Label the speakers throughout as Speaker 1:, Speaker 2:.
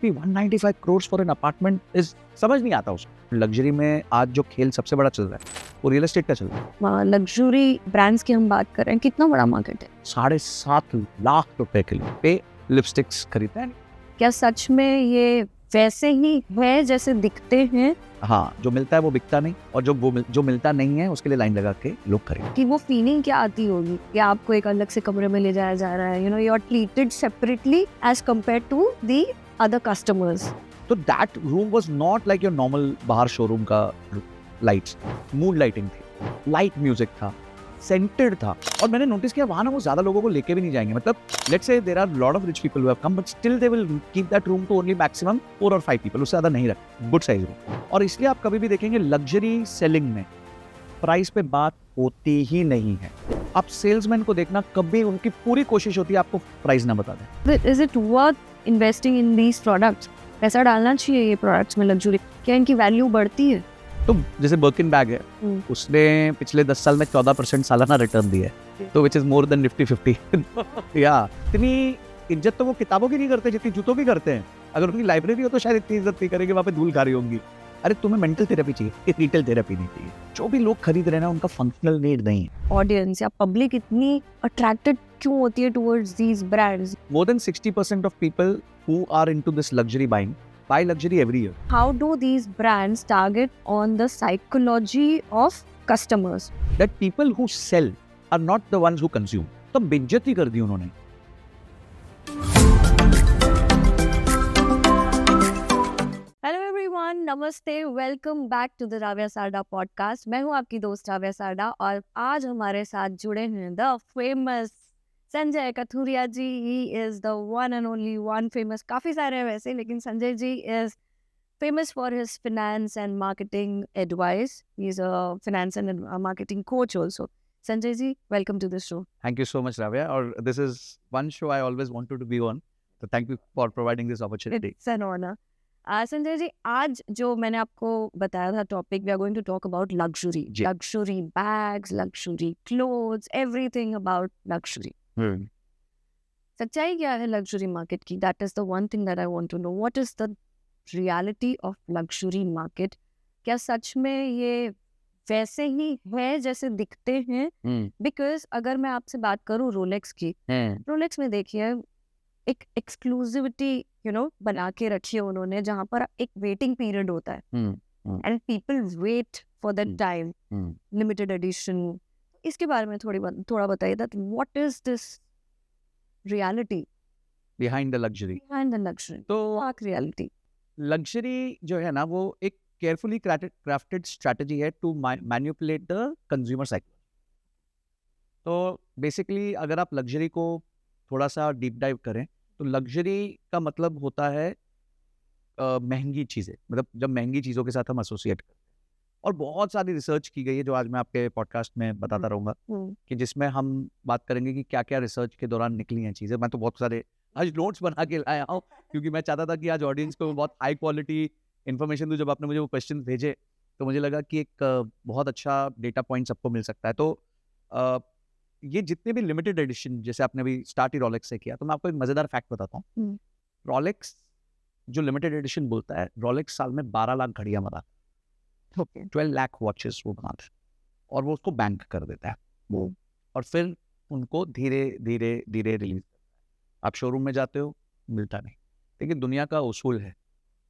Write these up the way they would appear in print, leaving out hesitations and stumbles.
Speaker 1: कि 195 crore for an apartment is समझ नहीं आता उसको। लग्जरी में आज जो खेल सबसे बड़ा चल रहा है वो रियल एस्टेट का चल रहा है।
Speaker 2: लग्जरी ब्रांड्स की हम बात कर रहे हैं, कितना बड़ा मार्केट है।
Speaker 1: 7.5 लाख रुपए के लिए पे लिपस्टिक्स खरीदते हैं।
Speaker 2: क्या सच में ये वैसे ही है जैसे दिखते हैं?
Speaker 1: हाँ, जो मिलता है वो बिकता नहीं, और जो मिलता नहीं है उसके लिए लाइन लगा के लोग खरीदते।
Speaker 2: कि वो फीलिंग क्या आती होगी कि आपको एक अलग से कमरे में ले जाया जा रहा है, you are treated separately as compare to the other customers.
Speaker 1: तो that room was not like your normal बाहर शोरूम का लाइट्स, मूड लाइटिंग थी, लाइट म्यूजिक था, सेंटेड था। और मैंने नोटिस किया वहां ना वो ज्यादा लोगों को लेके भी नहीं जाएंगे। मतलब let's say there are lot of rich people who have come, but still they will keep that room to only maximum 4 और 5 पीपल, उससे ज्यादा नहीं रखते, गुड साइज रूम। और इसलिए आप कभी भी देखेंगे लग्जरी सेलिंग में प्राइस पे बात होती ही नहीं है। आप सेल्समैन को देखना, कभी उनकी पूरी कोशिश होती है आपको प्राइस ना बता दें।
Speaker 2: Is it worth investing in these products? पैसा डालना चाहिए ये प्रोडक्ट्स में लग्जरी? क्या इनकी वैल्यू बढ़ती है?
Speaker 1: तो जैसे बर्किन बैग है, उसने पिछले 10 साल में 14% सालाना रिटर्न दिया है, तो which is more than Nifty 50। या इतनी इज्जत तो वो किताबों की नहीं करते जितनी जूतों की करते हैं। अगर उनकी लाइब्रेरी हो तो शायद इतनी इज्जत नहीं करेंगे, वहाँ पे धूल खा रही होंगी। अरे तुम्हें मेंटल थेरेपी चाहिए, रिटेल थेरेपी नहीं चाहिए। जो भी लोग खरीद रहे हैं ना, उनका फंक्शनल नीड नहीं है।
Speaker 2: ऑडियंस या पब्लिक इतनी अट्रैक्टेड क्यों होती है towards these brands?
Speaker 1: More than 60% of people who are into this luxury buying buy luxury every year.
Speaker 2: How do these brands target on the psychology of customers?
Speaker 1: That people who sell are not the ones who consume. तो बेइज्जती कर दी उन्होंने।
Speaker 2: Hello everyone, नमस्ते, welcome back to the Ravya Sarda podcast. मैं हूँ आपकी दोस्त राव्या सारडा और आज हमारे साथ जुड़े हैं the famous Sanjay Kathuria ji. He is the one and only one famous, काफ़ी सारे हैं वैसे, लेकिन Sanjay ji is famous for his finance and marketing advice. He's a finance and marketing coach also. Sanjay ji, welcome to the show.
Speaker 1: Thank you so much, Ravya. और this is one show I always wanted to be on. So thank you for providing this opportunity.
Speaker 2: It's an honor. Sanjay ji, आज जो मैंने आपको बताया था topic, we are going to talk about luxury, luxury bags, luxury clothes, everything about luxury. सच्चाई क्या है luxury market की? That is the one thing that I want to know. What is the reality of luxury market? क्या सच में ये वैसे ही है जैसे दिखते हैं? बिकॉज अगर मैं आपसे बात करूं रोलेक्स की, रोलेक्स में देखिए एक एक्सक्लूसिविटी बना के रखी है उन्होंने, जहां पर एक वेटिंग पीरियड होता है and people wait for that time, limited edition. इसके बारे में थोड़ा बताइए that what is this reality
Speaker 1: behind the luxury?
Speaker 2: तो रियलिटी
Speaker 1: लग्जरी जो है ना, वो एक केयरफुली क्राफ्टेड स्ट्रैटेजी है to manipulate the consumer cycle. तो बेसिकली अगर आप लग्जरी को थोड़ा सा डीप डाइव करें तो लग्जरी का मतलब होता है महंगी चीज़ें। मतलब जब महंगी चीज़ों के साथ हम एसोसिएट करते हैं, और बहुत सारी रिसर्च की गई है जो आज मैं आपके पॉडकास्ट में बताता रहूँगा, कि जिसमें हम बात करेंगे कि क्या क्या रिसर्च के दौरान निकली हैं चीज़ें। मैं तो बहुत सारे आज नोट्स बना के लाया हूँ, क्योंकि मैं चाहता था कि आज ऑडियंस को बहुत हाई क्वालिटी इन्फॉर्मेशन दूँ। जब आपने मुझे वो क्वेश्चन भेजे तो मुझे लगा कि एक बहुत अच्छा डेटा पॉइंट सबको मिल सकता है। तो ये जितने भी लिमिटेड एडिशन, जैसे आपने अभी स्टार्ट ही रॉलेक्स से किया, तो मैं आपको एक मज़ेदार फैक्ट बताता हूँ। रॉलेक्स जो लिमिटेड एडिशन बोलता है, रॉलेक्स साल में 12 लाख घड़ियाँ बनाता है, 12 लाख वॉचेस वो बनाता है, और वो उसको बैंक कर देता है वो, और फिर उनको धीरे धीरे धीरे रिलीज। आप शोरूम में जाते हो, मिलता नहीं। लेकिन दुनिया का उसूल है,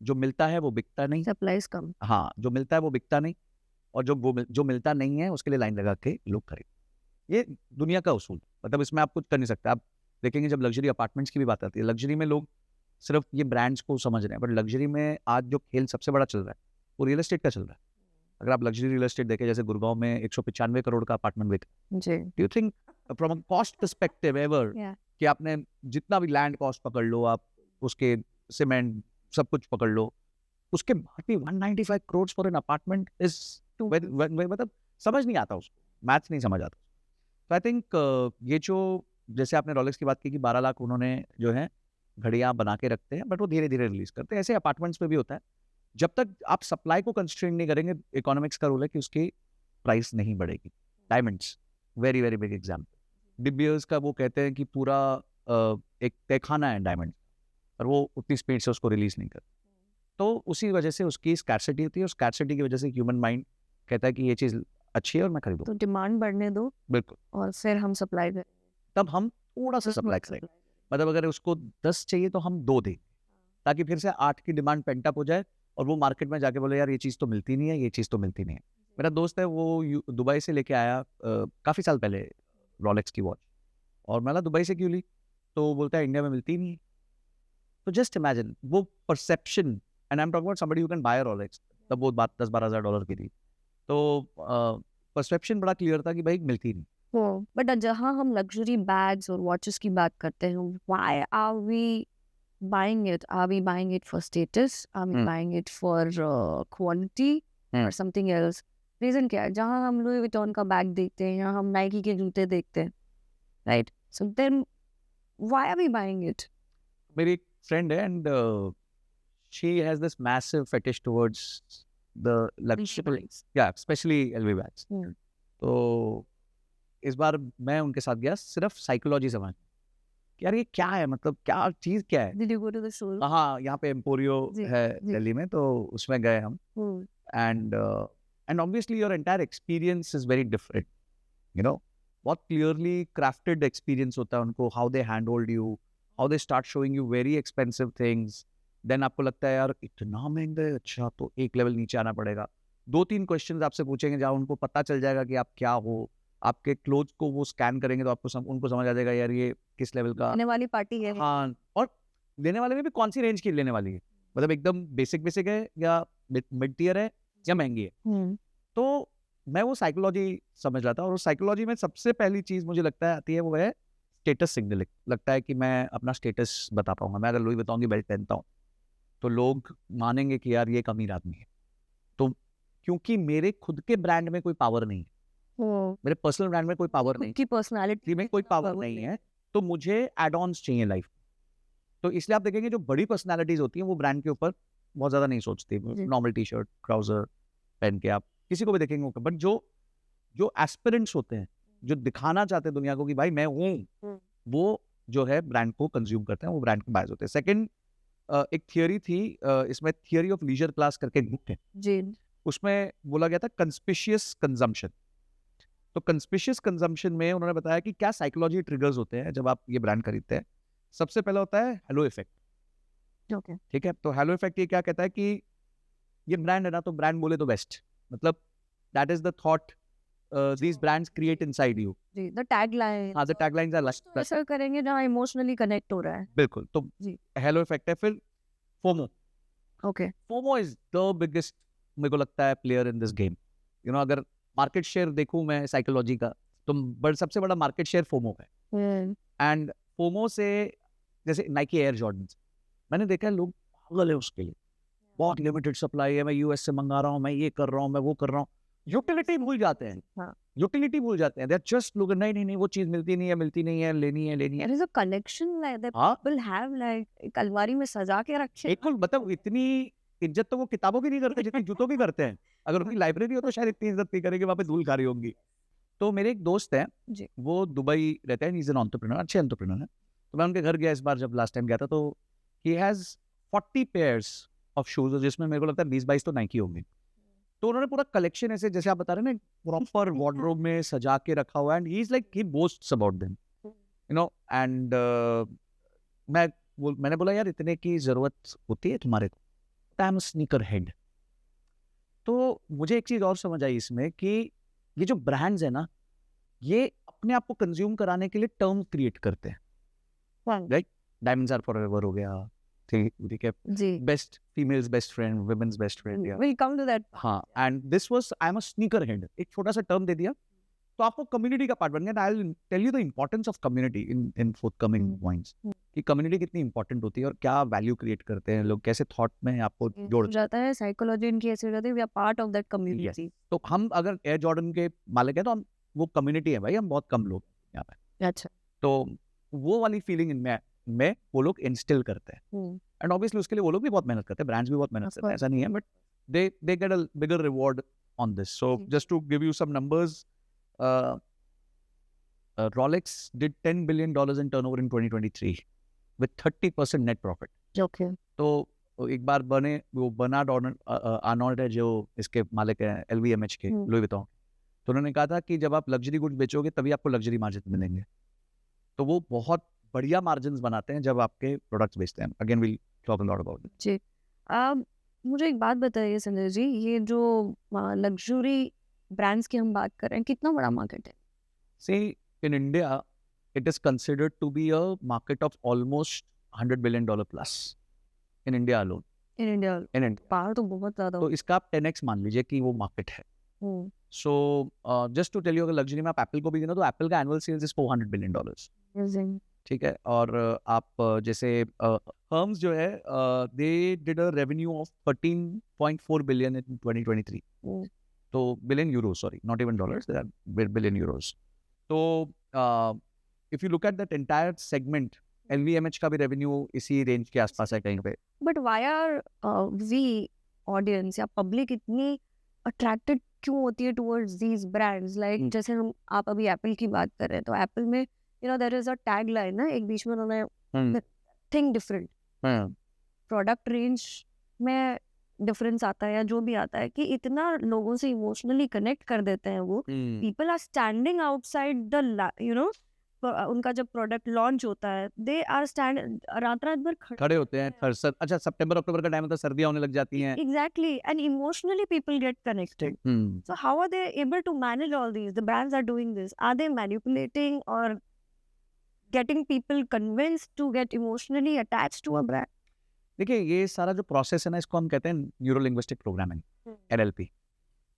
Speaker 1: जो मिलता है वो बिकता नहीं,
Speaker 2: सप्लाई कम।
Speaker 1: हाँ, जो मिलता है वो बिकता नहीं, और जो मिलता नहीं है उसके लिए लाइन लगा के लोग खरीद। ये दुनिया का उसूल। मतलब इसमें आप कुछ कर नहीं सकते। आप देखेंगे जब लग्जरी अपार्टमेंट्स की भी बात आती है, लग्जरी में लोग सिर्फ ये ब्रांड्स को समझ रहे हैं, बट लग्जरी में आज जो खेल सबसे बड़ा चल रहा है वो रियल एस्टेट का चल रहा है। अगर आप लग्जरी रियल एस्टेट देखें, जैसे गुड़गांव में 195 करोड़ का अपार्टमेंट बिका। Do you think from a cost perspective ever कि आपने जितना भी लैंड कॉस्ट पकड़ लो, आप उसके सीमेंट सब कुछ पकड़ लो, उसके बाद भी 195 crore for an apartment is, मतलब समझ नहीं आता उसको, मैथ्स नहीं समझ आता। तो आई थिंक ये जो, जैसे आपने रॉलेक्स की बात की कि 12 लाख उन्होंने जो है घड़ियां बना के रखते हैं, बट वो धीरे धीरे रिलीज करते हैं। ऐसे अपार्टमेंट्स में भी होता है। जब तक आप सप्लाई को कंस्ट्रेन नहीं करेंगे, इकोनॉमिक्स का रूल है कि उसकी प्राइस नहीं बढ़ेगी। Diamonds, very very big example. De Beers का वो कहते हैं कि पूरा एक तहखाना है डायमंड। और वो उतनी स्पीड से उसको रिलीज नहीं करता। तो उसी वजह से उसकी स्कैर्सिटी होती है, और स्कैर्सिटी की वजह से ह्यूमन माइंड कहता है कि ये चीज़ अच्छी है और मैं खरीदूँ।
Speaker 2: तो डिमांड बढ़ने दो
Speaker 1: बिल्कुल,
Speaker 2: और फिर हम सप्लाई करें,
Speaker 1: तब हम थोड़ा सा सप्लाई करेंगे। मतलब अगर उसको 10 चाहिए तो हम 2 दें, ताकि फिर से 8 की डिमांड पेंटअप हो जाए और वो मार्केट में जाके बोले यार ये चीज़ तो मिलती नहीं है, ये चीज़ तो मिलती नहीं है। मेरा दोस्त है वो दुबई से लेके आया काफ़ी साल पहले रोलेक्स की वॉच, और मैं बोला दुबई से क्यों ली? तो वो बोलता है इंडिया में मिलती ही नहीं है। तो जस्ट इमेजिन वो perception, and I am talking about somebody who can buy a Rolex, तब वो बात 10-12 हज़ार डॉलर की थी। तो परसेप्शन बड़ा क्लियर था कि भाई मिलती नहीं।
Speaker 2: बट जहाँ हम लग्जरी बैग्स और वॉचेस की बात करते हैं, why are we buying it? Are we buying it for status? Are we buying it for quality or something else? Reason क्या है? जहाँ हम लुई विटॉन का बैग देखते हैं या हम नाइकी के जूते देखते हैं, right? So then why are we buying it?
Speaker 1: मेरी एक फ्रेंड है, and she has this massive fetish towards the luxury, yeah, especially LV bags. तो इस बार मैं उनके साथ गया सिर्फ साइकोलॉजी समझ कि यार ये क्या है, मतलब क्या चीज क्या है।
Speaker 2: Did you go to the showroom?
Speaker 1: हाँ, यहाँ पे एम्पोरियो है दिल्ली में, तो उसमें गए हम, and obviously your entire experience is very different, you know, बहुत क्लियरली क्राफ्टेड एक्सपीरियंस होता है उनको, how they hand hold you, how they start showing you very expensive things, then आपको लगता है यार इतना महंगा है, अच्छा तो एक लेवल नीचे आना पड़ेगा। 2-3 क्वेश्चंस आपसे पूछेंगे जहाँ उनको पता चल जाएगा कि आप क्या हो। आपके क्लोथ्स को वो स्कैन करेंगे तो आपको उनको समझ आ जाएगा यार ये किस लेवल का
Speaker 2: लेने वाली पार्टी है।
Speaker 1: हाँ, और लेने वाले में भी कौन सी रेंज की लेने वाली है, मतलब एकदम बेसिक है या मिड टियर है या महंगी है। तो मैं वो साइकोलॉजी समझ रहा था, और उस साइकोलॉजी में सबसे पहली चीज मुझे लगता है आती है, वो है स्टेटस सिग्नलिंग। लगता है कि मैं अपना स्टेटस बता पाऊंगा। मैं अगर लुई विटॉन की बेल्ट पहनता हूँ तो लोग मानेंगे कि यार ये एक अमीर आदमी है। तो क्योंकि मेरे खुद के ब्रांड में कोई पावर नहीं है, मेरे पर्सनल ब्रांड में कोई पावर नहीं,
Speaker 2: की पर्सनालिटी
Speaker 1: में कोई पावर नहीं है, तो मुझे एड ऑन्स चाहिए लाइफ। तो इसलिए आप देखेंगे जो बड़ी पर्सनालिटीज होती हैं वो ब्रांड के ऊपर बहुत ज्यादा नहीं सोचती। नॉर्मल टी शर्ट ट्राउजर पहन के आप किसी को भी देखेंगे, बट जो एस्पिरेंट्स होते हैं, जो दिखाना चाहते हैं दुनिया को कि भाई मैं हूँ, वो जो है ब्रांड को कंज्यूम करते हैं, वो ब्रांड के बायर्स होते हैं। सेकंड, एक थियोरी थी, इसमें थियोरी ऑफ लीजर क्लास करके एक बुक है जी, उसमें बोला गया था कंस्पिशियस कंजम्पशन। तो कंस्पिशियस कंजम्पशन में उन्होंने बताया कि क्या साइकोलॉजी ट्रिगर्स होते हैं जब आप ये ब्रांड खरीदते हैं। सबसे पहला होता है हेलो इफेक्ट। ठीक है, तो हेलो इफेक्ट ये क्या कहता है कि ये ब्रांड है ना, तो ब्रांड बोले तो बेस्ट, मतलब that is the thought these brands create inside you.
Speaker 2: जी, the tagline.
Speaker 1: हाँ, the taglines are like
Speaker 2: तो ऐसा करेंगे जहाँ इमोशनली कनेक्ट हो रहा है।
Speaker 1: बिल्कुल, तो
Speaker 2: जी,
Speaker 1: हेलो इफेक्ट है। फिर FOMO.
Speaker 2: Okay,
Speaker 1: FOMO is the biggest, मेरे को लगता है, player in this game. You know, अगर मार्केट शेयर देखूं मैं साइकोलॉजी का, तो सबसे बड़ा मार्केट शेयर फोमो है। एंड फोमो से, जैसे नाइकी एयर जॉर्डन, मैंने देखा है लोग पागल है उसके लिए, बहुत लिमिटेड सप्लाई है, मैं यूएस से मंगा रहा हूँ, मैं ये कर रहा हूँ, मैं वो कर रहा हूँ। यूटिलिटी भूल जाते हैं, यूटिलिटी भूल जाते हैं। दे आर जस्ट लोग, नहीं वो चीज मिलती नहीं है, लेनी है।
Speaker 2: There is a collection like that people have, like एक अलमारी में सजा के रखे।
Speaker 1: बिल्कुल, मतलब इतनी इज्जत तो वो किताबों की नहीं करते जितनी जूतों की करते हैं। अगर उनकी लाइब्रेरी हो तो शायद इतनी इज्जत नहीं करेंगे, वहाँ पे धूल खा रही होंगी। तो मेरे एक दोस्त है, वो दुबई रहते हैं, इज एन एंटरप्रेन्योर, अच्छे एंटरप्रेन्योर है। तो मैं उनके घर गया इस बार, जब लास्ट टाइम गया था, तो he has 40 pairs of shoes, जिसमें मेरे को लगता है 20-22 तो नाइकी होंगे। तो उन्होंने पूरा कलेक्शन ऐसे, जैसे आप बता रहे हैं ना, प्रॉपर वार्डरोब में सजा के रखा हुआ है, and he is like, he बोस्ट्स about them, you know. And मैंने बोला यार इतने की जरूरत होती है तुम्हारे को? I am sneaker head. तो मुझे एक चीज और समझ आई इसमें कि ये जो ब्रांड्स है ना, ये अपने आप को कंज्यूम कराने के लिए टर्म क्रिएट करते हैं, राइट? डायमंड्स आर फॉरएवर हो गया, ठीक है, best females best friend, women's best friend,
Speaker 2: will come to that.
Speaker 1: हाँ, and this was, I am a sneaker head, एक छोटा सा टर्म दे दिया तो आपको कम्युनिटी का पार्ट बन गया। I will tell you the importance of community in forthcoming points, कि कम्युनिटी कितनी इंपॉर्टेंट होती है और क्या वैल्यू क्रिएट करते हैं लोग, कैसे थॉट में आपको जोड़
Speaker 2: जाता है। साइकोलॉजी इनकी ऐसी हो जाती है, we are part of that community.
Speaker 1: तो हम अगर एयर जॉर्डन के मालिक हैं तो हम, वो कम्युनिटी है भाई, हम बहुत कम लोग यहाँ पे।
Speaker 2: अच्छा,
Speaker 1: तो वो वाली फीलिंग इनमें वो लोग इंस्टिल करते हैं, एंड ऑब्वियसली उसके लिए वो लोग भी बहुत मेहनत करते हैं, ब्रांड्स भी बहुत मेहनत करते हैं, ऐसा नहीं है, but they get a bigger reward on this. So just to give you some numbers, Rolex did $10 billion in turnover in 2023 with 30% net profit.
Speaker 2: Okay.
Speaker 1: तो एक बार वो बर्नार्ड आर्नोल्ड है जो इसके मालिक है LVMH के, लुई विटॉन, तो उन्होंने कहा था कि जब आप लग्जरी गुड्स बेचोगे तभी आपको लग्जरी मार्जिन मिलेंगे। तो वो बहुत बढ़िया मार्जिन्स बनाते हैं जब आपके प्रोडक्ट्स बेचते हैं। Again will talk a lot about it.
Speaker 2: जी। मुझे एक बात बताइए संजय जी, ये जो लग्जरी ब्रांड्स की हम बात कर रहे हैं, कितना बड़ा मार्केट है?
Speaker 1: See, in India, it is considered to be a market of almost $100 billion plus in India alone.
Speaker 2: In India
Speaker 1: In India.
Speaker 2: बाहर तो बहुत ज्यादा
Speaker 1: तो इसका आप 10x मान लीजिए कि वो मार्केट है। So just to tell you, अगर लग्जरी में आप एप्पल को भी गिनो तो एप्पल का एनुअल सेल्स इज $400 बिलियन। ठीक है। और आप जैसे हर्म्स जो है, they did a revenue of 13.4 billion in 2023। तो billion euro, sorry, not even dollars, they are billion euros. तो if you look at that entire segment, LVMH का भी रेवेन्यू इसी रेंज के आसपास है कहीं पे।
Speaker 2: But why are we audience या पब्लिक इतनी अट्रैक्टेड क्यों होती है टुवर्ड्स दीज ब्रांड्स? लाइक जैसे आप अभी एप्पल की बात कर रहे हैं, तो एप्पल में there is a tag line ना, एक बीच में उन्होंने थिंक डिफरेंट, प्रोडक्ट रेंज में डिफरेंस आता है या जो भी आता है, कि इतना लोगों से इमोशनली कनेक्ट कर देते हैं वो। People are standing outside the उनका जब प्रोडक्ट लॉन्च होता है, दे आर स्टैंड रात भर
Speaker 1: खड़े होते हैं। अच्छा, सितंबर अक्टूबर का टाइम होता है, सर्दियां होने लग जाती हैं।
Speaker 2: Exactly, and emotionally people get connected. So how are they able to manage all these? The brands are doing this. Are they manipulating or getting people convinced to get emotionally attached to a brand?
Speaker 1: देखिए, ये सारा जो process है ना, इसको हम कहते हैं न्यूरो लिंग्विस्टिक प्रोग्रामिंग, NLP।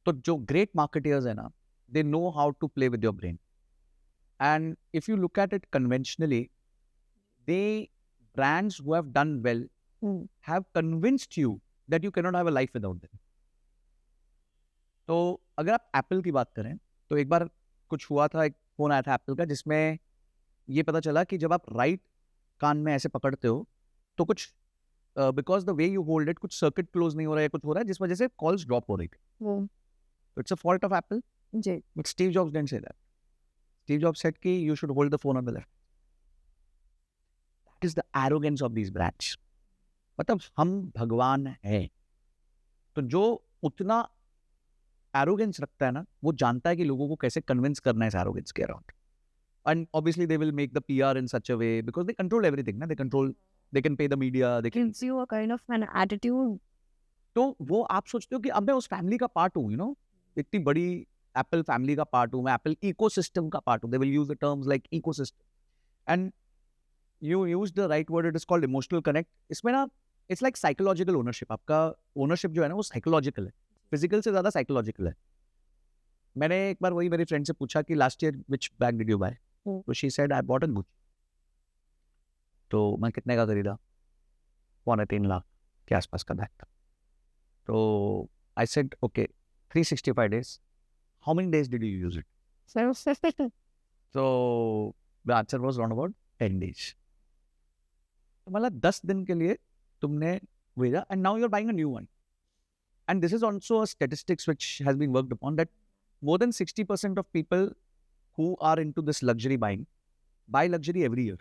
Speaker 1: तो जो ग्रेट मार्केटियर्स है ना, they know how to play with your brain. And if you look at it conventionally, the brands who have done well have convinced you that you cannot have a life without them. तो अगर आप Apple की बात करें, तो एक बार कुछ हुआ था, एक फोन आया था एप्पल का, जिसमें ये पता चला कि जब आप राइट कान में ऐसे पकड़ते हो तो कुछ because the way you hold it, कुछ सर्किट क्लोज नहीं हो रहा है, कुछ हो रहा है जिस वजह से कॉल्स ड्रॉप हो रही थी। It's a fault of Apple. But Steve Jobs didn't say that. Steve Jobs said कि you should hold the phone on the left. That is the arrogance of these brands. मतलब हम भगवान हैं। तो जो उतना एरोगेंस रखता है ना, वो जानता है कि लोगों को कैसे कन्विंस करना है इस एरोगेंस के around. And obviously they will make the PR in such a way because they control everything, na? They can pay the media, they can...
Speaker 2: Gives you a kind of an attitude.
Speaker 1: तो वो आप सोचते हो कि अब मैं उस family का पार्ट हूँ, इतनी बड़ी एप्पल फैमिली का पार्ट हूँ मैं, एप्पल इकोसिस्टम का पार्ट हूँ। They will use the terms like ecosystem, and you use the right word. It is called emotional connect. इसमें ना it's like psychological ownership. आपका ownership जो है ना, वो psychological है, physical से ज़्यादा psychological है। मैंने एक बार वही मेरी फ्रेंड से पूछा कि last year which bag did you buy? तो she said I bought a Gucci। तो मैं कितने का खरीदा? 2.25 लाख के आसपास का बैग था। तो I said okay, 365 days, how many days did you use it? So the answer was around about 10 days। तो मतलब 10 दिन के लिए तुमने भेजा, and now you're buying a new one। And this is also a statistics which has been worked upon, that more than 60% of people who are into this luxury buying buy luxury every year।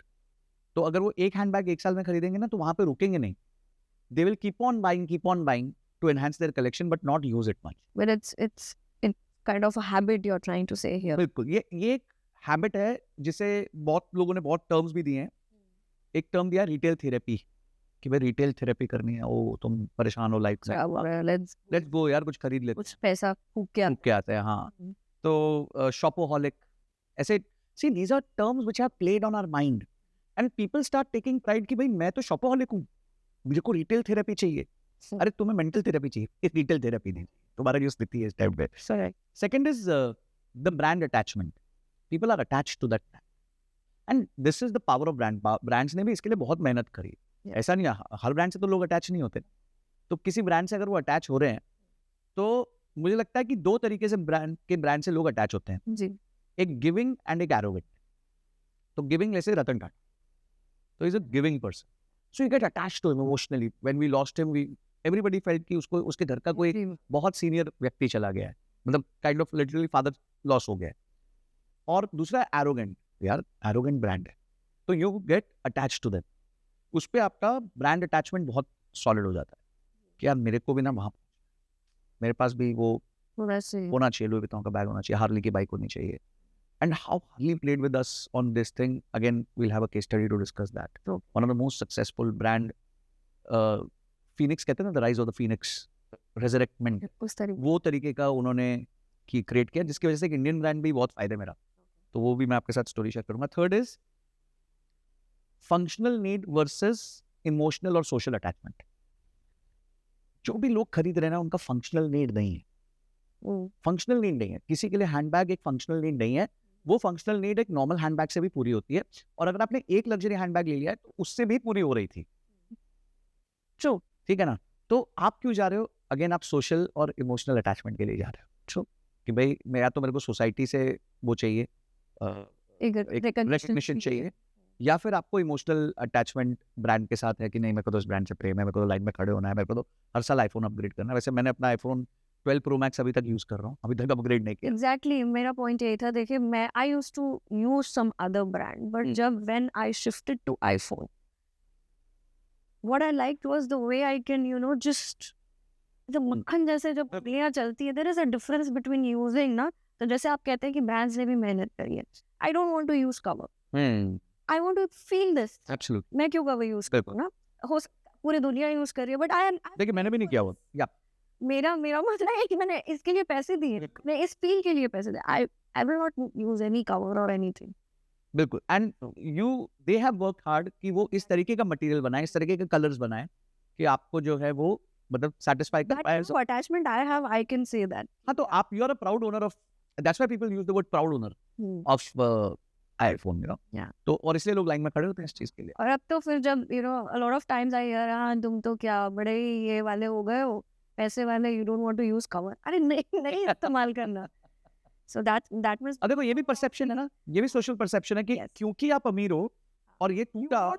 Speaker 1: तो अगर वो एक hand bag एक साल में खरीदेंगे ना, तो वहां पे रुकेंगे नहीं। They will keep on buying to enhance their collection but not use it much।
Speaker 2: But it's kind of a habit you're trying to say here।
Speaker 1: बिल्कुल, ये एक हैबिट है जिसे बहुत लोगों ने बहुत टर्म्स भी दिए हैं। एक टर्म दिया रिटेल थेरेपी, कि भाई रिटेल थेरेपी करनी है, ओ तुम परेशान हो लाइफ से, लेट्स गो यार कुछ खरीद लेते हैं,
Speaker 2: कुछ पैसा फूक के
Speaker 1: आते हैं। हाँ, तो शॉपोहॉलिक, ऐसे see these are terms which have played on our mind and people start taking pride कि भाई मैं तो शॉपोहॉलिक हूँ, मुझे को रिटेल थेरेपी चाहिए। अरे तुम्हें मेंटल थेरेपी चाहिए, इस रिटेल थेरेपी नहीं, तुम्हारा जो स्थिति है इस टाइप पे। Second is the brand attachment. People are attached to that and this is the power of brand. Brands ने भी इसके लिए बहुत मेहनत करी। ऐसा नहीं है हर ब्रांड से तो लोग अटैच नहीं होते। तो किसी ब्रांड से अगर वो अटैच हो रहे हैं, तो मुझे लगता है कि दो तरीके से ब्रांड से लोग अटैच होते हैं
Speaker 2: जी।
Speaker 1: एक गिविंग एंड एक एरोगेंट। तो गिविंग जैसे रतन टाटा, तो is a giving person, so you get attached to him emotionally. When we lost him, everybody felt कि उसको उसके घर का कोई बहुत सीनियर व्यक्ति चला गया है, मतलब kind of literally father loss हो गया है। और दूसरा एरोगेंट, यार एरोगेंट ब्रांड है, तो you get attached to them. उस पे आपका ब्रांड अटैचमेंट बहुत सॉलिड हो जाता है कि यार मेरे को भी ना वहाँ मेरे पास भी वो
Speaker 2: वैसे
Speaker 1: होना चाहिए, लुई विटॉन का बैग होना चाहिए, हार्ली की बाइक होनी चाहिए. And how Harley played with us on this thing. Again, we'll have a case study to discuss that.
Speaker 2: So,
Speaker 1: one of the most successful brand, Phoenix कहते हैं ना, the rise of the Phoenix, resurrectment.
Speaker 2: उस तरीके
Speaker 1: वो तरीके का उन्होंने create किया, जिसकी वजह से एक इंडियन ब्रांड भी बहुत फायदे में रहा. तो वो भी मैं आपके साथ स्टोरी शेयर करूंगा. Third is functional need versus emotional और सोशल अटैचमेंट. जो भी लोग खरीद रहे हैं ना, उनका फंक्शनल नीड नहीं है. फंक्शनल नीड नहीं है. किसी के लिए हैंडबैग एक फंक्शनल नीड नहीं है. वो फंक्शनल नीड एक नॉर्मल हैंडबैग से भी पूरी होती है. और अगर आपने एक लग्जरी हैंडबैग ले लिया है तो उससे भी पूरी हो रही थी. ट्रू, ठीक है ना. तो आप क्यों जा रहे हो? अगेन आप सोशल और इमोशनल अटैचमेंट के लिए जा रहे हो. ट्रू, कि भाई या तो मेरे को सोसाइटी से वो चाहिए, रिकग्निशन चाहिए, या फिर आपको इमोशनल अटैचमेंट ब्रांड के साथ है कि नहीं, मेरे को तो इस ब्रांड से प्रेम है, मेरे को तो लाइन में खड़े होना है, मेरे को तो हर साल आईफोन अपग्रेड करना है. वैसे मैंने अपना आईफोन 12 Pro Max अभी तक यूज कर रहा हूँ, अभी तक अपग्रेड नहीं किया.
Speaker 2: एग्जैक्टली मेरा पॉइंट यही था. देखिए, मैं I used to use some other brand, but जब when I shifted to iPhone, what I liked was the way I can just जब मक्खन जैसे जब पत्तियां चलती है, there is a difference between using ना. तो जैसे आप कहते हैं कि ब्रांड्स ने भी मेहनत करी है. I don't want to use cover, I want to feel this.
Speaker 1: Absolutely.
Speaker 2: मैं क्यों कवर यूज करूं ना? हो पूरी दुनिया यूज कर रही है, बट आई
Speaker 1: देखिए मैंने भी नहीं किया वो. या
Speaker 2: मेरा मतलब है कि मैंने इसके लिए पैसे दिए, मैं इस फील के लिए पैसे दिए. आई will not use any cover और एनीथिंग.
Speaker 1: बिल्कुल. And they have work hard कि वो इस तरीके का मटेरियल बनाए, इस तरीके के कलर्स बनाए कि आपको जो है वो मतलब सेटिस्फाई कर पाए.
Speaker 2: So attachment I have, I can say that.
Speaker 1: हाँ, तो आप you are a proud owner of, that's why people use the word proud owner of iPhone, तो और इसलिए लोग लाइन में खड़े होते हैं इस चीज के लिए.
Speaker 2: और अब तो फिर जब अ lot of times I hear, हाँ तुम तो क्या बड़े ये वाले हो गए हो, पैसे वाले, you don't want to use cover. अरे नहीं इस्तेमाल करना. सो दैट मींस
Speaker 1: देखो ये भी परसेप्शन है ना, ये भी सोशल परसेप्शन है कि क्योंकि आप अमीर हो और ये टूटा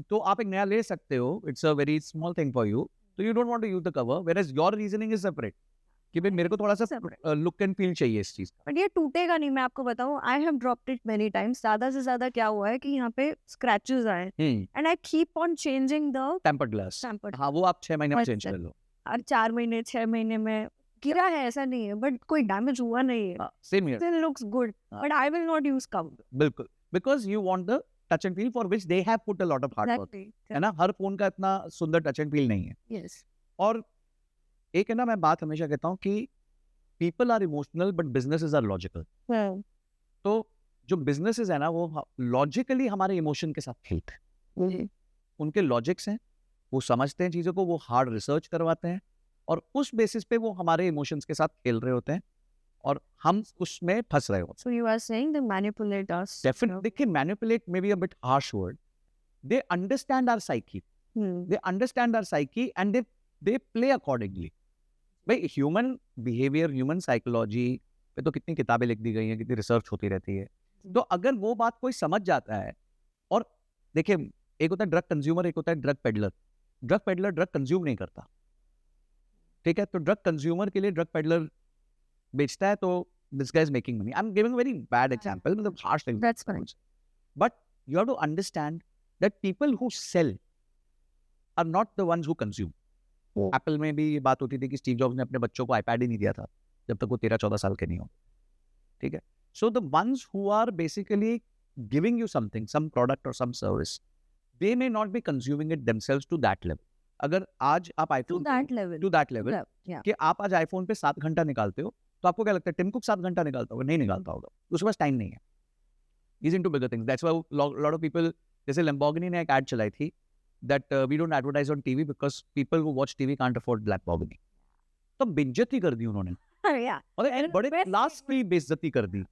Speaker 1: तो आप एक नया ले सकते हो. It's a very small thing for you, तो you don't want to use the cover, whereas your reasoning is separate कि भाई मेरे को थोड़ा सा लुक एंड फील चाहिए इस चीज का.
Speaker 2: बट ये टूटेगा नहीं. मैं आपको बताऊं, I have dropped it many times. ज्यादा से ज्यादा क्या हुआ है कि यहाँ पे स्क्रैचेस आए, and I keep on changing the
Speaker 1: tempered glass. हाँ, वो आप 6 महीने में चेंज कर लो.
Speaker 2: और 4 महीने 6 महीने में गिरा है, ऐसा नहीं है, बट कोई डैमेज हुआ नहीं है.
Speaker 1: Same here.
Speaker 2: Still looks good, but I will not use cover.
Speaker 1: बिल्कुल, because you want the touch and feel for which they have put a lot of hard work.
Speaker 2: Exactly.
Speaker 1: है ना, हर phone का इतना सुंदर touch and feel नहीं है.
Speaker 2: Yes.
Speaker 1: और एक है ना, मैं बात हमेशा कहता हूँ कि people are emotional but businesses are logical. तो जो businesses है ना, वो logically हमारे emotion के साथ खेलते हैं. उनके लॉजिक्स हैं, वो समझते हैं चीजों को, वो हार्ड रिसर्च करवाते हैं और उस बेसिस पे वो हमारे इमोशंस के साथ खेल रहे होते हैं और हम उसमें फंस रहे होते हैं.
Speaker 2: So you are saying they manipulate us?
Speaker 1: Definitely. देखिए, manipulate may be a bit harsh word. They understand our psyche. They understand our psyche and they play accordingly. भाई ह्यूमन बिहेवियर, ह्यूमन साइकोलॉजी पे तो कितनी किताबें लिख दी गई हैं, कितनी रिसर्च होती रहती है. तो अगर वो बात कोई समझ जाता है, और देखिए एक होता है ड्रग कंज्यूमर, एक होता है drug peddler. Drug peddler drug consume नहीं करता, ठीक है. तो ड्रग कंज्यूमर के लिए ड्रग पेडलर बेचता है, तो this guy is making money. I am giving very bad example, मतलब harsh thing.
Speaker 2: That's fine.
Speaker 1: But you have to understand that people who sell are not the ones who consume. Apple में भी ये बात होती थी कि Steve jobs ने अपने बच्चों को आईपैड ही नहीं दिया था जब तक वो 13-14 साल के नहीं हो, ठीक है. So the ones who are basically giving you something, some product और some service, they may not be consuming it themselves to that level. अगर आज आप iPhone to that level कि आप आज iPhone पे 7 घंटा निकालते हो, तो आपको क्या लगता है टिम कुक 7 घंटा निकालता होगा? नहीं निकालता होगा, उसके पास टाइम नहीं है. He's into bigger things. That's why lot of people, जैसे Lamborghini ने एक एड चलाई थी that we don't advertise on TV because people who watch TV can't afford Lamborghini. तो बेइज्जती कर दी उन्होंने, और बड़े क्लास की बेइज्जती कर दी.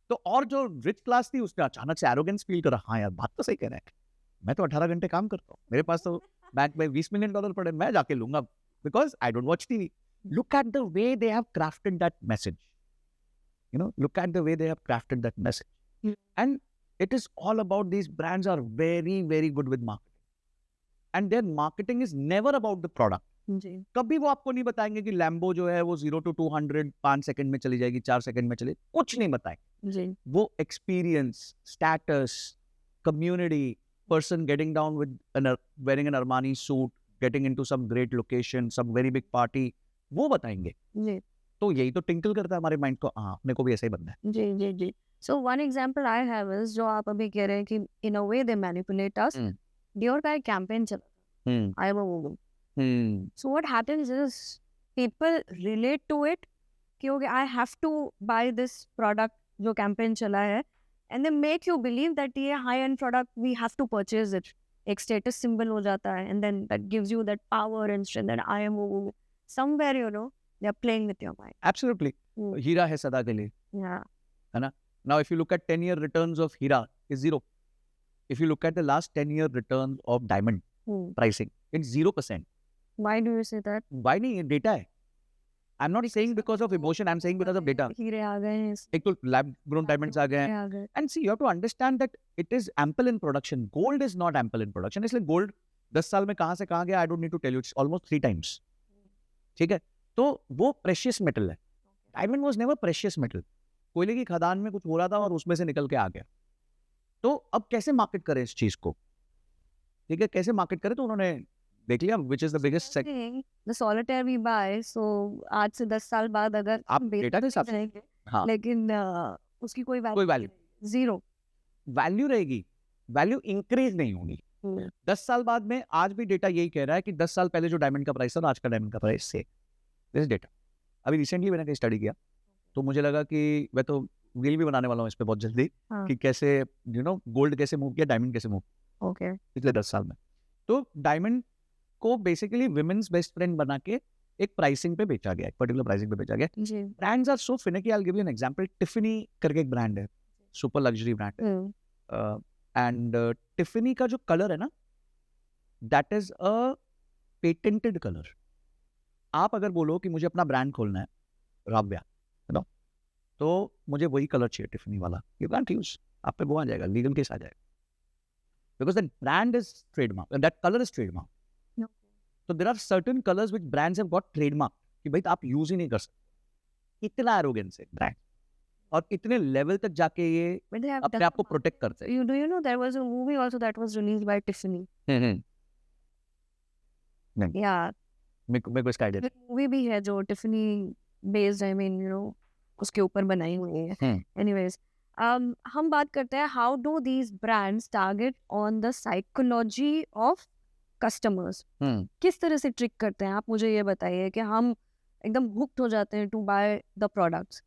Speaker 1: तो और जो रिच क्लास थी उसने अचानक से एरोगेंस फील करा, हाँ यार बात तो सही कह रहे हैं, मैं तो 18 घंटे काम करता हूँ, मेरे पास तो बैंक में $20 मिलियन पड़े, मैं जाके लूंगा because I don't watch TV. Look at the way they have crafted that message. Look at the way they have crafted that message. And it is all about, these brands are very, very good with marketing. And their marketing is never about the product. कभी वो आपको नहीं बताएंगे कि Lambo जो है वो 0 to 200 5 second में चली जाएगी, 4 सेकंड में चले, कुछ नहीं बताएंगे. वो experience, status, community, person getting down with wearing an Armani suit, getting into some great location, some very big party, वो बताएंगे.
Speaker 2: जी
Speaker 1: तो यही तो टिंकल करता है हमारे माइंड को, हाँ अपने को भी ऐसा ही बनना है.
Speaker 2: जी जी जी. So one example I have is जो आप अभी कह रहे हैं कि in a way they manipulate us. Dior का एक campaign चला था, I am a woman. So what happens is people relate to it कि okay, I have to buy this product जो campaign चला है, and they make you believe that ये high end product we have to purchase it. एक status symbol हो जाता है, and then that gives you that power and strength that I am a woman. Somewhere you know they are playing with your mind.
Speaker 1: Absolutely. हीरा है सदा के लिए,
Speaker 2: Yeah.
Speaker 1: है ना. Now if you look at 10-year returns of Heera is 0. If you look at the last 10-year returns of diamond pricing, it's 0%.
Speaker 2: Why do you say that?
Speaker 1: Why नहीं, ये data है. I'm not saying because of emotion, I'm saying because of data.
Speaker 2: हीरे आ गए हैं,
Speaker 1: एक तो lab grown diamonds आ गए हैं.
Speaker 2: आ गए.
Speaker 1: And see, you have to understand that it is ample in production. Gold is not ample in production. इसलिए gold 10 साल में कहाँ से कहाँ गया, I don't need to tell you. It's almost 3 times. ठीक है. तो वो precious metal है. Diamond was never precious metal. कोयले की खदान में कुछ हो रहा था और उसमें से निकल के आ गया. तो अब कैसे मार्केट करें इस चीज को, ठीक है, कैसे मार्केट करें. तो उन्होंने देख लिया which is the biggest sector.
Speaker 2: The solitaire we buy, so आज से 10 साल बाद अगर
Speaker 1: आप डेटा के हिसाब से,
Speaker 2: जाएंगे,
Speaker 1: हाँ,
Speaker 2: लेकिन उसकी कोई
Speaker 1: कोई वैल्यू,
Speaker 2: जीरो
Speaker 1: वैल्यू रहेगी, वैल्यू इंक्रीज नहीं होगी. 10 साल बाद में आज भी डेटा यही कह रहा है कि 10 साल पहले जो डायमंड का प्राइस था और आज का डायमंड का प्राइस से, दिस डेटा. अभी रिसेंटली मैंने कहीं स्टडी किया तो मुझे लगा कि मैं तो रील भी बनाने वाला हूँ इस पे बहुत जल्दी, कि कैसे यू नो गोल्ड कैसे मूव किया, डायमंड कैसे मूव पिछले 10 साल में. तो डायमंड को बेसिकली विमेन्स बेस्ट फ्रेंड बना के एक प्राइसिंग पे बेचा गया, एक पर्टिकुलर प्राइसिंग पे बेचा गया. Brands are so finicky. I will give you an example. Tiffany करके एक ब्रांड है, सुपर लग्जरी ब्रांड है, एंड टिफनी का जो कलर है ना, that is a patented colour. आप अगर बोलो कि मुझे अपना ब्रांड खोलना है राव्या, नो, तो मुझे वही कलर चाहिए टिफनी वाला, यू कांट यूज, आप पे वो आ जाएगा, लीगल केस आ जाएगा, because that brand is trademark and that colour is trademark. So there are certain colors which brands have got trademark कि भाई आप यूज ही नहीं कर सकते. इतना एरोगेंस है ब्रांड, और इतने लेवल तक जाके ये अपने आप को प्रोटेक्ट करते हैं.
Speaker 2: Do you know there was a movie also that was released by Tiffany?
Speaker 1: नहीं,
Speaker 2: Yeah,
Speaker 1: मेरे को इसका आइडिया.
Speaker 2: एक मूवी भी है जो Tiffany based, I mean you know उसके ऊपर बनाई हुई है. Anyways, हम बात करते हैं how do these brands target on the psychology of customers. किस तरह से ट्रिक करते हैं, आप मुझे ये बताइए कि हम एकदम हुक्ड हो जाते हैं टू बाय द प्रोडक्ट्स.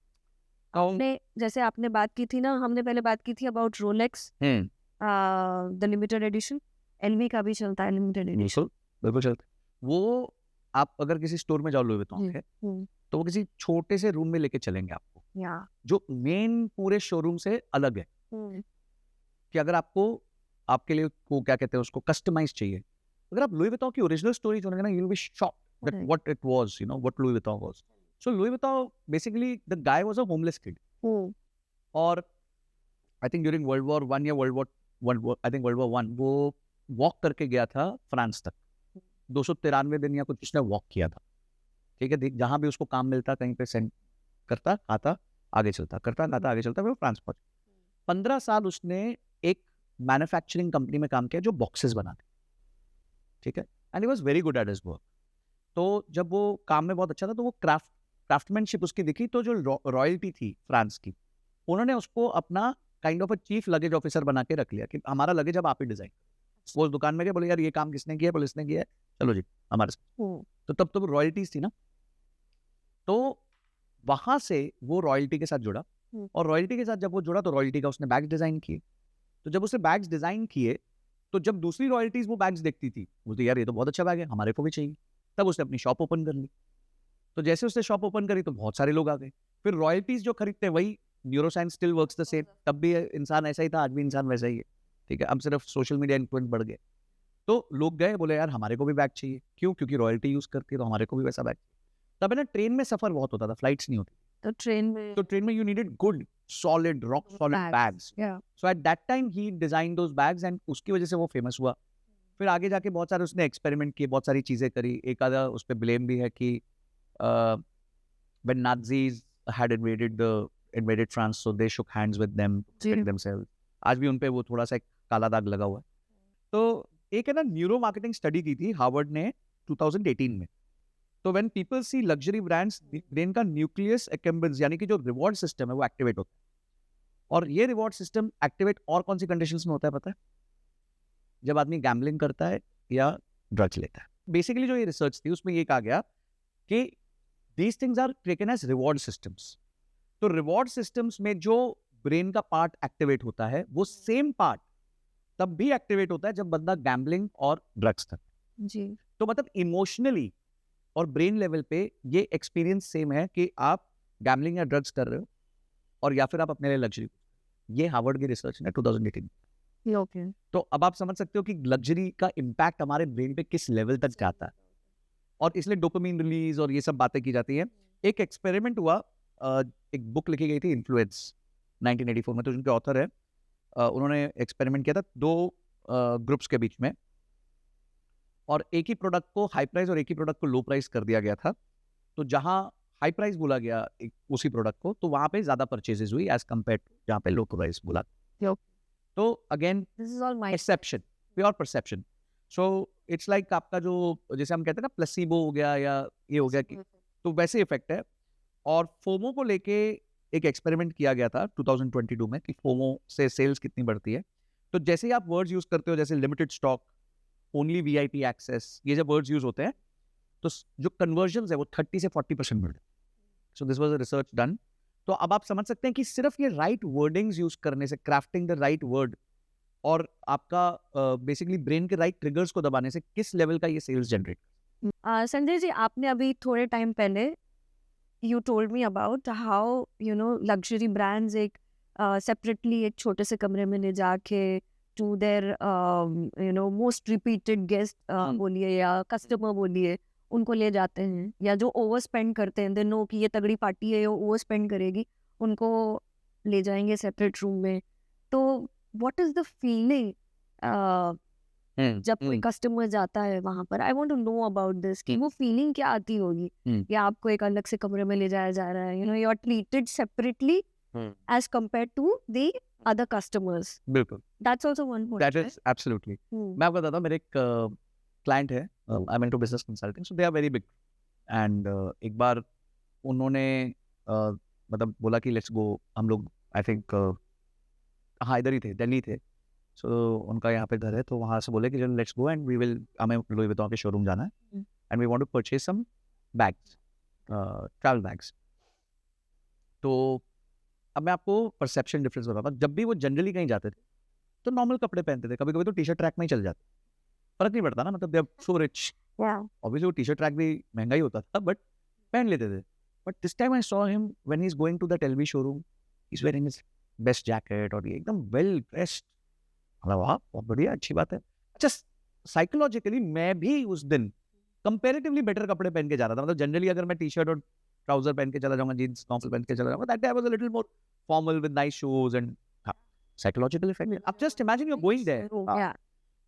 Speaker 2: आपने जैसे आपने बात की थी ना, हमने पहले बात की थी about Rolex, the limited edition. LV का भी चलता है लिमिटेड एडिशन,
Speaker 1: बिल्कुल चलता है वो. आप अगर किसी स्टोर में जाओ लुई विटॉन के, तो वो किसी छोटे से रूम में लेके चलेंगे आपको, जो मेन पूरे शोरूम से अलग है. कि अगर आपको आपके लिए वो क्या कहते हैं उसको कस्टमाइज चाहिए, अगर आप लुई विटॉन की ओरिजिनल स्टोरी सुनेंगे ना, you will be shocked that what it was, you know what Louis Vuitton was. So Louis Vuitton basically the guy was a homeless kid, और I think during World War 1 या World War I think World War 1 वो walk करके गया था France तक. 293 दिन या कुछ उसने वॉक किया था, ठीक है. जहाँ भी उसको काम मिलता कहीं पे सेंड करता, खाता, आगे चलता, करता, खाता, आगे चलता, वो फ्रांस पहुंच. 15 साल उसने एक मैन्युफैक्चरिंग कंपनी में काम किया जो बॉक्सेस बनाती, ठीक है. And he was very good at his work. तो जब वो काम में बहुत अच्छा था, तो वो क्राफ्टमैनशिप उसकी दिखी. तो जो रॉयल्टी थी फ्रांस की, उन्होंने उसको अपना kind of a chief luggage officer बना के रख लिया कि हमारा लगेज अब आप ही डिजाइन. वो उस दुकान में गए, बोले यार ये काम किसने किया, पुलिस ने किया, चलो जी हमारे साथ. तो तब तो रॉयल्टीज थी ना, तो वहां से वो रॉयल्टी के साथ जुड़ा. और रॉयल्टी के साथ जब वो जुड़ा, तो रॉयल्टी का उसने बैग्स डिजाइन किए. तो जब उसने बैग्स डिजाइन किए, तो जब दूसरी रॉयल्टीज वो बैग्स देखती थी, बोलती यार ये तो बहुत अच्छा बैग है, हमारे को भी चाहिए. तब उसने अपनी शॉप ओपन कर ली. तो जैसे उसने शॉप ओपन करी, तो बहुत सारे लोग आ गए. फिर रॉयल्टीज जो खरीदते हैं वही, neuroscience still works the same. तब भी इंसान ऐसा ही था, आज भी इंसान वैसा ही है, ठीक है. अब सिर्फ सोशल मीडिया इन्फ्लुएंस बढ़ गए. तो लोग गए, बोले यार हमारे को भी बैग चाहिए. क्यों? क्योंकि रॉयल्टी यूज करती है, तो हमारे को भी वैसा बैग. तब है ना, ट्रेन में सफर बहुत होता था, फ्लाइट्स नहीं होती.
Speaker 2: तो ट्रेन में
Speaker 1: you needed good solid rock solid bags. So at that time he design those bags, and उसकी वजह से वो फेमस हुआ. फिर आगे जाके बहुत सारे उसने एक्सपेरिमेंट किए, बहुत सारी चीजें करी. एक आधा उस पर ब्लेम भी है कि when Nazis had invaded France, so they shook hands with them, protect themselves. आज भी उन पे वो थोड़ा सा एक काला दाग लगा हुआ है. तो एक है ना न्यूरो मार्केटिंग स्टडी की थी हार्वर्ड ने 2018 में। तो when people see luxury brands, brain का न्यूक्लियस एक्कम्बेंस यानी कि जो रिवॉर्ड सिस्टम है वो एक्टिवेट होता है। और ये रिवॉर्ड सिस्टम एक्टिवेट और कौन सी कंडीशंस में होता है पता है? जब आदमी गैम्बलिंग करता है या ड्रग्स लेता है। बेसिकली जो ये रिसर्च थी उसमें ये कहा गया कि these things are taken as reward systems. तो रिवॉर्ड सिस्टम्स में जो ब्रेन का पार्ट एक्टिवेट होता है वो सेम पार्ट तब भी एक्टिवेट होता है जब बंदा गैम्बलिंग और ड्रग्स करता है।
Speaker 2: जी।
Speaker 1: तो मतलब इमोशनली और ब्रेन लेवल पे ये एक्सपीरियंस सेम है कि आप गैम्बलिंग या ड्रग्स कर रहे हो और या फिर आप अपने लिए लग्जरी। ये हार्वर्ड की रिसर्च है 2018।
Speaker 2: ओके।
Speaker 1: तो अब आप समझ सकते हो कि लग्जरी का इम्पैक्ट हमारे ब्रेन पे किस लेवल तक जाता है, और इसलिए डोपामिन रिलीज और ये सब बातें की जाती हैं। एक एक्सपेरिमेंट हुआ, एक बुक लिखी गई थी इन्फ्लुएंस 1984 में, तो उनके ऑथर है, उन्होंने एक्सपेरिमेंट किया था 2 ग्रुप्स के बीच में, और एक ही प्रोडक्ट को हाई प्राइस और एक ही प्रोडक्ट को लो प्राइस कर दिया गया था। तो जहां हाई प्राइस बोला गया उसी प्रोडक्ट को, तो वहां पे ज्यादा परचेजेस हुई एज कम्पेयर जहां पे लो प्राइस बोला। तो again
Speaker 2: this is all my
Speaker 1: perception, pure perception. So it's like आपका जो, जैसे हम कहते हैं ना प्लेसिबो हो गया या ये हो गया कि, तो वैसे इफेक्ट है। और फोमो को लेके एक एक्सपेरिमेंट किया गया था 2022 में कि फोमो से सेल्स कितनी बढ़ती है। तो जैसे ही आप वर्ड्स यूज करते हो जैसे limited stock, only VIP access, ये जब वर्ड्स यूज होते हैं तो जो कन्वर्जन है वो 30 से 40% मिलते हैं। So this was a research done. तो अब आप समझ सकते हैं कि सिर्फ ये राइट वर्डिंग्स यूज करने से, क्राफ्टिंग द राइट वर्ड और आपका बेसिकली ब्रेन के राइट ट्रिगर्स को दबाने से किस लेवल का ये सेल्स जनरेट।
Speaker 2: संजय जी, आपने अभी थोड़े टाइम पहले you told me about how luxury brands एक separately एक छोटे से कमरे में ले जाके to their most repeated guest बोलिए या कस्टमर बोलिए, उनको ले जाते हैं, या जो ओवर स्पेंड करते हैं, दे नो कि ये तगड़ी पार्टी है, ये ओवर स्पेंड करेगी, उनको ले जाएंगे सेपरेट रूम में। तो व्हाट इज द फीलिंग जब कोई कस्टमर जाता है वहां पर? I want to know about this कि वो फीलिंग क्या आती होगी, या आपको एक अलग से कमरे में ले जाया जा रहा है, you are treated separately as compare to the other customers.
Speaker 1: बिल्कुल,
Speaker 2: that's also one point.
Speaker 1: That is absolutely. मैं आपको बताता हूं, मेरे एक क्लाइंट है, I am into business consulting, so they are very big, and एक बार उन्होंने मतलब बोला कि लेट्स गो, हम लोग आई थिंक हाँ इधर ही थे, दिल्ली थे। सो उनका यहाँ पे घर है, तो वहाँ से बोले कि चलो let's go and we will, हमें लुई विटॉन के शोरूम जाना है and we want to purchase some bags, travel bags. तो अब मैं आपको परसेप्शन डिफरेंस बताता हूँ। जब भी वो जनरली कहीं जाते थे तो नॉर्मल कपड़े पहनते थे, कभी कभी तो टी शर्ट ट्रैक में ही चल जाते, फर्क नहीं पड़ता ना, मतलब they are so rich. Obviously वो टी शर्ट ट्रैक भी महंगा ही होता था, बट पहन लेते थे। But this time I saw him when he is going to the टेलवी showroom, he is wearing his best jacket और ये एकदम वेल ड्रेस्ड। वाह, बहुत बढ़िया, अच्छी बात है। अच्छा, साइकोलॉजिकली मैं भी उस दिन कंपैरेटिवली बेटर कपड़े पहन के जा रहा था। मतलब जनरली अगर मैं टी शर्ट और ट्राउजर पहन के चला जाऊंगा, जींस नॉर्मल पहन के चला जाऊंगा, that day I was a little more formal with nice shoes and psychological effect. अब just imagine you are going there,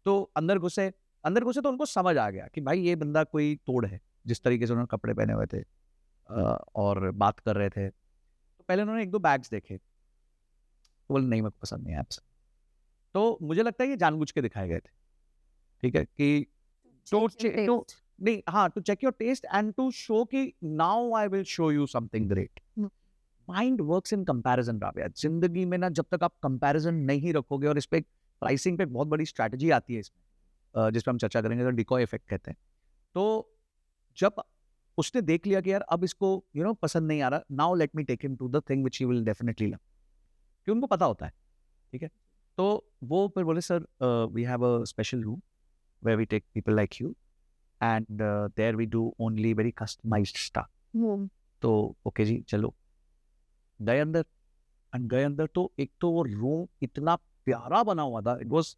Speaker 1: तो अंदर घुसे तो उनको समझ आ गया कि भाई ये बंदा कोई तोड़ है, जिस तरीके से उन्होंने कपड़े पहने हुए थे और बात कर रहे थे। तो पहले उन्होंने 1-2 बैग्स देखे, तो बोले नहीं मेरे को पसंद नहीं है आपसे। तो मुझे लगता है ये जानबूझ के दिखाए गए थे, ठीक है, कि to check your taste and to show कि now I will show you something great. Mind works in comparison Rabia. जिंदगी में ना जब तक आप कंपैरिजन नहीं रखोगे, और इस पे प्राइसिंग पे बहुत बड़ी स्ट्रैटेजी आती है इसमें, जिस पे हम चर्चा करेंगे, तो डिकॉय इफेक्ट कहते हैं। तो जब उसने देख लिया कि यार अब इसको पसंद नहीं आ रहा, now let me take him to the thing which he will definitely love, कि उनको पता होता है, ठीक है। तो वो फिर बोले sir we have a special room where we take people like you and there we do only very customised stuff. तो ओके जी चलो, गए अंदर तो एक तो वो रूम इतना प्यारा बना हुआ था, it was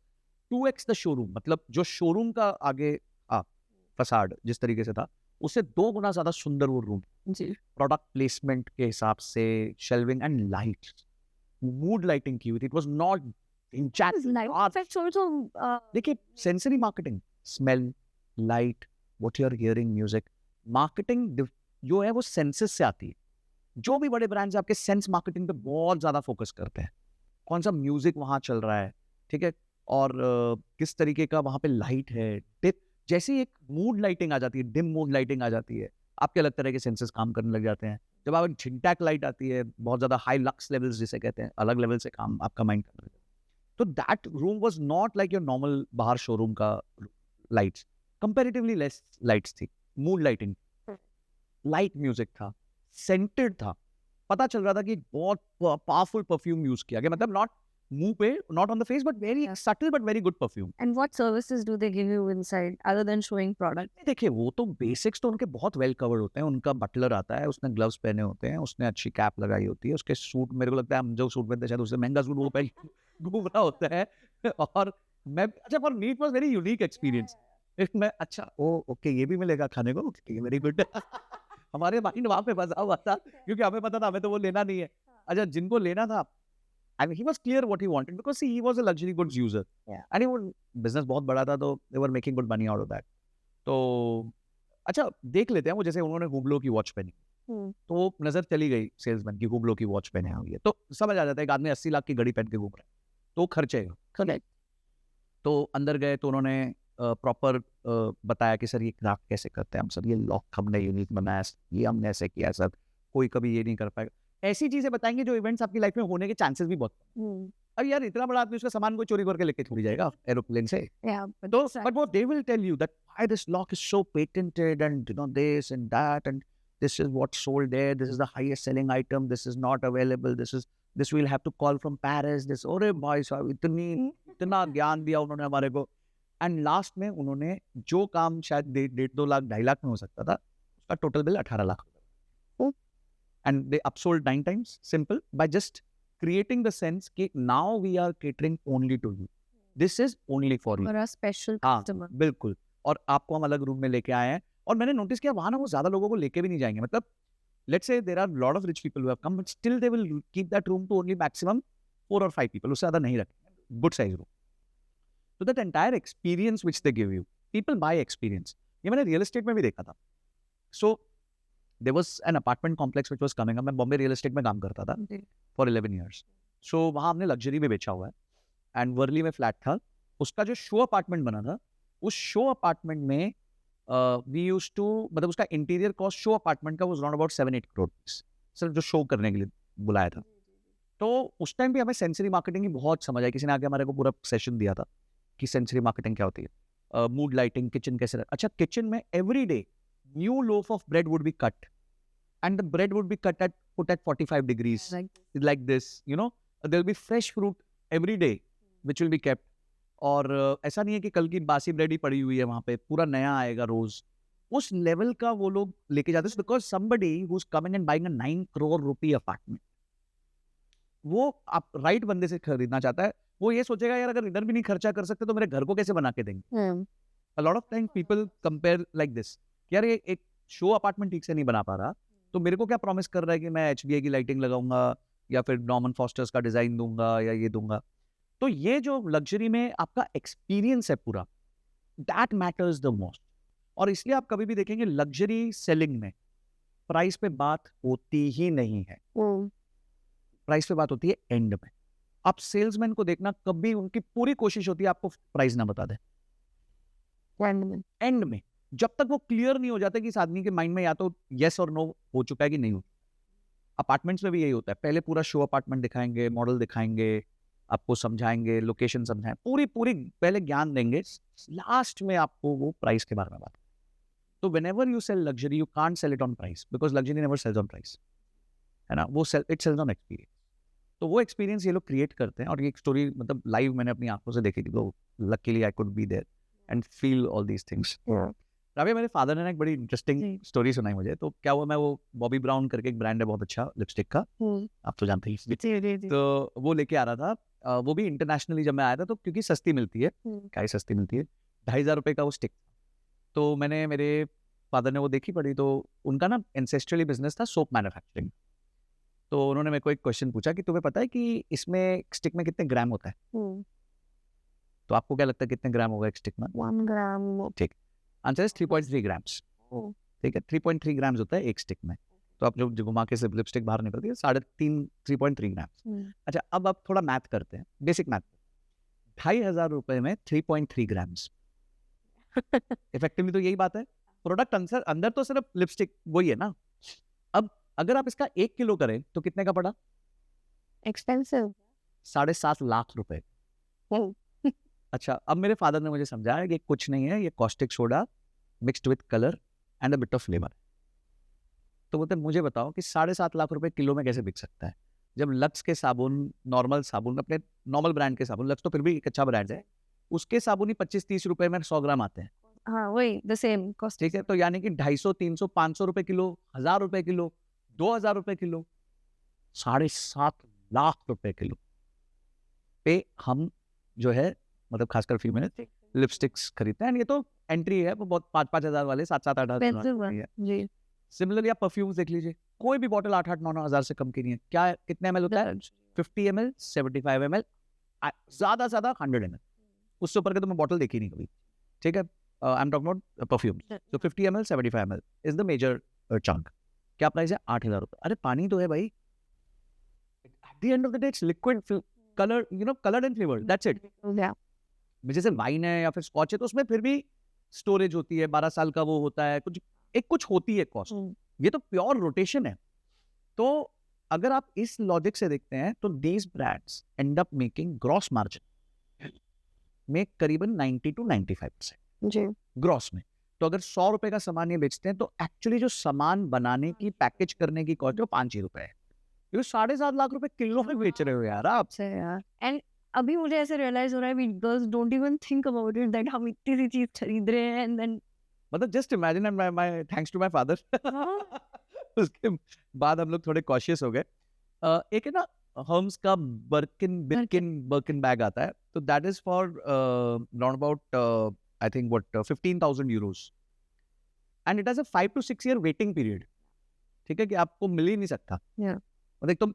Speaker 1: 2x the showroom. मतलब जो शोरूम का आगे फसाड जिस तरीके से था, उससे 2 गुना ज्यादा सुंदर वो रूम जी। प्रोडक्ट प्लेसमेंट के हिसाब से, shelving and light, mood lighting की हुई थी। इट वाज नॉट देखिए, sensory marketing, smell, light, what you are hearing, music, marketing जो है वो सेंसेस से आती है। जो भी बड़े ब्रांड्स आपके सेंस मार्केटिंग पे बहुत ज्यादा फोकस करते हैं, कौन सा म्यूजिक वहां चल रहा है, ठीक है, और किस तरीके का वहाँ पे लाइट है, टिप, जैसे ही एक मूड लाइटिंग आ जाती है, डिम मूड लाइटिंग आ जाती है, आपके अलग तरह के सेंसेस काम करने लग जाते हैं। जब आप एक झिंटैक लाइट आती है, बहुत ज़्यादा हाई लक्स लेवल्स जिसे कहते हैं, अलग लेवल से काम आपका माइंड करने लगता है। तो that room was not like your normal बाहर शोरूम का लाइट्स, कंपैरेटिवली लेस लाइट्स थी, मूड लाइटिंग, लाइट म्यूजिक था, सेंटेड था, पता चल रहा था कि बहुत पावरफुल परफ्यूम यूज किया गया, मतलब नॉट मुंह पे, not on the face, but very subtle but very good perfume.
Speaker 2: And what services do they give you inside other than showing product?
Speaker 1: देखिए वो तो बेसिक्स तो उनके बहुत वेल कवर्ड होते हैं, उनका बटलर आता है, उसने ग्लव्स पहने होते हैं, उसने अच्छी कैप लगाई होती है, उसके सूट, मेरे को लगता है हम जो सूट पहनते हैं शायद उससे महंगा सूट वो पहन घूम रहा होता है। और मैं, अच्छा, for me it was very unique experience. मैं, अच्छा ओ ओके, ये भी मिलेगा खाने को, वेरी गुड। हमारे माइंड वहाँ पे फंसा हुआ था, क्योंकि हमें पता था हमें तो वो लेना नहीं है। अच्छा, जिनको लेना था, I mean, he was clear what he wanted because see, he was a luxury goods user.
Speaker 2: Yeah.
Speaker 1: And he was, business बहुत बड़ा था, तो they were making good money out of that. तो अच्छा देख लेते हैं, वो जैसे उन्होंने हुब्लो की वॉच पहनी, तो नजर चली गई सेल्समैन की, हुब्लो की वॉच पहने हुई है, तो समझ आ जाता है एक आदमी 80 लाख की घड़ी पहन के घूम रहा है, तो खर्चेगा।
Speaker 2: Correct.
Speaker 1: तो अंदर गए तो उन्होंने प्रॉपर बताया कि सर ये क्राफ्ट कैसे करते हैं हम, सर ये लॉक हमने यूनिक बनाया, ये हमने ऐसे किया सर, कोई कभी ये नहीं कर पाएगा। ऐसी चीजें बताएंगे जो इवेंट्स आपकी लाइफ में होने के चांसेस भी बहुत। अब यार इतना बड़ा आदमी उसका सामान कोई चोरी करके लेके थोड़ी जाएगा एरोप्लेन से।
Speaker 2: Yeah, but
Speaker 1: तो
Speaker 2: that's
Speaker 1: बट वो they will tell you that why this lock is so patented and you know this and that and this is what sold there, this is the highest selling item, this is not available, this will have to call from Paris, this, अरे भाई साहब इतना ज्ञान दिया उन्होंने हमारे को। And last में उन्होंने जो काम शायद 1.5-2 लाख 2.5 लाख में हो सकता था, उसका total bill 18 lakh. And they upsold 9 times, simple, by just creating the sense कि now we are catering only to you. This is only for you.
Speaker 2: for a special
Speaker 1: हाँ,
Speaker 2: customer.
Speaker 1: बिल्कुल। और आपको हम अलग रूम में लेके आए हैं, और मैंने नोटिस किया वहाँ ना वो ज्यादा लोगों को लेके भी नहीं जाएंगे, मतलब let's say there are lot of rich people who have come, but still they will keep that room to only maximum 4 or 5 people, उससे ज्यादा नहीं रखेंगे, good size room. So that entire experience which they give you, people buy experience. ये मैंने real estate में भी देखा था। So there was an apartment complex which was coming up. मैं बॉम्बे रियल एस्टेट में काम करता था for 11 years. So वहाँ हमने लग्जरी में बेचा हुआ है, एंड वर्ली में फ्लैट था, उसका जो शो अपार्टमेंट बना था, उस शो अपार्टमेंट में वी यूज टू, मतलब उसका इंटीरियर कॉस्ट शो अपार्टमेंट का वाज अराउंड अबाउट 7-8 करोड़ सिर्फ जो शो करने के लिए बुलाया था। तो उस टाइम भी हमें सेंसरी मार्केटिंग की बहुत समझ आई, किसी ने आके हमारे को पूरा सेशन दिया था कि सेंसरी मार्केटिंग क्या होती है, मूड लाइटिंग, किचन कैसे अच्छा किचन में every day new loaf of bread would be cut, and the bread would be put at 45 degrees like this, you know, there'll be fresh fruit every day which will be kept, और ऐसा नहीं है कि कल की बासी bread ही पड़ी हुई है, वहां पे पूरा नया आएगा रोज, उस लेवल का वो लोग लेके जाते हैं, because somebody who's coming and buying a 9 crore rupee apartment, वो आप राइट बंदे से खरीदना चाहता है, वो ये सोचेगा यार अगर इधर भी नहीं खर्चा कर सकते तो मेरे घर को कैसे बना के देंगे। A lot of times people compare like this, यार ये एक शो अपार्टमेंट ठीक से नहीं बना पा रहा, तो मेरे को क्या प्रॉमिस कर रहा है कि मैं HBA की लाइटिंग लगाऊंगा या फिर नॉर्मन फॉस्टर्स का डिजाइन दूंगा या ये दूंगा। तो ये जो लग्जरी में आपका एक्सपीरियंस है पूरा, दैट मैटर्स द मोस्ट। और इसलिए आप कभी भी देखेंगे लग्जरी सेलिंग में प्राइस पे बात होती ही नहीं है, प्राइस पे बात होती है एंड में। आप सेल्समैन को देखना, कभी उनकी पूरी कोशिश होती है आपको प्राइस ना बता दे, एंड में जब तक वो क्लियर नहीं हो जाता कि इस आदमी के माइंड में या तो यस और नो हो चुका है कि नहीं हो। अपार्टमेंट्स में भी यही होता है, पहले पूरा शो अपार्टमेंट दिखाएंगे, मॉडल दिखाएंगे, आपको समझाएंगे, लोकेशन समझाएं, पूरी पहले ज्ञान देंगे, लास्ट में आपको वो प्राइस के बारे में बात। तो whenever you sell luxury you can't sell it on price, because luxury never sells on price, है ना, वो इट सेल्स ऑन एक्सपीरियंस। तो वो एक्सपीरियंस ये लोग क्रिएट करते हैं, और ये एक स्टोरी मतलब लाइव मैंने अपनी आंखों से देखी थी, तो luckily I could be there and feel all these things. Rabia, मेरे फादर ने एक बड़ी इंटरेस्टिंग स्टोरी सुनाई मुझे। तो क्या हुआ, मैं वो बॉबी ब्राउन करके एक ब्रांड है बहुत अच्छा लिपस्टिक का, आप तो जानते ही, तो वो लेके आ रहा था, वो भी इंटरनेशनली जब मैं आया था, तो क्योंकि सस्ती मिलती है, क्या सस्ती मिलती है, 2,500 रुपए का वो स्टिक। तो मैंने, मेरे फादर ने वो देखी पड़ी, तो उनका ना एंसेस्ट्रली बिजनेस था सोप मैन्युफैक्चरिंग। तो उन्होंने मेरे को एक क्वेश्चन पूछा कि तुम्हें पता है कि इसमें स्टिक में कितने ग्राम होता है? तो आपको क्या लगता है कितने ग्राम होगा एक स्टिक में?
Speaker 2: 1 ग्राम।
Speaker 1: ठीक, आंसर इज 3.3 ग्राम्स। ठीक है, 3.3 ग्राम्स होता है एक स्टिक में। तो आप जो घुमा के सिर्फ लिपस्टिक बाहर निकलती है 3.3 ग्राम्स। अच्छा, अब आप थोड़ा मैथ करते हैं, बेसिक मैथ। 2,500 रुपए में 3.3 ग्राम्स। इफेक्टिवली तो यही बात है। प्रोडक्ट अंदर तो सिर्फ लिपस्टिक वही है ना। अब अगर आप इसका 1 किलो करें तो कितने का पड़ा?
Speaker 2: एक्सपेंसिव।
Speaker 1: 7.5 लाख रुपए। अच्छा, अब मेरे फादर ने मुझे समझाया कि कुछ नहीं है, ये caustic soda mixed with colour and a bit of flavour. तो बोलते मुझे बताओ कि 7.5 लाख रुपए किलो में कैसे बिक सकता है, जब लक्स के साबुन, नॉर्मल साबुन, अपने नॉर्मल ब्रांड के साबुन, लक्स तो फिर भी एक अच्छा ब्रांड है, उसके साबुन ही 25-30 रुपए में 100 ग्राम आते हैं।
Speaker 2: हाँ वही द सेम कॉस्ट।
Speaker 1: ठीक है, तो यानी कि 250, 300, 500 रुपए किलो, 1000 रुपए किलो, 2000 रुपए किलो, 7.5 लाख रुपए किलो पे हम जो है, मतलब खासकर फीमेल लिपस्टिक्स खरीदते हैं। And ये तो एंट्री है, वो बहुत 5-5 हजार वाले, 7-7, 8 हजार।
Speaker 2: जी।
Speaker 1: सिमिलरली आप परफ्यूम्स देख लीजिए, कोई भी बॉटल 8-8, 9-9 हजार से कम की नहीं है। क्या कितने ml होता है? 50 ml, 75 ml, ज्यादा 100 ml। उससे ऊपर के तो मैं बॉटल देखी नहीं कभी। ठीक है, I am talking about perfumes. तो 50 ml, 75 ml is the major chunk. क्या प्राइस है? 8,000 रुपए। अरे पानी तो है भाई। At the end of the day it's liquid, colour, you know, colour and flavour, that's it. जैसे वाइन है या फिर स्कॉच है तो उसमें फिर भी स्टोरेज होती है, 12 साल का वो होता है, कुछ होती है कॉस्ट। ये तो प्योर रोटेशन है। तो अगर आप इस लॉजिक से देखते हैं तो these brands and up making gross margin में करीबन 90 to 95%
Speaker 2: जी।
Speaker 1: ग्रॉस में। तो अगर 100 रुपए का सामान ये बेचते हैं तो एक्चुअली जो सामान बनाने की, पैकेज करने की कॉस्ट है वो 5 ही रुपए है। ये 7.5 लाख रुपए किलो में बेच रहे हो यार आप।
Speaker 2: से यार। एंड अभी मुझे ऐसे रियलाइज हो रहा है we girls don't even think about it that हम इतनी सी चीज खरीद रहे हैं एंड देन
Speaker 1: मतलब just imagine, and my thanks to my father. उसके बाद हम लोग थोड़े कॉशियस हो गए। एक है ना हर्म्स का बर्किन बैग आता है, तो that is for round about I think what 15,000 Euros and it has a 5 to 6 year waiting period. ठीक है, कि आपको मिल ही नहीं सकता। मतलब एक तो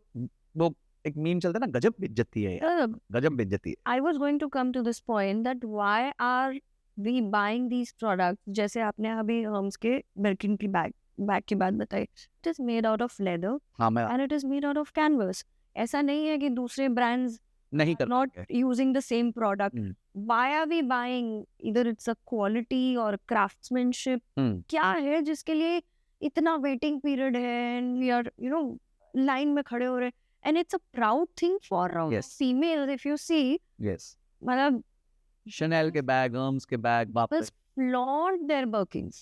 Speaker 1: वो एक मीम चलता है ना, गजब बेइज्जती है यार, गजब बेइज्जती है।
Speaker 2: I was going to come to this point that why are we buying these products? जैसे आपने अभी हम्स के बर्किन की बैग की बात बताई, it is made out of leather
Speaker 1: हाँ, मैं
Speaker 2: and it is made out of canvas. ऐसा नहीं है कि दूसरे brands
Speaker 1: नहीं कर
Speaker 2: not using the same product. Why are we buying? Either it's a quality or craftsmanship. क्या है जिसके लिए इतना waiting period है and we are, you know, line में खड़े हो रहे हैं. And it's a proud thing for females if you see.
Speaker 1: Yes.
Speaker 2: मतलब
Speaker 1: Chanel के बैग, Hermes के बैग, बाप रे।
Speaker 2: flaunt their Birkins.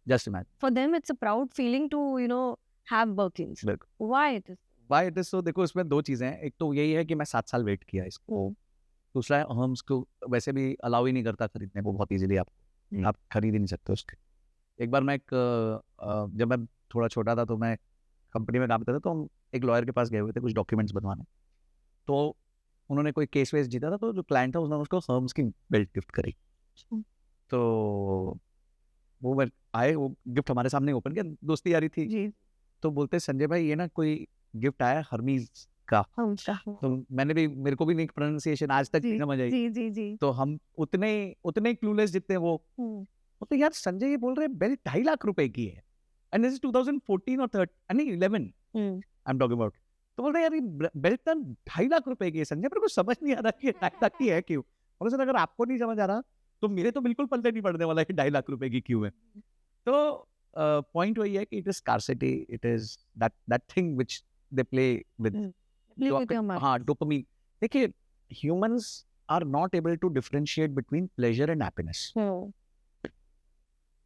Speaker 1: Just imagine.
Speaker 2: For them it's a proud feeling to, you know, have Birkins.
Speaker 1: बिल्कुल।
Speaker 2: Why it is?
Speaker 1: Why it is so? देखो इसमें दो चीजें हैं। एक तो यही है कि मैं 7 साल वेट किया इसको। दूसरा है Hermes को वैसे भी अलाउ ही नहीं करता खरीदने को बहुत इजीली। आप खरीद ही नहीं सकते उसके। एक बार मैं जब मैं थोड़ा छोटा था तो मैं कंपनी में काम करता था, तो हम एक लॉयर के पास गए हुए थे कुछ डॉक्यूमेंट्स बनवाने। तो उन्होंने कोई केस वेस जीता था, तो जो क्लाइंट था उसने उसको हर्म्स की बेल्ट गिफ्ट करी। तो वो आए, वो गिफ्ट हमारे सामने ओपन किया, दोस्ती यारी थी जी। तो बोलते संजय भाई ये ना कोई गिफ्ट आया हर्मीज का। तो मैंने भी, मेरे को भी नहीं प्रोनाउंसिएशन आज तक नहीं समझ आई। तो हम उतने क्लूलेस जितने वो तो यार संजय ये बोल रहे बेल्ट 2.5 लाख रुपए की है, एंड दिस इज 2014 और 11 आई एम टॉकिंग अबाउट। तो बोल रहे यार ये बेल्ट ना 2.5 लाख रुपए की है संजय, मेरे को समझ नहीं आ रहा कि 2.5 लाख की है क्यों। और सर अगर आपको नहीं समझ आ रहा तो मेरे तो बिल्कुल पल्ले नहीं पड़ने वाला है कि 2.5 लाख रुपए की क्यों है। तो पॉइंट वही है कि it is scarcity, it is that thing which they play with. हाँ, डोपामिन। देखिए humans are not able to differentiate between pleasure and happiness.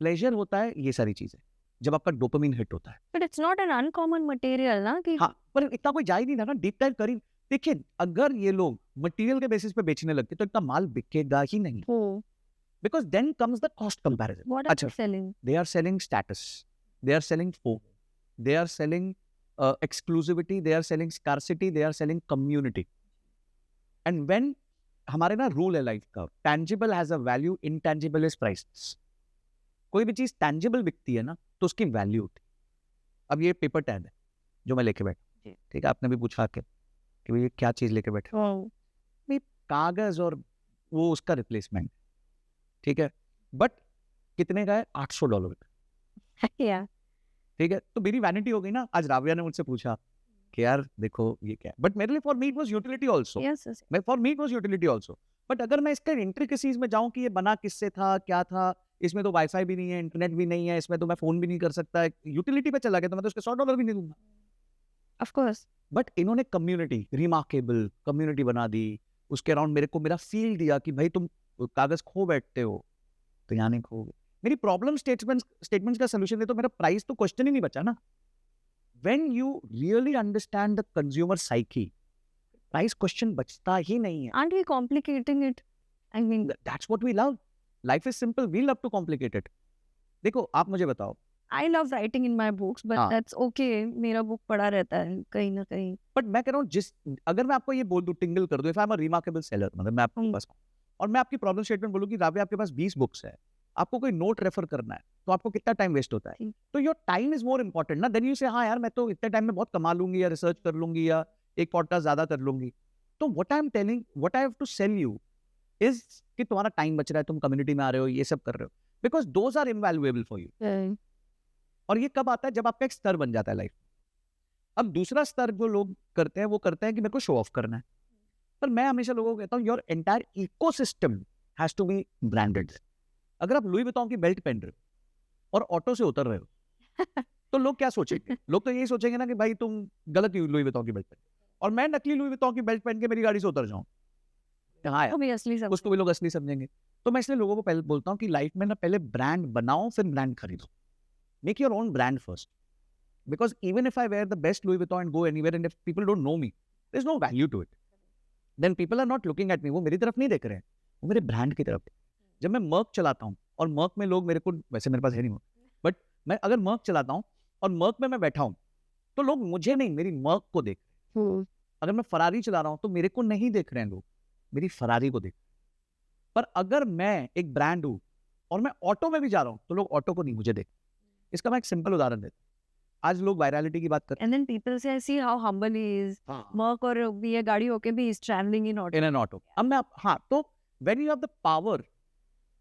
Speaker 1: Pleasure होता है ये सारी चीजें जब आपका डोपामिन हिट होता है।
Speaker 2: But it's not an uncommon material ना कि
Speaker 1: हाँ, पर इतना कोई जा ही नहीं रहा ना डीप डाइव करी। देखिए अगर ये लोग मटेरियल के बेसिस पे बेचने लगते तो इतना माल बिकेगा ही नहीं। Because then comes the cost comparison.
Speaker 2: What are they selling?
Speaker 1: They are selling status, they are selling FOMO, they are selling exclusivity, they are selling scarcity, they are selling community. And when हमारे ना rule है life का, tangible has a value, intangible is priceless. कोई भी चीज tangible बिकती है ना तो उसकी वैल्यू होती है। अब ये पेपर टैग है जो मैं लेके बैठा, ठीक है, आपने भी पूछा कि भाई ये क्या चीज लेके बैठे, भाई कागज और वो उसका रिप्लेसमेंट, ठीक है, बट कितने का है? $800 का। ठीक है, तो मेरी वैनिटी हो गई ना। आज राविया ने मुझसे पूछा कि यार देखो ये क्या है, बट मेरे लिए for me it was utility also. For me it was utility also. But अगर मैं इसके इंट्रिकेसीज में जाऊं कि ये बना किससे था, क्या था, इसमें तो वाईफाई भी नहीं है, इंटरनेट भी नहीं है, इसमें तो मैं फोन भी नहीं कर सकता, यूटिलिटी पे चला गया तो मैं तो उसके $100 भी नहीं दूंगा।
Speaker 2: Of course.
Speaker 1: बट इन्होंने कम्युनिटी, रिमार्केबल कम्युनिटी बना दी, उसके अराउंड मेरे को मेरा फील दिया कि भाई तुम कागज खो बैठते हो तो यहाँ नहीं खोगे। मेरी प्रॉब्लम स्टेटमेंट्स का सोल्यूशन दे तो मेरा प्राइस तो क्वेश्चन ही नहीं बचा ना। When you really understand the consumer psyche, price question बचता ही नहीं है।
Speaker 2: Aren't we complicating it? I mean,
Speaker 1: that's what we love. Life is simple, we love to complicate it. देखो आप मुझे बताओ,
Speaker 2: I love writing in my books, but
Speaker 1: हाँ।
Speaker 2: that's okay. मेरा book पड़ा रहता है कहीं ना कहीं।
Speaker 1: बट मैं कह रहा हूँ अगर मैं आपको ये बोल दूं, टिंगल कर दूं, if I am a remarkable seller, मतलब मैं आपके पास और मैं आपकी प्रॉब्लम स्टेटमेंट बोलूं कि रावे आपके पास 20 बुक्स है, आपको कोई नोट रेफर करना है, तो आपको कितना टाइम वेस्ट होता है? तो your time is more important ना। देन यू से हाँ यार मैं तो इतने टाइम में बहुत कमा लूंगी, या रिसर्च कर लूंगी, या एक पॉडकास्ट ज्यादा कर लूंगी। तो what I am telling, what I have to sell you is कि तुम्हारा टाइम बच रहा है, तुम कम्युनिटी में आ रहे हो, ये सब कर रहे हो, because those are invaluable for you. और ये कब आता है? जब आपका एक स्तर बन जाता है लाइफ। अब दूसरा स्तर जो लोग करते हैं वो करते हैं कि मेरे को शो ऑफ करना है। पर मैं हमेशा लोगों को कहता हूँ your entire ecosystem has to be branded. अगर आप लुई विटॉन की बेल्ट पहन रहे हो और ऑटो से उतर रहे हो तो लोग क्या सोचेंगे? लोग तो यही सोचेंगे ना कि भाई तुम गलत लुई विटॉन की बेल्ट पहन, और मैं नकली लुई विटॉन की बेल्ट पहन के मेरी गाड़ी से उतर जाऊं, हाँ यार उसको भी लोग असली समझेंगे। तो मैं इसलिए लोगों को पहले बोलता हूँ कि लाइफ में ना पहले ब्रांड बनाओ फिर ब्रांड खरीदो। Make your own brand first. Because even if I wear the best Louis Vuitton and go anywhere and if people don't know me, there's no value to it. Then people are not looking at me. वो मेरी तरफ नहीं देख रहे हैं, वो मेरे brand की तरफ। जब मैं मर्क चलाता हूँ और मर्क में लोग मेरे को, वैसे मेरे पास है नहीं मर्क, बट मैं अगर मर्क चलाता हूँ और मर्क में मैं बैठा हूँ तो लोग मुझे नहीं, मेरी मर्क को देख रहे हैं। अगर मैं फरारी चला रहा हूँ तो मेरे को नहीं देख रहे हैं लोग, मेरी फरारी को देख रहे हैं। पर अगर मैं एक ब्रांड हूँ और मैं ऑटो में भी जा रहा हूँ तो लोग ऑटो को नहीं, मुझे देख। इसका मैं एक सिंपल उदाहरण देता हूँ। आज लोग वायरलिटी की बात करते हैं,
Speaker 2: and then people say see how humble he is, Merc और ये गाड़ी होके भी is traveling in auto,
Speaker 1: in an auto। अब मैं हाँ, तो when you have the power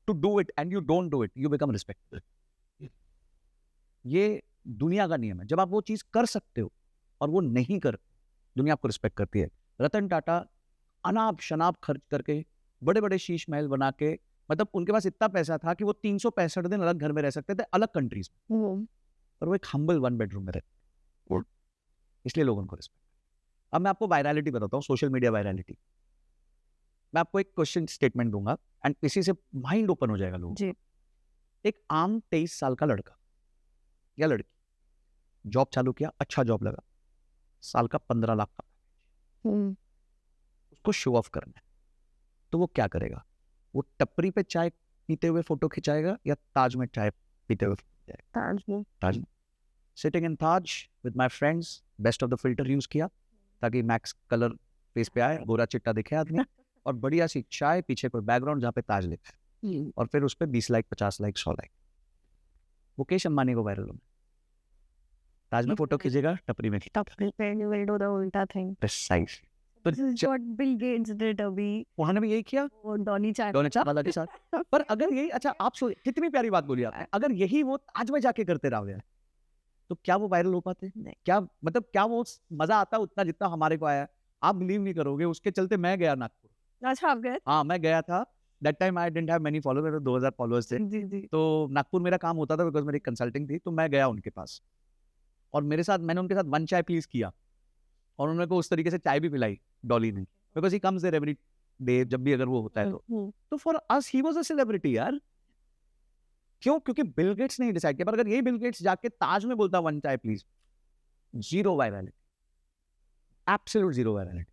Speaker 1: to do it and you don't do it, you become respectable। ये दुनिया का नियम है। जब आप वो चीज कर सकते हो और वो नहीं कर, दुनिया आपको रिस्पेक्ट करती है। रतन टाटा अनाप शनाप खर्च करके बड़े बड़े शीश महल बना के, मतलब उनके पास इतना पैसा था कि वो 365 दिन अलग घर में रह सकते थे, अलग कंट्रीज में, और वो एक हम्बल 1 बेडरूम में रहते, इसलिए लोगों को रिस्पेक्ट। अब मैं आपको वायरलिटी बताता हूँ, सोशल मीडिया वायरलिटी। मैं आपको एक क्वेश्चन स्टेटमेंट दूंगा एंड इसी से माइंड ओपन हो जाएगा लोगों
Speaker 2: जी।
Speaker 1: एक आम 23 साल का लड़का या लड़की जॉब चालू किया, अच्छा जॉब लगा, साल का 15 लाख का, उसको शो ऑफ करना है, तो वो क्या करेगा? वो टपरी पे चाय पीते हुए फोटो खिंचाएगा या ताज में चाय पीते हुए फोटो खिंचाएगा? ताज में। Sitting in Taj with my friends, best of the filter use किया ताकि मैक्स कलर फेस पे आए, गोरा चिट्टा दिखे आदमी, और बढ़िया सी चाय, पीछे कोई बैकग्राउंड जहाँ पे ताज लिखा है, और फिर उस पे 20 like, 50 like, 100 like. Mukesh Ambani को वायरल होना, ताज में फोटो खींचेगा, टपरी में
Speaker 2: उल्टा थिंग।
Speaker 1: प्रिसाइज। तो
Speaker 2: what Bill Gates did अभी,
Speaker 1: उन्होंने भी यही किया,
Speaker 2: वो डॉनी चाय
Speaker 1: वाला के साथ। पर अगर यही, अच्छा आप कितनी प्यारी बात बोली आपने, अगर यही वो ताज में जाके करते रहोगे तो क्या वो वायरल हो पाते? क्या मतलब क्या वो मजा आता उतना जितना हमारे को आया? आप बिलीव नहीं करोगे, उसके चलते मैं गया नागपुर।
Speaker 2: अच्छा, आप गए?
Speaker 1: हाँ मैं गया था। That time I didn't have many followers, 2000 followers थे।
Speaker 2: जी जी।
Speaker 1: तो नागपुर मेरा काम होता था बिकॉज मेरी कंसल्टिंग थी, तो मैं गया उनके पास और मैंने उनके साथ 1 चाय प्लीज किया, और उन्होंने को उस तरीके से चाय भी पिलाई डॉली ने, because he comes there every day, जब भी अगर वो होता है तो for us he was a celebrity यार। क्यों? क्योंकि बिल गेट्स ने डिसाइड किया। पर अगर यही बिल गेट्स जाके ताज में बोलता 1 चाय please, zero virality, absolute zero virality.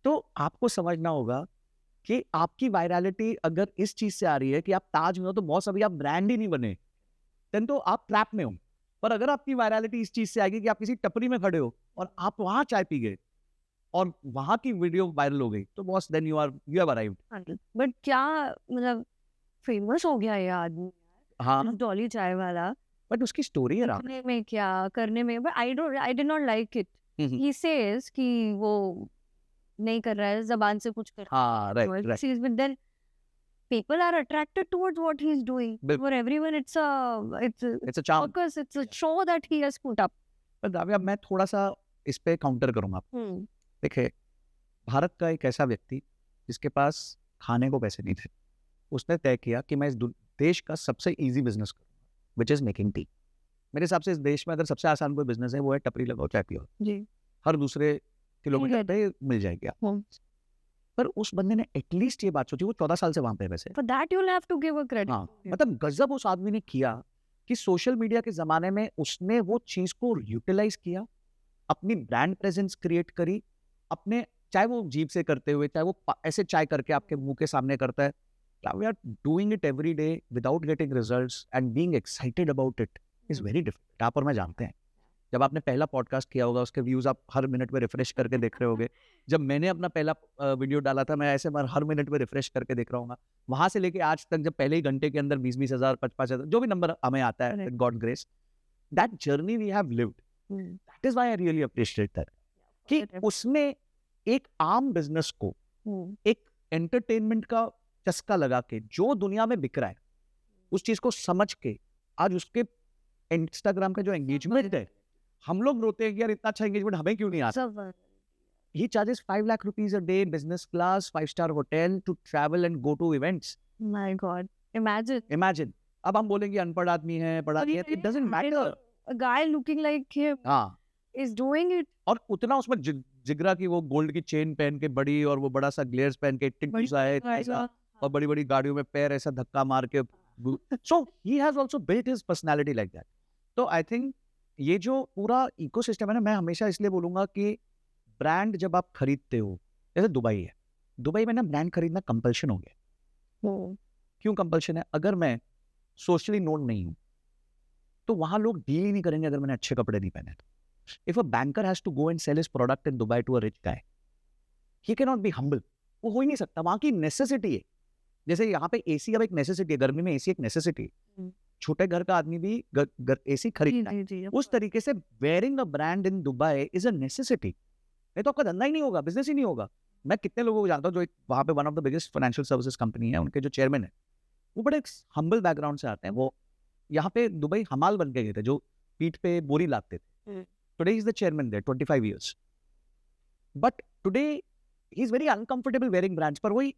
Speaker 1: तो आपको समझना होगा कि आपकी वायरलिटी अगर इस चीज से आ रही है कि आप ताज में हो, तो बॉस अभी आप ब्रांड ही नहीं बने, देन तो आप ट्रैप में हो। पर अगर आपकी वायरलिटी इस चीज से आएगी कि आप किसी टपरी में खड़े हो और आप वहां चाय पी गए और वहां की वीडियो वायरल हो गई, तो boss then you have arrived.
Speaker 2: But क्या मतलब फेमस हो गया ये आदमी,
Speaker 1: हाँ
Speaker 2: डॉली चाय वाला,
Speaker 1: बट उसकी स्टोरी है
Speaker 2: करने में क्या करने में, but I did not like it. He says कि वो नहीं कर रहा है, जबान से कुछ कर रहा है।
Speaker 1: हाँ right.
Speaker 2: But then people are attracted towards what he's doing. For everyone it's a
Speaker 1: charm,
Speaker 2: focus, it's a show that he has put up.
Speaker 1: पर अब मैं थोड़ा सा इस पे काउंटर करूंगा। देखिए, भारत का एक ऐसा व्यक्ति जिसके पास खाने को पैसे नहीं थे, उसने तय किया कि मैं इस देश का सबसे इजी बिजनेस करूँगा, विच इज मेकिंग टी। मेरे हिसाब से इस देश में अगर सबसे आसान कोई बिजनेस है वो है टपरी लगाओ चाय पियो,
Speaker 2: जी
Speaker 1: हर दूसरे किलोमीटर पे मिल जाएगी आपको। पर उस बंदे ने एटलीस्ट ये बात सोची, वो 14 साल से वहां पे वैसे।
Speaker 2: For that you'll have to give a credit.
Speaker 1: हाँ, मतलब गजब उस आदमी ने किया कि सोशल मीडिया के जमाने में उसने वो चीज को यूटिलाइज किया, अपनी ब्रांड प्रेजेंस क्रिएट करी, अपने चाहे वो जीभ से करते हुए, चाहे वो ऐसे चाय करके आपके मुंह के सामने करता है, we are doing it every day without getting results and being excited about it is very difficult. आप और मैं जानते हैं, जब आपने पहला पॉडकास्ट किया होगा उसके व्यूज आप हर मिनट में रिफ्रेश करके देख रहे होगे। जब मैंने अपना पहला वीडियो डाला था, मैं ऐसे हर मिनट में रिफ्रेश करके देख रहा हूँ। वहां से लेके आज तक, जब पहले ही घंटे के अंदर 20-20 हज़ार 55,000 जो भी नंबर हमें आता है, God grace, that journey we have lived, that is why I really appreciate that. कि उसने एक आम बिजनेस को एक एंटरटेनमेंट का चस्का लगा के जो दुनिया में बिक रहा है, उस चीज को समझ के आज उसके इंस्टाग्राम का जो एंगेजमेंट है, हम लोग रोते हैं कि यार इतना अच्छा एंगेजमेंट हमें क्यों नहीं आता। He charges 5 lakh rupees a day, business class, 5-star hotel to travel and go to events.
Speaker 2: My God, imagine.
Speaker 1: अब हम बोलेंगे अनपढ़ आदमी है, पढ़ा नहीं है, it doesn't matter.
Speaker 2: A guy looking like him is doing it.
Speaker 1: और उतना उसमें जिगरा की वो गोल्ड की चेन पहन के बड़ी, और वो बड़ा सा ग्लेयर्स पहन के टिकटूसा है ऐसा, और बड़ी बड़ी गाड़ियों में पैर ऐसा धक्का मार के। So he has also built his personality like that. तो I think ये जो पूरा इकोसिस्टम है ना, मैं हमेशा इसलिए बोलूंगा कि ब्रांड जब आप खरीदते हो, जैसे दुबई है, दुबई में ना ब्रांड खरीदना कंपल्शन हो गया। क्यों कंपल्शन है? अगर मैं सोशली नोन नहीं हूं तो वहां लोग डील ही नहीं करेंगे अगर मैंने अच्छे कपड़े नहीं पहने तो। If a banker has to go and sell his product in Dubai to a rich guy, he can not be humble. वो हो ही नहीं सकता, वहां की नेसेसिटी है। जैसे यहाँ पे एसी अब एक नेसेसिटी है, गर्मी में एसी एक नेसेसिटी है, छोटे घर का आदमी भी एसी खरीदता है। उस तरीके से wearing a brand in Dubai is a necessity, नहीं तो आपका धंधा ही नहीं होगा, बिजनेस ही नहीं होगा। मैं कितने लोगों को जानता हूँ जो वहाँ पे one of the biggest financial services company है, उनके जो चेयरमैन है वो बड़े हम्बल बैकग्राउंड से आते हैं। वो यहाँ पे दुबई हमाल बन के गए थे, जो पीठ पे बोरी लादते थे। Today is the chairman there, 25 years, but today he is very uncomfortable wearing brands. पर वही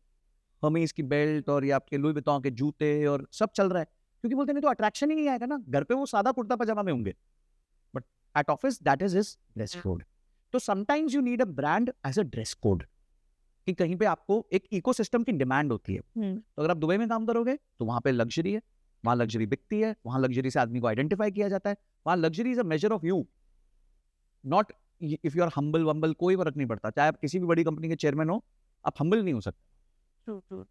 Speaker 1: हर्मेस की बेल्ट और ये आपके लुई विटॉन के जूते और सब चल रहा है, क्योंकि बोलते नहीं तो अट्रैक्शन ही नहीं आएगा ना। घर पे वो सादा कुर्ता पजामा में होंगे, but at office that is his dress code. तो sometimes you need a brand as a dress code, कि कहीं पे आपको एक इकोसिस्टम की डिमांड होती है। तो अगर आप दुबई में काम करोगे तो वहां पे लग्जरी है, वहां लग्जरी बिकती है, वहां लग्जरी से आदमी को आइडेंटिफाई किया जाता है। वहां luxury is a measure of you, not if you are humble वम्बल, कोई फर्क नहीं पड़ता। चाहे आप किसी भी बड़ी कंपनी के चेयरमैन हो, आप हम्बल नहीं हो सकते।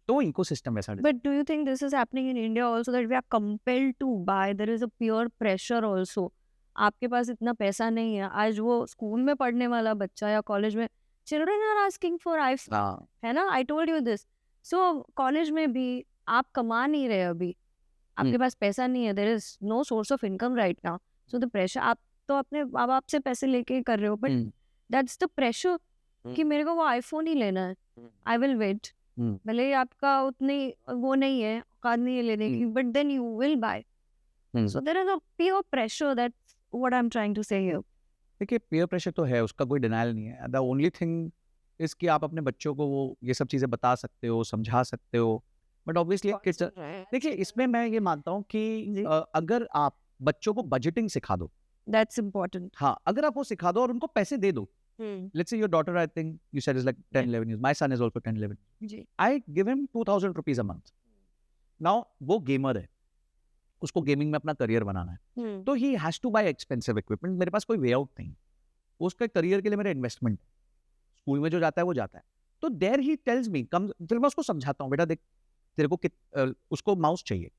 Speaker 1: तो इकोसिस्टम वैसा है।
Speaker 2: But do you think this is happening in India also, that we are compelled to buy? There is a peer pressure also. आपके पास इतना पैसा नहीं है। आज वो स्कूल में पढ़ने वाला बच्चा या कॉलेज में, children are asking for iPhone, है ना? I told you this. So college में भी आप कमा नहीं रहे अभी, आपके पास पैसा नहीं है, there is no source of income right now. So the pressure, आप तो अपने माँ बाप से पैसे लेके कर रहे हो, बट दैट्स द प्रेशर कि मेरे को वो आईफोन ही लेना है, आई विल वेट। भले ही आपका उतनी वो नहीं है, औकात नहीं है लेने की, but then you will buy. So there is a peer pressure, that's what I am trying to say here.
Speaker 1: देखिए, पीयर प्रेशर तो है, उसका कोई डिनायल नहीं है। द ओनली थिंग इज कि आप अपने बच्चों को वो ये सब चीजें बता सकते हो, समझा सकते हो, बट ऑब्वियसली किड्स, देखिए इसमें मैं ये मानता हूँ कि अगर आप बच्चों को बजटिंग सिखा दो,
Speaker 2: दैट्स इम्पोर्टेंट।
Speaker 1: हाँ, अगर आप वो सिखा दो और उनको पैसे दे दो, let's say your daughter, I think you said is like 10-11 years, my son is also 10-11, I give him 2,000 rupees a month. Now वो गेमर है, उसको गेमिंग में अपना करियर बनाना है, तो he has to buy expensive equipment। मेरे पास कोई way out नहीं, उसके करियर के लिए मेरा इन्वेस्टमेंट, स्कूल में जो जाता है वो जाता है। तो देयर ही टेल्स मी, कम, फिर मैं उसको समझाता हूँ, बेटा देख तेरे को उसको माउस चाहिए,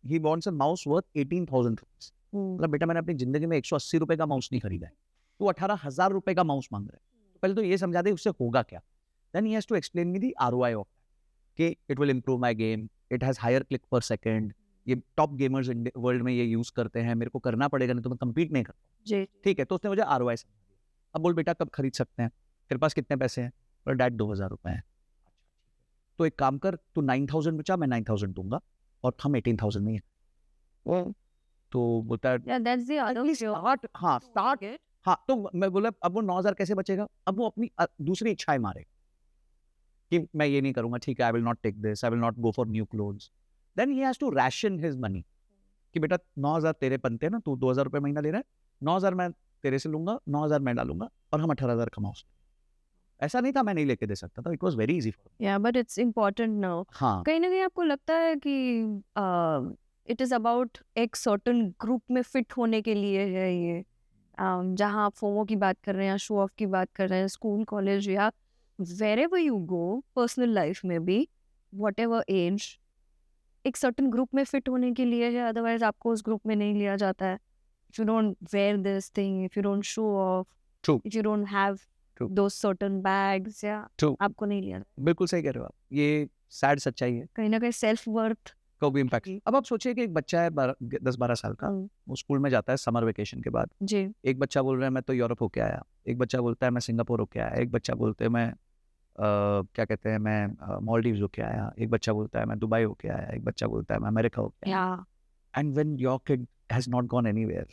Speaker 1: he wants a mouse worth 18,000 rupees। मतलब बेटा मैंने अपनी जिंदगी में 180 रुपए का माउस नहीं खरीदा है, तो 18,000 रुपए का माउस मांग रहा है। तो पहले तो ये समझा दे उससे होगा क्या। Then he has to explain me the ROI of कि it will improve my game, it has higher click per second, ये टॉप गेमर्स वर्ल्ड में ये यूज करते हैं, मेरे को करना पड़ेगा नहीं तो मैं कम्पीट नहीं करता। ठीक है, तो उसने मुझे ROI समझा दिया। अब बोल बेटा कब खरीद सकते हैं, तेरे पास कितने पैसे हैं? पर डैड 2,000 रुपए हैं। तो एक काम कर, तू 9,000 बचा, मैं 9,000 दूंगा और हम 18,000 नहीं है। तो बोलता है स्टार्ट। हाँ, तो मैं बोला अब वो 9,000 कैसे बचेगा? अब वो अपनी दूसरी इच्छाएं मारेगा। कि मैं ये नहीं करूंगा, ठीक है, I will not take this, I will not go for new clothes, then he has to ration his money कि बेटा 9,000 तेरे बनते हैं ना, तू 2,000 रुपये महीना ले रहा है, 9,000 मैं तेरे से लूंगा, 9,000 मैं डालूंगा और हम 18,000 कमाओ। ऐसा नहीं था मैं नहीं लेके दे सकता था, it was very easy for.
Speaker 2: या बट इट्स इम्पोर्टेंट नाउ,
Speaker 1: हाँ,
Speaker 2: कहीं ना कहीं आपको लगता है कि इट इज अबाउट एक सर्टन ग्रुप में फिट होने के लिए है ये, जहाँ आप फोमो की बात कर रहे हैं, शो ऑफ की बात कर रहे हैं, स्कूल कॉलेज या wherever you go, personal life में भी, whatever एज, एक सर्टन ग्रुप में फिट होने के लिए है, अदरवाइज आपको उस ग्रुप में नहीं लिया जाता है। If you don't wear this thing, if you don't show off,
Speaker 1: True.
Speaker 2: if you don't have
Speaker 1: True.
Speaker 2: those certain bags, या
Speaker 1: True.
Speaker 2: आपको नहीं लिया जाता।
Speaker 1: बिल्कुल सही कह रहे हो आप, ये सैड सच्चाई है,
Speaker 2: कहीं ना कहीं सेल्फ वर्थ।
Speaker 1: को भी इम्पैक्ट। अब आप सोचिए कि एक बच्चा है 10-12 साल का, वो स्कूल में जाता है समर वेकेशन के बाद,
Speaker 2: जी,
Speaker 1: एक बच्चा बोल रहा है मैं तो यूरोप होके आया, एक बच्चा बोलता है मैं सिंगापुर होके आया, एक बच्चा बोलते हैं मैं क्या कहते हैं मैं मालदीव्स होके आया, एक बच्चा बोलता है मैं दुबई होके आया, एक बच्चा बोलता है मैं अमेरिका होके आया।
Speaker 2: या
Speaker 1: and when your kid has not gone anywhere,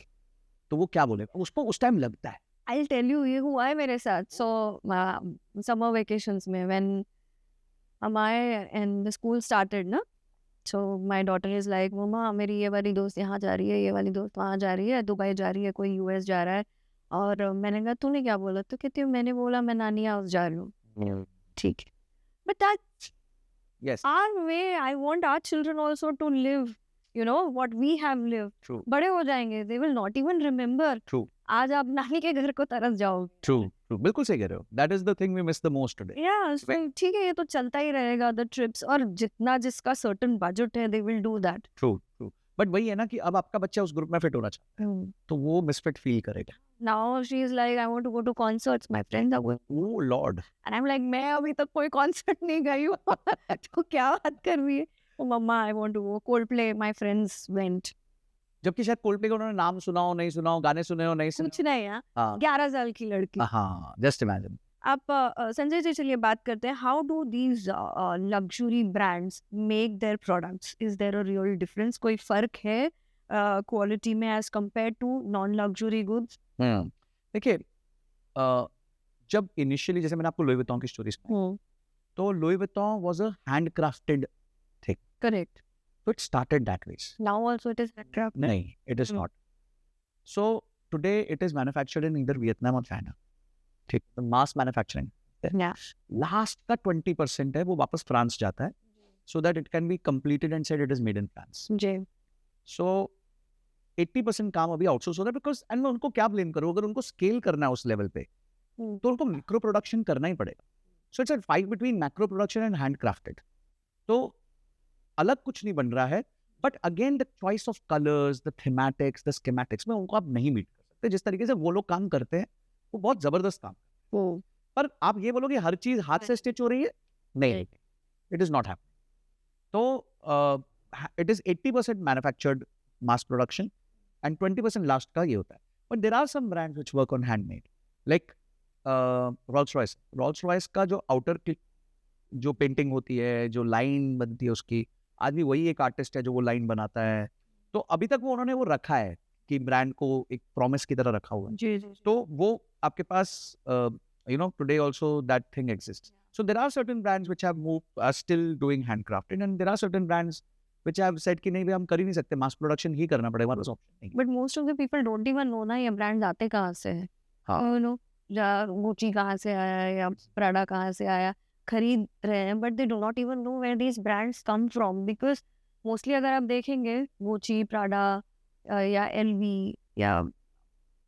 Speaker 1: तो वो क्या बोलेगा, उसको उस टाइम लगता है।
Speaker 2: I'll tell you, ये हुआ है मेरे साथ। So summer vacations में when हमारे and the school started ना, so my daughter is like, मम्मा मेरी ये वाली दोस्त यहाँ जा रही है, ये वाली दोस्त वहाँ जा रही है, दुबई जा रही है, कोई यूएस जा रहा है। और मैंने कहा तूने क्या बोला? तो कहती है मैंने बोला मैं नानी हाउस जा रही हूँ। ठीक है, but that's
Speaker 1: Yes.
Speaker 2: our way. I want our children also to live, you know, what we have lived.
Speaker 1: True.
Speaker 2: बड़े हो जाएंगे, they will not even remember.
Speaker 1: True.
Speaker 2: आज आप नानी के घर को तरस जाओगे।
Speaker 1: True. True. बिल्कुल सही कह रहे हो। That is the thing we miss the most today.
Speaker 2: Yeah, so ठीक है, ये तो चलता ही रहेगा the trips, और जितना जिसका certain budget है they will do that.
Speaker 1: True. True. But वही है ना कि अब आपका बच्चा उस ग्रुप में फिट होना चाहता है, तो वो मिसफिट फील करेगा।
Speaker 2: Now she is like, I want to go to concerts. My friends are going.
Speaker 1: Oh Lord.
Speaker 2: And I'm like, मैं अभी तक कोई concert नहीं गई हूँ। तो क्या बात कर रही है? Oh mama, I want to go Coldplay. My friends went.
Speaker 1: जबकि शायद कोल्डप्ले का उन्होंने नाम सुना हो नहीं सुना हो, गाने सुने हो नहीं सुने
Speaker 2: कुछ नहीं है।
Speaker 1: हाँ
Speaker 2: 11 साल की लड़की।
Speaker 1: हाँ, जस्ट इमेजिन।
Speaker 2: आप संजय जी चलिए बात करते हैं, how do these luxury brands make their products? Is there a real difference? कोई फर्क है क्वालिटी में as compare to non luxury goods?
Speaker 1: देखिए जब इनिशियली जैसे मैंने आपको लुई विटॉन की स्टोरी सुनाई, तो Louis Vuitton was a handcrafted thing,
Speaker 2: correct.
Speaker 1: so it started that way.
Speaker 2: Now also it is handcrafted?
Speaker 1: No, it is not. So today it is manufactured in either Vietnam or China. ठीक, तो mass manufacturing.
Speaker 2: Yeah.
Speaker 1: Last का 20% है वो वापस France जाता है, so that it can be completed and said it is made in France.
Speaker 2: Ji.
Speaker 1: So 80% काम अभी आउटसोर्स होता है because and मैं उनको क्या ब्लेम करूँ, अगर उनको स्केल करना है उस लेवल पे तो उनको मैक्रो प्रोडक्शन करना ही पड़ेगा. So it's a fight between macro production and handcrafted. तो अलग कुछ नहीं बन रहा है, but again the choice of colours, the thematics, the schematics में उनको आप नहीं मीट कर सकते. जिस तरीके से वो लोग काम करते हैं वो बहुत जबरदस्त काम है. पर आप ये बोलोगे हर चीज हाथ से स्टिच हो रही है, नहीं, इट इज नॉट हैपनिंग. तो it is 80% manufactured mass production and 20% last का ये होता है. But there are some brands which work on handmade, like Rolls Royce का जो आउटर जो पेंटिंग होती है, जो लाइन बनती है उसकी, आज भी वही एक आर्टिस्ट है जो वो लाइन बनाता है. तो अभी तक वो उन्होंने वो रखा है कि ब्रांड को एक प्रॉमिस की तरह रखा हुआ है.
Speaker 2: जी।
Speaker 1: तो वो आपके पास you know today also that thing exists. So there are certain brands which have moved are still doing handcrafted and there are certain brands which have said कि नहीं भी हम कर ही नहीं सकते, मास प्रोडक्शन ही करना पड़ेगा, हमारे पास ऑप्शन नहीं.
Speaker 2: But most of the people don't even know ना ये ब्रांड्स आते कहाँ से हैं.
Speaker 1: हाँ.
Speaker 2: यू नो, गुची कहाँ से आया या प्राडा कहाँ से आया, खरीद रहे हैं, but they do not even know where these brands come from. Because mostly अगर आप देखेंगे गुची, प्राडा या एलवी या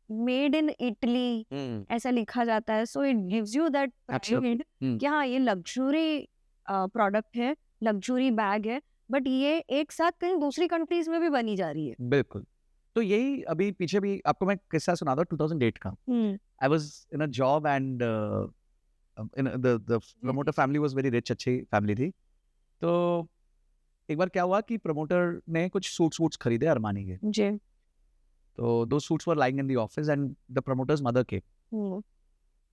Speaker 2: मेड इन इटली ऐसा लिखा जाता है. So it gives you that pride कि हाँ ये लग्जरी प्रोडक्ट है, लग्जरी बैग है, बट ये एक साथ कहीं दूसरी कंट्रीज में भी बनी जा रही है.
Speaker 1: बिल्कुल. तो यही अभी पीछे भी आपको मैं किस्सा सुना दूं 2008 का. I was in a job and the promoter family was very rich, अच्छी फैमिली थी. तो एक बार क्या हुआ कि प्रमोटर ने कुछ सूट्स खरीदे अरमानी के.
Speaker 2: जी.
Speaker 1: तो दो suits were lying in the office and the promoters mother केम.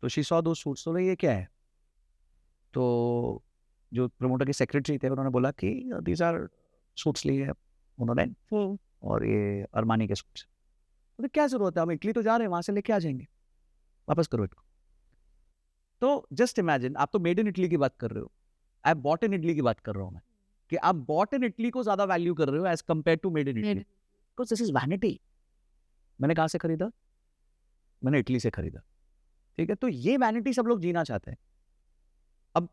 Speaker 1: तो शी सॉ दो सूट्स, तो ये क्या है? तो जो प्रमोटर के सेक्रेटरी थे उन्होंने बोला कि दीज आर सूट्स लिए उन्होंने और ये अरमानी के सूट्स. तो क्या जरूरत है, हम इटली तो जा रहे हैं, वहां से लेके आ जाएंगे, वापस करो इसको. तो जस्ट इमेजिन, आप तो मेड इन इटली की बात कर रहे हो, आई बॉट इन इटली की बात कर रहा हूँ मैं, कि आप बॉट इन इटली को ज्यादा वैल्यू कर रहे हो as compare to made in Italy, because this is vanity. मैंने कहाँ से खरीदा? मैंने इटली से खरीदा, ठीक है? तो ये वैनिटी सब लोग जीना चाहते हैं। अब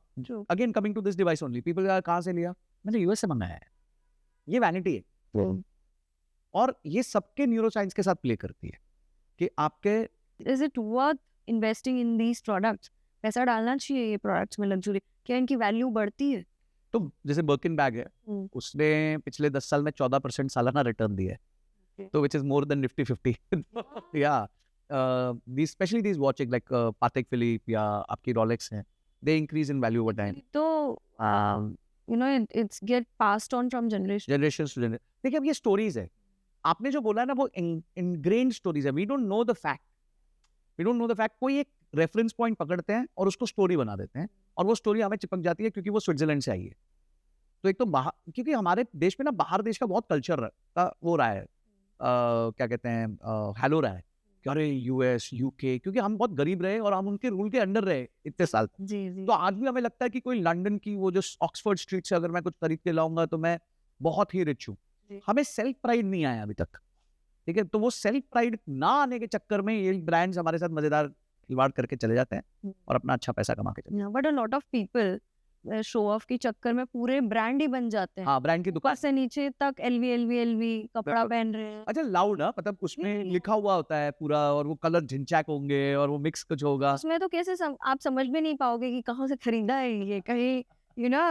Speaker 1: again coming to this device only, people कहाँ से लिया? मैंने यूएस से मंगाया है। ये वैनिटी है, और ये सबके न्यूरोसाइंस के साथ प्ले करती है कि आपके
Speaker 2: is it worth investing in these products? पैसा डालना चाहिए ये प्रोडक्ट्स में लग्जरी, क्या इनकी वैल्यू बढ़ती है?
Speaker 1: तो जैसे बर्किन बैग है, उसने पिछले 10 साल में 14% सालाना रिटर्न दिया है, तो which is more than Nifty 50। या specially these watching like Patek Philippe या आपकी रोलेक्स हैं, they increase in value over time.
Speaker 2: तो you know it's get passed on from generation
Speaker 1: to generation. देखिए अब ये स्टोरीज है, आपने जो बोला है ना वो इनग्रेन्ड स्टोरीज है। We don't know the fact, we don't know the fact. कोई एक रेफरेंस पॉइंट पकड़ते हैं और उसको स्टोरी बना देते हैं, और वो स्टोरी हमें चिपक जाती है क्योंकि वो स्विट्जरलैंड से आई है। तो एक तो बाहर, क्योंकि हमारे देश में ना बाहर देश का बहुत कल्चर का वो रहा है, क्या कहते हैं, हैलो रहा है कि अरे यूएस यूके, क्योंकि हम बहुत गरीब रहे और हम उनके रूल के अंडर रहे इतने साल।
Speaker 2: जी।
Speaker 1: तो आज भी हमें लगता है कि कोई लंदन की वो जो ऑक्सफोर्ड स्ट्रीट से अगर मैं कुछ खरीद के लाऊंगा तो मैं बहुत ही रिच हूँ। हमें सेल्फ प्राइड नहीं आया अभी तक, ठीक है? तो वो सेल्फ प्राइड ना आने के चक्कर में ये ब्रांड्स हमारे साथ मजेदार खिलवाड़ करके चले जाते हैं और अपना अच्छा पैसा कमा के चले जाते हैं।
Speaker 2: But a lot of people show off के चक्कर में पूरे ब्रांड ही बन जाते हैं।
Speaker 1: हाँ, ब्रांड की दुकान
Speaker 2: से नीचे तक एलवी कपड़ा पहन रहे हैं।
Speaker 1: अच्छा लाउड है, मतलब उसमें लिखा हुआ होता है पूरा, और वो कलर झिंचैक होंगे और वो मिक्स कुछ होगा
Speaker 2: उसमें, तो कैसे आप समझ भी नहीं पाओगे कि कहाँ से खरीदा है ये। कहीं you know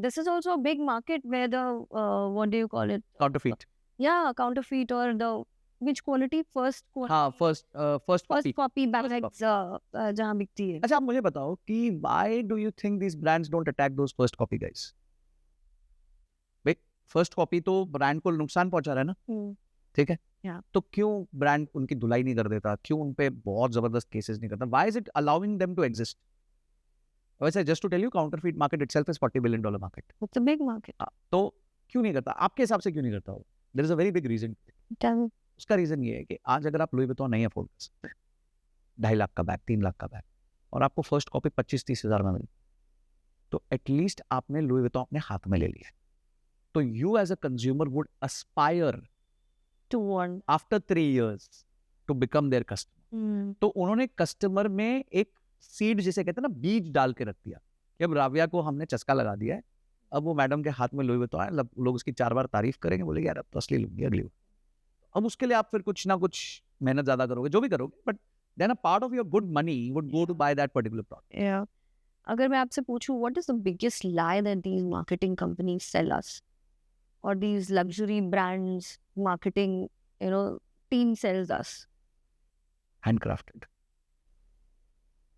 Speaker 2: this is also a big market where the what do you call it,
Speaker 1: counterfeit.
Speaker 2: या काउंटरफीट, और द which quality first
Speaker 1: हाँ, फर्स्ट
Speaker 2: copy bags जहाँ बिकती है।
Speaker 1: अच्छा आप मुझे बताओ कि why do you think these brands don't attack those first copy guys? भाई फर्स्ट कॉपी तो ब्रांड को नुकसान पहुंचा रहा है ना, ठीक है? तो क्यों ब्रांड उनकी धुलाई नहीं कर देता? क्यों उन पे बहुत जबरदस्त केसेस नहीं करता? Why is it allowing them to exist? वैसे just to tell you, counterfeit market itself is $40 billion market.
Speaker 2: It's a big market.
Speaker 1: तो क्यों नहीं करता? आपके हिसाब से क्यों नहीं करता? There is a very big reason. उसका रीजन ये है कि आज अगर आप लुई विटॉन नहीं अफोर्ड कर सकते, 2.5 लाख का बैग, 3 लाख का बैग, और आपको फर्स्ट कॉपी 25-30 हज़ार में मिली, तो एटलीस्ट आपने लुई विटॉन अपने हाथ में ले लिया। तो you as a consumer would aspire
Speaker 2: to want
Speaker 1: after 3 years to become their customer. तो उन्होंने कस्टमर में एक सीड, जिसे कहते हैं ना, बीज डाल के रख दिया कि अब राविया को हमने चस्का लगा दिया है, अब वो मैडम के हाथ में लुई विटॉन है, लोग उसकी 4 बार तारीफ करेंगे, बोलेंगे यार अब तो असली लूंगी अगली बार। अब उसके लिए आप फिर कुछ ना कुछ मेहनत ज्यादा करोगे, जो भी करोगे, but then a part of your good money would go to buy that particular product.
Speaker 2: अगर मैं आपसे पूछूं what is the biggest lie that these marketing companies sell us, और these luxury brands marketing you know team sells us?
Speaker 1: Handcrafted.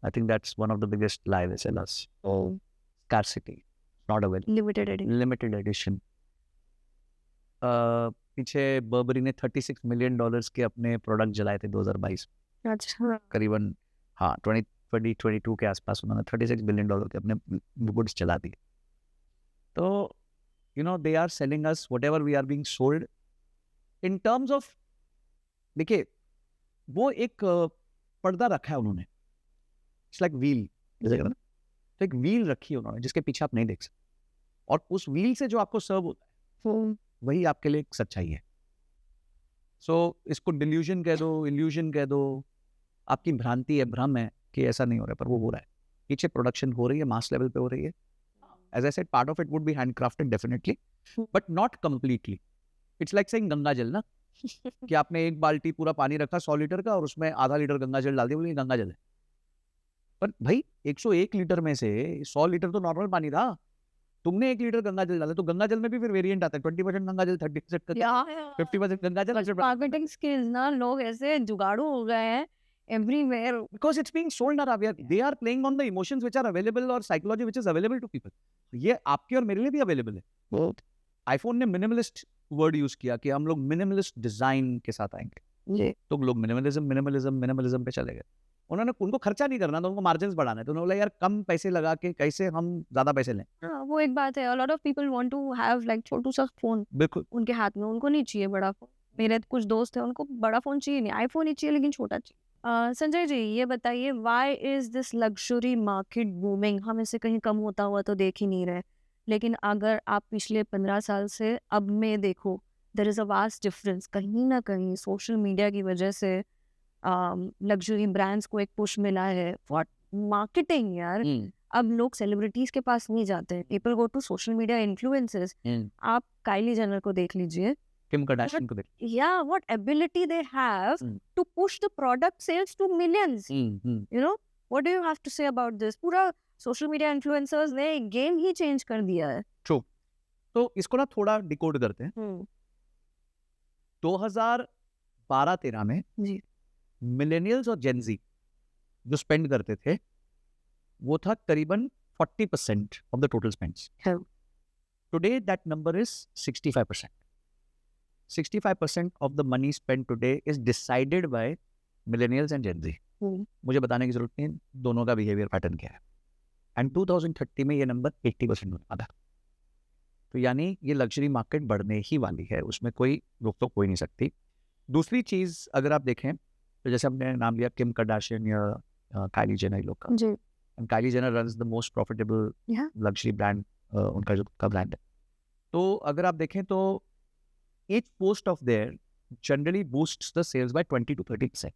Speaker 1: I think that's one of the biggest lie they sell us. Scarcity, not available. Limited edition. पीछे बर्बरी ने $36 million के अपने product जलाए थे 2022।
Speaker 2: अच्छा,
Speaker 1: करीबन हाँ 2022 के आसपास उन्होंने $36 billion के अपने गुड्स जला दिए। तो you know they are selling us whatever we are being sold in terms of, देखिए वो एक पर्दा रखा है उन्होंने, इट्स लाइक व्हील, जैसे कहते हैं ना, तो एक व्हील रखी है उन्होंने जिसके पीछे आप नहीं देख सकते, और उस व्हील से जो आपको सर्व होता है वही आपके लिए एक सच्चाई है। सो इसको डिल्यूजन कह दो, इल्यूजन कह दो, आपकी भ्रांति है, भ्रम है कि ऐसा नहीं हो रहा है, पर वो हो रहा है। पीछे प्रोडक्शन हो रही है, मास लेवल पे हो रही है। As I said, part of it would be handcrafted definitely, but not completely. It's like saying Ganga jal ना, कि आपने एक बाल्टी पूरा पानी रखा 100 लीटर का, और उसमें आधा लीटर गंगा जल डाल दिया, बोलिए गंगा जल है। पर भाई 101 लीटर में से 100 लीटर तो नॉर्मल पानी था, तुमने 1 लीटर गंगा जल डाला, तो गंगा जल में भी फिर वेरिएंट आता है, 20% गंगा जल, 30% 50% गंगा जल।
Speaker 2: मार्केटिंग स्किल्स ना, लोग ऐसे जुगाड़ू हो गए हैं everywhere
Speaker 1: because it's being sold now, they are playing on the emotions which are available or psychology which is available to people. ये आपके और मेरे लिए भी अवेलेबल है। आईफोन ने मिनिमलिस्ट वर्ड यूज किया कि हम लोग मिनिमलिस्ट डिजाइन के साथ आएंगे, तो लोग मिनिमलिज्म पे चले गए। उन्होंने, उनको खर्चा नहीं करना, तो उनको मार्जिन्स बढ़ाना है, तो उन्होंने बोला यार कम पैसे लगा के कैसे हम ज्यादा पैसे लें।
Speaker 2: वो एक बात है। a lot of people want to have like छोटू सा फोन
Speaker 1: बिल्कुल
Speaker 2: उनके हाथ में, उनको नहीं चाहिए बड़ा फोन। मेरे कुछ दोस्त हैं, उनको बड़ा फोन चाहिए नहीं, आईफोन ही चाहिए, लेकिन छोटा चाहिए। संजय जी ये बताइए, why is this luxury market booming? हम इसे कहीं कम होता हुआ तो देख ही नहीं रहे, लेकिन अगर आप पिछले 15 साल से अब में देखो, there is a vast difference. कहीं ना कहीं सोशल मीडिया की वजह से लग्जरी ब्रांड्स को एक पुश मिला है। व्हाट मार्केटिंग यार! अब लोग सेलिब्रिटीज के पास नहीं जाते हैं, people go to social media influencers. आप काइली जेनर को देख लीजिए,
Speaker 1: किम कार्दाशियन को देख।
Speaker 2: yeah, what ability they have to push the product sales to millions. You know, what do you have to say about this? पूरा social media influencers ने game ही change कर दिया है।
Speaker 1: ट्रू। तो इसको ना थोड़ा डिकोड करते हैं। 2012-13 में
Speaker 2: जी
Speaker 1: मिलेनियल्स और जेनजी जो स्पेंड करते थे वो था करीबन 40% of the total spends. Today that number is 65%. 65% of the money spent today is decided by millennials and Gen Z. मुझे बताने की जरूरत नहीं दोनों का बिहेवियर पैटर्न क्या है। एंड 2030 में ये नंबर 80% होने वाला। तो यानी ये लग्जरी मार्केट बढ़ने ही वाली है, उसमें कोई रोक टोक हो ही नहीं सकती। दूसरी चीज अगर आप देखें तो जैसे हमने नाम लिया किम कार्दाशियन या काइली जेनर लोग का, and Kylie Jenner runs the most profitable luxury brand, उनका जो का ब्रांड है। तो अगर आप देखें तो each post of theirs generally boosts the sales by 20 to 30%.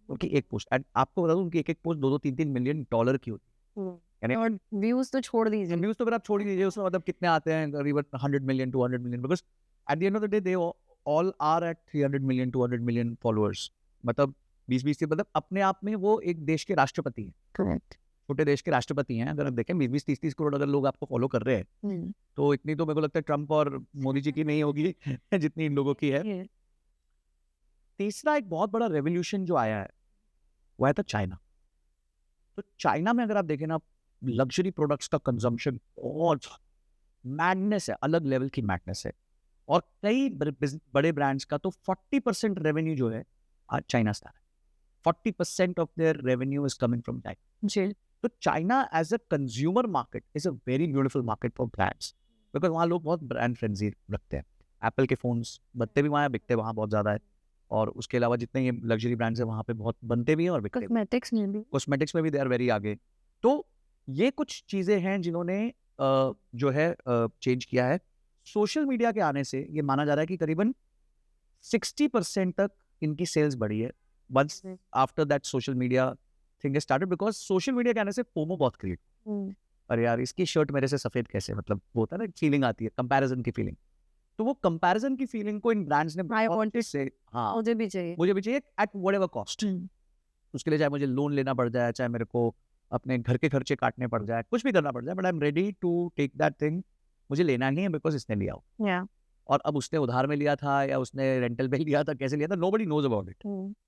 Speaker 1: उनकी एक पोस्ट, एंड आपको बता दूं उनकी एक पोस्ट $2-3 मिलियन की होती है। यानी
Speaker 2: और व्यूज तो छोड़ दीजिए,
Speaker 1: व्यूज तो अगर आप छोड़ ही दीजिए, उसमें मतलब कितने आते हैं, करीबन 100 million 200 million, because at the end of the day they all are at 300 million 200 million followers. मतलब 20-20 से, मतलब अपने आप में वो एक देश के राष्ट्रपति हैं।
Speaker 2: करेक्ट,
Speaker 1: छोटे देश के राष्ट्रपति हैं। अगर आप देखें 20-20 30-30 करोड़ अगर लोग आपको फॉलो कर रहे हैं तो इतनी तो मेरे को लगता है ट्रम्प और मोदी जी की नहीं होगी जितनी इन लोगों की है। तीसरा एक बहुत बड़ा रेवोल्यूशन जो आया है वो आया था चाइना। तो चाइना में अगर आप देखें ना, लग्जरी प्रोडक्ट्स का कंजम्पशन बहुत मैडनेस है, अलग लेवल की मैडनेस है। और कई बड़े ब्रांड्स का तो 40% रेवेन्यू जो है आज चाइना से आ रहा है। 40% of their revenue is coming from China. तो China as a consumer market is a very beautiful market for brands, because वहाँ लोग बहुत ब्रांड फ्रेंडली रखते हैं। एप्पल के फोन्स बनते भी वहाँ, बिकते वहाँ बहुत ज़्यादा है। और उसके अलावा जितने ये लग्जरी ब्रांड्स हैं वहाँ पे बहुत बनते भी हैं और बिकते भी। कॉस्मेटिक्स में भी दे आर वेरी आगे। तो ये कुछ चीज़ें हैं जिन्होंने जो है चेंज किया है। सोशल मीडिया के आने से ये माना जा रहा है कि करीबन 60% तक इनकी सेल्स बढ़ी है once after that social media thing started, because social media के आने से फोमो बहुत क्रिएट। अरे यार इसकी शर्ट मेरे से सफेद कैसे, मतलब वो होता है ना, फीलिंग आती है, कंपैरिजन की फीलिंग। तो वो कंपैरिजन की फीलिंग को इन ब्रांड्स ने हाँ
Speaker 2: मुझे भी चाहिए
Speaker 1: एट व्हाटएवर कॉस्ट। उसके लिए चाहे मुझे लोन लेना पड़ जाए, चाहे मेरे को अपने घर के खर्चे काटने पड़ जाए, कुछ भी करना पड़ जाए, but I am ready to take that thing. मुझे लेना नहीं है बिकॉज इसने लिया हो। और अब उसने उधार में लिया था या उसने रेंटल पे लिया था, कैसे लिया था, nobody knows about it,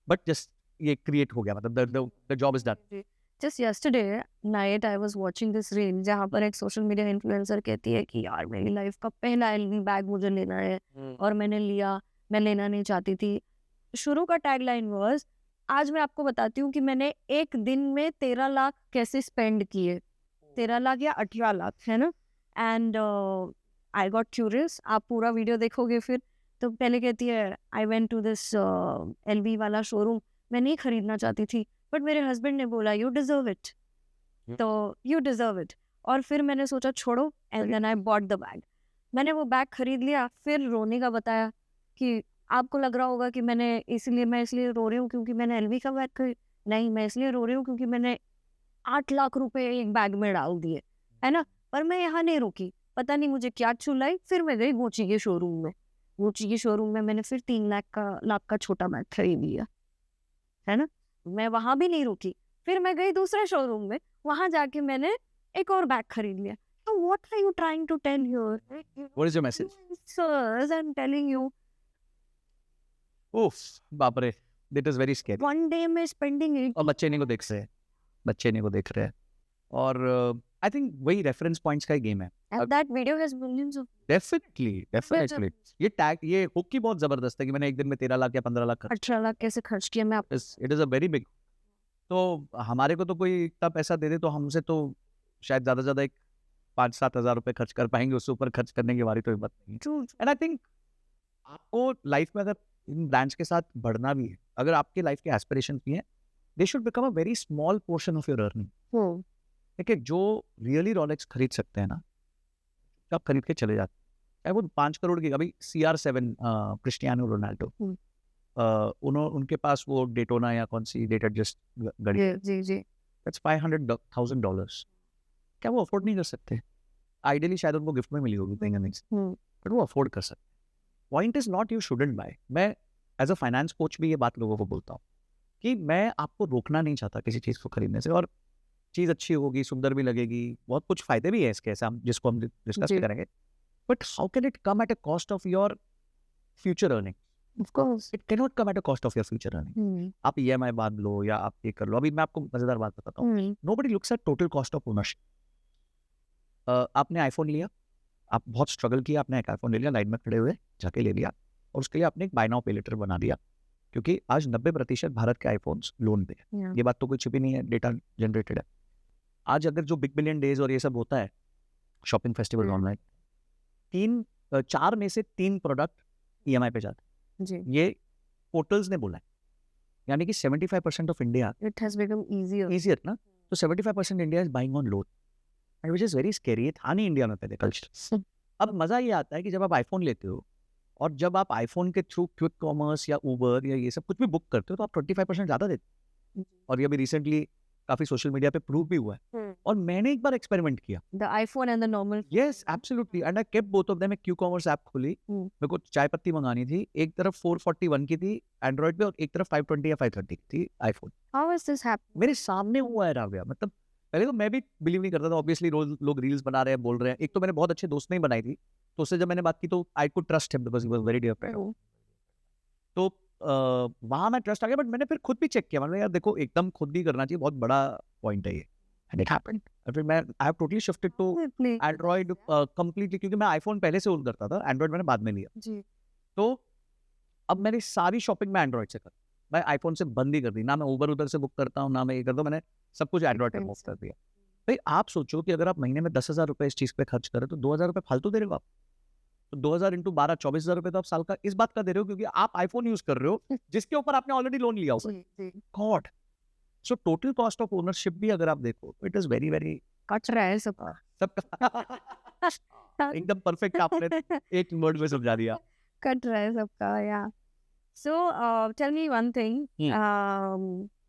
Speaker 1: but just ये क्रिएट हो गया, मतलब the job is done.
Speaker 2: Just yesterday night I was watching this reel जहाँ पर एक सोशल मीडिया इन्फ्लुएंसर कहती है कि यार मेरी लाइफ का पहला एलवी बैग मुझे लेना है और मैंने लिया, मैं लेना नहीं चाहती थी। शुरू का टैगलाइन वाज, आज मैं आपको बताती हूँ कि मैंने एक दिन में 13 लाख कैसे स्पेंड किए, 13 लाख या 18 लाख है ना। एंड आई गॉट क्यूरियस, आप पूरा वीडियो देखोगे फिर तो पहले कहती है I went to this LV वाला शोरूम, मैं नहीं खरीदना चाहती थी बट मेरे हस्बैंड ने बोला you deserve it, so you deserve it. और फिर मैंने सोचा छोड़ो, and then I bought the bag. मैंने वो बैग खरीद लिया, फिर रोने का बताया कि आपको लग रहा होगा कि मैं इसलिए रो रही हूँ क्योंकि मैंने एलवी का बैग खरीद, नहीं मैं इसलिए रो रही हूँ क्योंकि मैंने 8 लाख रुपए एक बैग में डाल दिए, है ना। पर मैं यहाँ नहीं रुकी, पता नहीं मुझे क्या चुलाई, फिर मैं गई गुच्ची के शोरूम में। गुच्ची के शोरूम में मैंने फिर 3 लाख का छोटा बैग खरीद लिया, है ना। मैं वहां भी नहीं रुकी, फिर मैं गई दूसरे शोरूम में, वहां जाके मैंने एक और बैग खरीद लिया। तो what are you trying to tell here?
Speaker 1: What is your message?
Speaker 2: Sir I am telling you,
Speaker 1: उफ बाप रे, that is very scary.
Speaker 2: One day में स्पेंडिंग इट,
Speaker 1: और बच्चे नहीं को देख रहे हैं, और आई थिंक वही रेफरेंस पॉइंट्स का ही गेम है।
Speaker 2: And that video has millions of,
Speaker 1: definitely ये टैग, ये हुक की बहुत जबरदस्त है कि मैंने एक दिन में 13 लाख या 15 लाख
Speaker 2: 18 लाख कैसे खर्च किया मैं।
Speaker 1: It is a very big. तो हमारे को तो कोई इतना पैसा दे दे तो हमसे तो शायद ज्यादा एक 5-7 हज़ार रुपए खर्च कर पाएंगे, उससे ऊपर खर्च करने की हमारी तो हिम्मत नहीं। एंड आई थिंक आपको लाइफ में अगर इन ब्रांड्स के साथ बढ़ना भी है, अगर आपके लाइफ के एस्पिरेशन भी हैं, they should become a very small portion of your earning. देखिए जो रियली रोलेक्स खरीद सकते हैं ना, आप खरीद के चले जाते हैं, चाहे वो 5 करोड़ की, अभी CR7 क्रिस्टियानो रोनाल्डो, उनके पास वो डेटोना या कौन सी डेट एडजस्ट गाड़ी,
Speaker 2: जी जी
Speaker 1: दैट्स $500,000। क्या वो अफोर्ड नहीं कर सकते? आइडियली शायद उनको गिफ्ट में मिली होगी कहीं ना कहीं, बट वो अफोर्ड कर सकते। Point is not you shouldn't buy. मैं एज अ फाइनेंस कोच भी ये बात लोगों को बोलता हूँ कि मैं आपको रोकना नहीं चाहता किसी चीज़ को खरीदने से, और चीज़ अच्छी होगी, सुंदर भी लगेगी, बहुत कुछ फायदे भी है इसके, ऐसे हम जिसको हम डिस्कस
Speaker 2: जी।
Speaker 1: करेंगे, but how can it come at a cost of your future earning?
Speaker 2: Of course.
Speaker 1: It can not come at a cost of your future earning. आप EMI बांध लो या आप ये कर लो। अभी मैं आपको मजेदार बात बताता हूँ, nobody looks at total cost of ownership. आपने आईफोन लिया, आप बहुत स्ट्रगल किया, आपने एक आईफोन ले लिया, लाइन में खड़े हुए जाके ले लिया, और उसके लिए आपने एक बाय नाउ पे लेटर बना दिया, क्योंकि आज 90% भारत के आईफोन्स लोन पे है। ये बात तो कोई छिपी नहीं है, डेटा जनरेटेड है। आज अगर जो बिग बिलियन डेज और ये सब होता है, शॉपिंग फेस्टिवल ऑनलाइन, 4 में से 3 प्रोडक्ट EMI पे जाते हैं।
Speaker 2: जी।
Speaker 1: ये पोर्टल्स ने बोला है, यानी कि 75% of India,
Speaker 2: it has become
Speaker 1: easier ना, तो 75% India is buying on loan, and which is very scary. ये था नहीं इंडिया में पहले कल्चर। अब मजा ये आता है कि जब आप आईफोन लेते हो, और जब आप आईफोन के थ्रू क्विक कॉमर्स या उबर या ये सब कुछ भी बुक करते हो, तो आप 25% ज़्यादा देते हो। और ये भी रिसेंटली काफ़ी सोशल मीडिया पे प्रूव भी हुआ है। और मैंने एक बार एक्सपेरिमेंट किया,
Speaker 2: the iPhone and the normal.
Speaker 1: Yes absolutely, and I kept both of them. मैं क्यू कॉमर्स ऐप खोली, मेरे को चाय पत्ती मंगानी थी, एक तरफ 441 की थी एंड्रॉइड पे, और एक तरफ 520 या 530 की थी iPhone.
Speaker 2: How is this happening?
Speaker 1: मेरे सामने हुआ है राव्या। मतलब पहले तो मैं भी बिलीव नहीं करता था, ऑब्वियसली रोज लोग रील्स बना रहे हैं, बोल रहे हैं। एक तो मैंने बहुत अच्छे दोस्त ने ही बनाई थी, तो उससे जब मैंने बात की तो I could trust him because he was very dear friend. तो वहाँ मैं ट्रस्ट आ गया, बट मैंने फिर खुद भी चेक किया, मतलब यार देखो एकदम खुद भी करना चाहिए, बहुत बड़ा पॉइंट है ये, एंड इट हैपेंड। और फिर मैं I have totally shifted to Android completely, क्योंकि मैं आईफोन पहले से यूज करता था, एंड्रॉइड मैंने बाद में लिया
Speaker 2: जी।
Speaker 1: तो अब मेरी सारी शॉपिंग मैं एंड्रॉइड से कर, मैं आईफोन से बंद ही कर दी, ना मैं उबर उधर से बुक करता हूँ, ना मैं ये करता हूँ, मैंने सब कुछ एंड्रॉइड पे मूव कर दिया। भाई आप सोचो कि अगर आप महीने में 10,000 रुपए इस चीज पे खर्च करें, तो 2,000 रुपए फालतू दे रहे हो आप। तो 2,000 इंटू 12 24,000 रुपए तो आप साल का इस बात का दे रहे हो, क्योंकि आप आईफोन यूज कर रहे हो जिसके ऊपर आपने ऑलरेडी लोन लिया हुआ है। God, so total cost of ownership भी अगर आप देखो, it is very very
Speaker 2: cut रहा है सबका।
Speaker 1: एकदम परफेक्ट, आपने एक वर्ड में समझा दिया।
Speaker 2: कट रहा है सबका, या। So tell me one thing,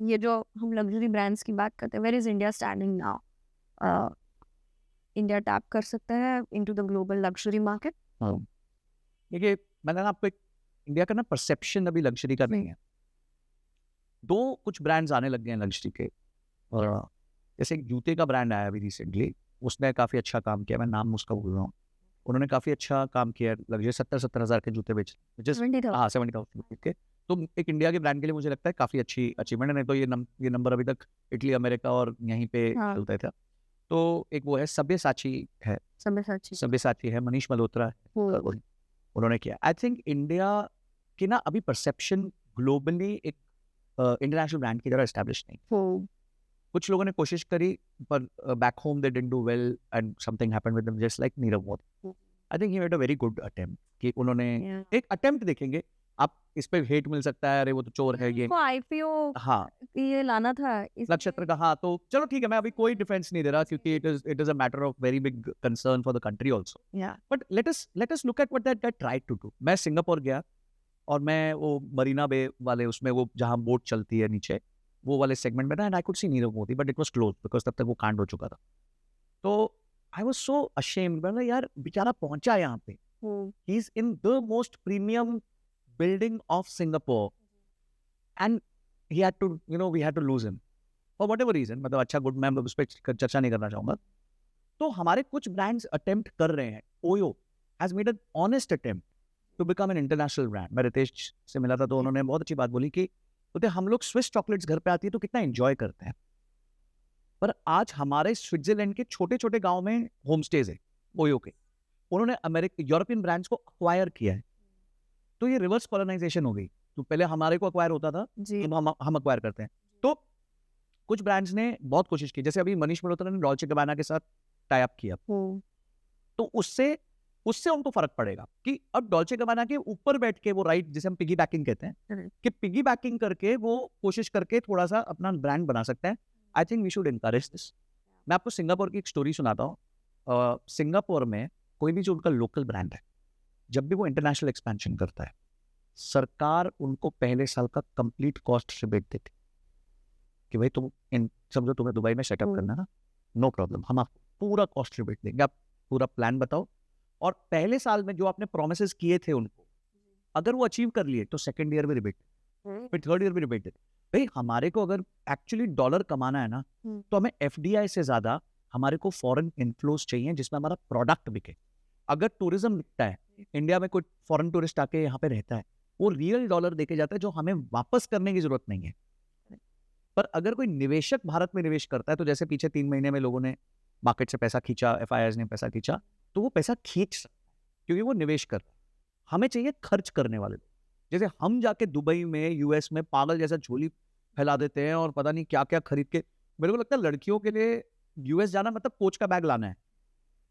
Speaker 2: ये जो हम लग्जरी ब्रांड्स की बात करते हैं, where is India standing now? India tap कर सकता है into the global luxury market?
Speaker 1: देखिए मैंने ना आपको इंडिया का ना परसेप्शन अभी लग्जरी का नहीं है। दो कुछ ब्रांड्स आने लग गए हैं लग्जरी के, और जैसे एक जूते का ब्रांड आया अभी रिसेंटली, उसने काफ़ी अच्छा काम किया, मैं नाम उसका भूल रहा हूँ, उन्होंने काफ़ी अच्छा काम किया, लग्जरी 70,000 हज़ार के जूते बेच, हाँ 70,000 के। तो एक इंडिया के ब्रांड के लिए मुझे लगता है काफ़ी अच्छी अचीवमेंट है। नहीं तो ये नंबर अभी तक इटली, अमेरिका और यहीं पे चलता था। तो एक वो है सब्यसाची है, सब्यसाची है, मनीष मल्होत्रा है, उन्होंने किया। आई थिंक इंडिया की ना अभी परसेप्शन ग्लोबली एक इंटरनेशनल ब्रांड की तरह एस्टैब्लिश नहीं। कुछ लोगों ने कोशिश करी, पर back home they didn't do well and something happened with them, just like Nirav Modi. I think he made a very good attempt, कि उन्होंने एक अटेम्प्ट देखेंगे। आप इस पे हेट मिल सकता है, अरे वो तो चोर है, ये
Speaker 2: आईपीओ
Speaker 1: हाँ
Speaker 2: ये लाना था
Speaker 1: नक्षत्र का, हाँ तो चलो ठीक है, मैं अभी कोई डिफेंस नहीं दे रहा, क्योंकि it is a matter of very big concern for the country also. But let us look at what that guy tried to do. मैं सिंगापुर गया, और मैं वो मरीना बे वाले उसमें, वो जहाँ बोट चलती है नीचे, वो वाले सेगमेंट में था, and I could see Nirav Modi, but it was close because तब तक वो कांड हो चुका था। तो आई वाज सो अशेम्ड, मतलब यार बेचारा पहुंचा यहाँ पे, he is in the most premium building of Singapore, and he had to, we had to lose him for whatever reason। मतलब अच्छा गुड, मैं उस पर चर्चा नहीं करना चाहूँगा। तो हमारे कुछ ब्रांड्स अटेम्प्ट कर रहे हैं। OYO has made an honest attempt to become an international brand. मैं रितेश से मिला था, तो उन्होंने बहुत अच्छी बात बोली कि बोलते हम लोग स्विस चॉकलेट्स घर पे आती है तो कितना एंजॉय करते हैं, पर आज हमारे स्विट्जरलैंड के छोटे छोटे गाँव में होम स्टेज है ओयो के, उन्होंने यूरोपियन ब्रांड्स को अक्वायर किया है। तो ये रिवर्स कॉलोनाइजेशन हो गई। तो पहले हमारे को अक्वायर होता था, हम अक्वायर करते हैं। तो कुछ ब्रांड्स ने बहुत कोशिश की, जैसे अभी मनीष मल्होत्रा ने डॉल्चे गैबाना के साथ टाई अप किया, तो उससे उससे उनको फर्क पड़ेगा कि अब डॉल्चे गबाना के ऊपर बैठ के वो राइट, जिसे हम पिगी बैकिंग कहते हैं, कि पिगी बैकिंग करके वो कोशिश करके थोड़ा सा अपना ब्रांड बना सकता है. I think we should encourage this. मैं आपको सिंगापुर की एक स्टोरी सुनाता हूँ. सिंगापुर में कोई भी जो उनका लोकल ब्रांड है, जब भी वो इंटरनेशनल एक्सपेंशन करता है, सरकार उनको पहले साल का कंप्लीट कॉस्ट रिबेट देती कि भाई तुम समझो तुम्हें दुबई में सेटअप करना है ना, नो प्रॉब्लम, हम आपको पूरा कॉस्ट रिबेट देंगे, आप पूरा प्लान बताओ, और पहले साल में जो आपने प्रोमिसेस किए थे उनको, अगर वो अचीव कर लिए तो सेकंड ईयर में रिबेट, फिर थर्ड ईयर में रिबेट देते. भाई हमारे को अगर एक्चुअली डॉलर कमाना है ना, तो हमें एफडीआई से ज्यादा हमारे को फॉरेन इन्फ्लोज चाहिए जिसमें हमारा प्रोडक्ट बिके. अगर टूरिज्म बिकता है, इंडिया में कोई फॉरेन टूरिस्ट आके यहाँ पे रहता है, वो रियल डॉलर देके जाता है जो हमें वापस करने की जरूरत नहीं है. पर अगर कोई निवेशक भारत में निवेश करता है, तो जैसे पीछे 3 महीने में लोगों ने मार्केट से पैसा खींचा, एफआईआईज ने पैसा खींचा, तो वो पैसा खींच सकता है क्योंकि वो निवेश कर रहा है. हमें चाहिए खर्च करने वाले लोग. जैसे हम जाके दुबई में, यूएस में पागल जैसा झोली फैला देते हैं और पता नहीं क्या क्या खरीद के. मेरे को लगता है लड़कियों के लिए यूएस जाना मतलब कोच का बैग लाना है,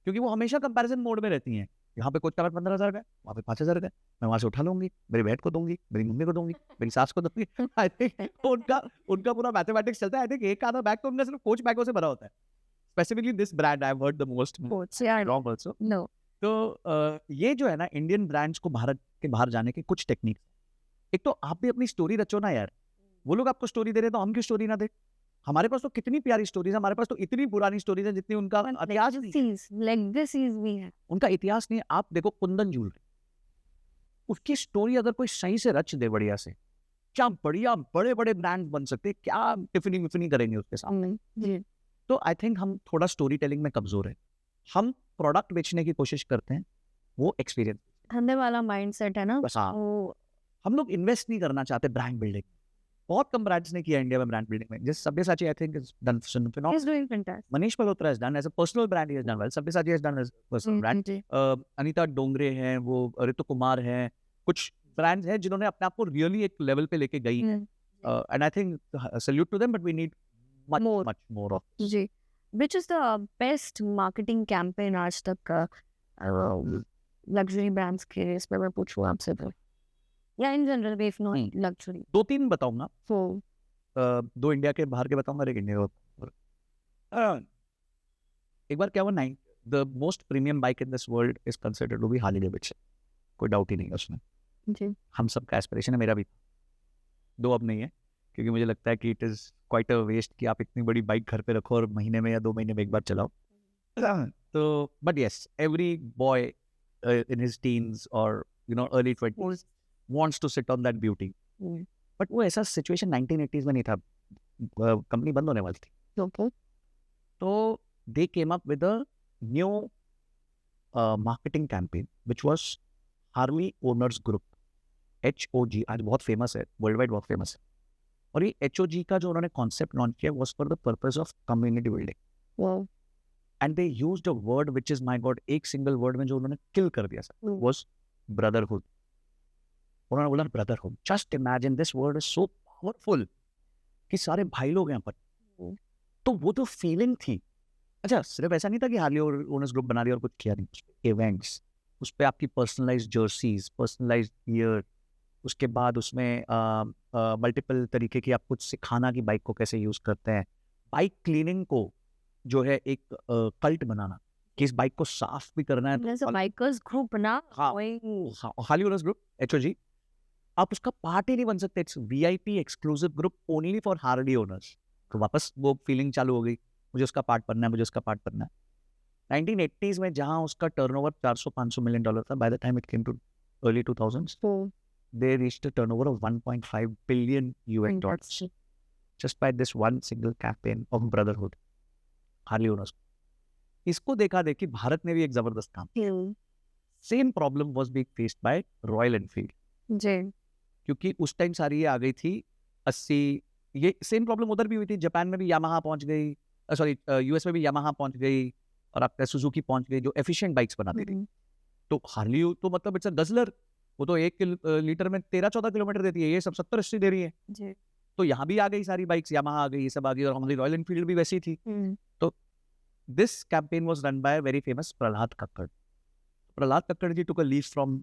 Speaker 1: क्योंकि वो हमेशा कंपैरिजन मोड में रहती हैं. यहाँ पे कोच का बैग 15,000 का है, वहाँ पे 5,000 का है, मैं वहाँ से उठा लूंगी, मेरी बहन को दूंगी, मेरी मम्मी को दूंगी, मेरी सास को दूंगी. आई थिंक उनका पूरा मैथमेटिक्स चलता है. आई थिंक एक आधा बैग तो उनका सिर्फ कोच बैगों से भरा होता है. Specifically this brand I have heard the most wrong also.
Speaker 2: No.
Speaker 1: तो ये जो है ना, इंडियन ब्रांड्स को भारत के बाहर जाने के कुछ टेक्निक. एक तो आप भी अपनी स्टोरी रचो ना यार. वो लोग आपको स्टोरी दे रहे हैं तो हम क्यों स्टोरी ना दे. हमारे पास तो कितनी प्यारी स्टोरीज है, हमारे पास तो इतनी पुरानी स्टोरीज है जितनी उनका इतिहास नहीं.
Speaker 2: Legacies भी है.
Speaker 1: उनका इतिहास नहीं है. आप देखो कुंदन ज्वेलरी, उसकी स्टोरी अगर कोई सही से रच दे बढ़िया से, क्या बढ़िया बड़े बड़े ब्रांड बन सकते हैं, क्या टिफिनी मिफिनी करेंगे उसके सामने.
Speaker 2: जी.
Speaker 1: तो आई थिंक हम थोड़ा स्टोरी टेलिंग में कमजोर है. हम प्रोडक्ट बेचने की कोशिश करते हैं, वो एक्सपीरियंस
Speaker 2: धंधे वाला माइंडसेट है ना.
Speaker 1: बस. हाँ,
Speaker 2: वो
Speaker 1: हम लोग इन्वेस्ट नहीं करना चाहते ब्रांड बिल्डिंग. बहुत कम ब्रांड्स ने किया इंडिया में ब्रांड बिल्डिंग में. जैसे Sabyasachi I think is done phenomenal.
Speaker 2: is doing fantastic.
Speaker 1: Manish Malhotra has done as a personal brand, he has done well. Sabyasachi has done as a personal brand.
Speaker 2: जी.
Speaker 1: अनीता डोंगरे हैं, वो ऋतु कुमार हैं, कुछ brands हैं जिन्होंने अपने आप को रियली एक लेवल पे लेके गई. And I think salute to them, but we need much more of.
Speaker 2: जी. Which is the best marketing campaign आज तक luxury brands के इस पर मैं पूछूं आपसे तो, या in general if not luxury.
Speaker 1: 2-3 बताऊंगा.
Speaker 2: So
Speaker 1: 2 इंडिया के बाहर के बताऊंगा, एक इंडिया का. एक बार क्या हुआ, the most premium bike in this world is considered to be Harley Davidson. कोई डाउट ही नहीं है उसमें.
Speaker 2: जी.
Speaker 1: हम सब का एस्पिरेशन है, मेरा भी. 2 अब नहीं है, क्योंकि मुझे लगता है कि it is quite a waste कि आप इतनी बड़ी बाइक घर पे रखो और महीने में या 2 महीने में एक बार चलाओ. तो but yes, every boy in his teens और early 20s wants to sit on that beauty. But वो ऐसा सिचुएशन 1980s में नहीं था. कंपनी बंद होने वाली थी.
Speaker 2: okay.
Speaker 1: तो they came up with a new marketing campaign which was Harley Owners Group, HOG. आज बहुत फेमस है, वर्ल्ड वाइड बहुत फेमस है. और ये HOG का जो उन्होंने कॉन्सेप्ट लॉन्च किया was for the purpose of community building.
Speaker 2: Wow.
Speaker 1: And they used a word which is, my God, एक single word में जो उन्होंने kill कर दिया सर, was brotherhood. उन्होंने बोला brotherhood. Just imagine, this word is so powerful कि सारे भाई लोग हैं यहाँ पर. तो वो तो फीलिंग थी. अच्छा, सिर्फ ऐसा नहीं था कि हार्ली ओनर्स ग्रुप बना दिया और कुछ किया नहीं. इवेंट्स, उस पर आपकी पर्सनलाइज्ड जर्सीज, पर्सनलाइज्ड गियर, उसके बाद उसमें मल्टीपल तरीके की आप कुछ सिखाना कि बाइक को कैसे यूज करते हैं. बाइक क्लीनिंग को जो है एक कल्ट बनाना कि इस बाइक को साफ भी करना है.
Speaker 2: There's a bikers group ना.
Speaker 1: हार्ली ओनर्स ग्रुप, HOG, आप उसका पार्ट ही नहीं बन सकते. It's VIP exclusive group only for Harley owners. तो वापस वो फीलिंग चालू हो गई, मुझे उसका पार्ट बनना है, मुझे उसका पार्ट बनना है. 1980s में जहां उसका टर्नओवर $400-500 मिलियन था, by the time it came too early 2000s they reached a turnover of $1.5 billion just by this one single campaign of brotherhood, Harley owners. इसको देखा देखी भारत ने भी एक जबरदस्त काम. Same problem was being faced by Royal Enfield.
Speaker 2: जी.
Speaker 1: क्योंकि उस टाइम सारी ये आ गई थी 80. ये सेम प्रॉब्लम उधर भी हुई थी. जापान में भी यामाहा पहुंच गई, सॉरी यूएस में भी यामाहा पहुंच गई, और आपका सुजुकी पहुंच गई जो एफिशिएंट बाइक्स बनाती थी. तो हार्ली तो मतलब इट्स अ गजलर. वो तो 1 लीटर में 13-14 किलोमीटर देती है, ये सब 70-80 दे रही है.
Speaker 2: जी.
Speaker 1: तो यहाँ भी आ गई सारी बाइक्स, यामाहा आ गई, ये सब आ गई, और हमारी रॉयल एनफील्ड भी वैसी थी. तो this campaign was run by very famous Prahlad Kakkar. Prahlad Kakkar ji took a leaf from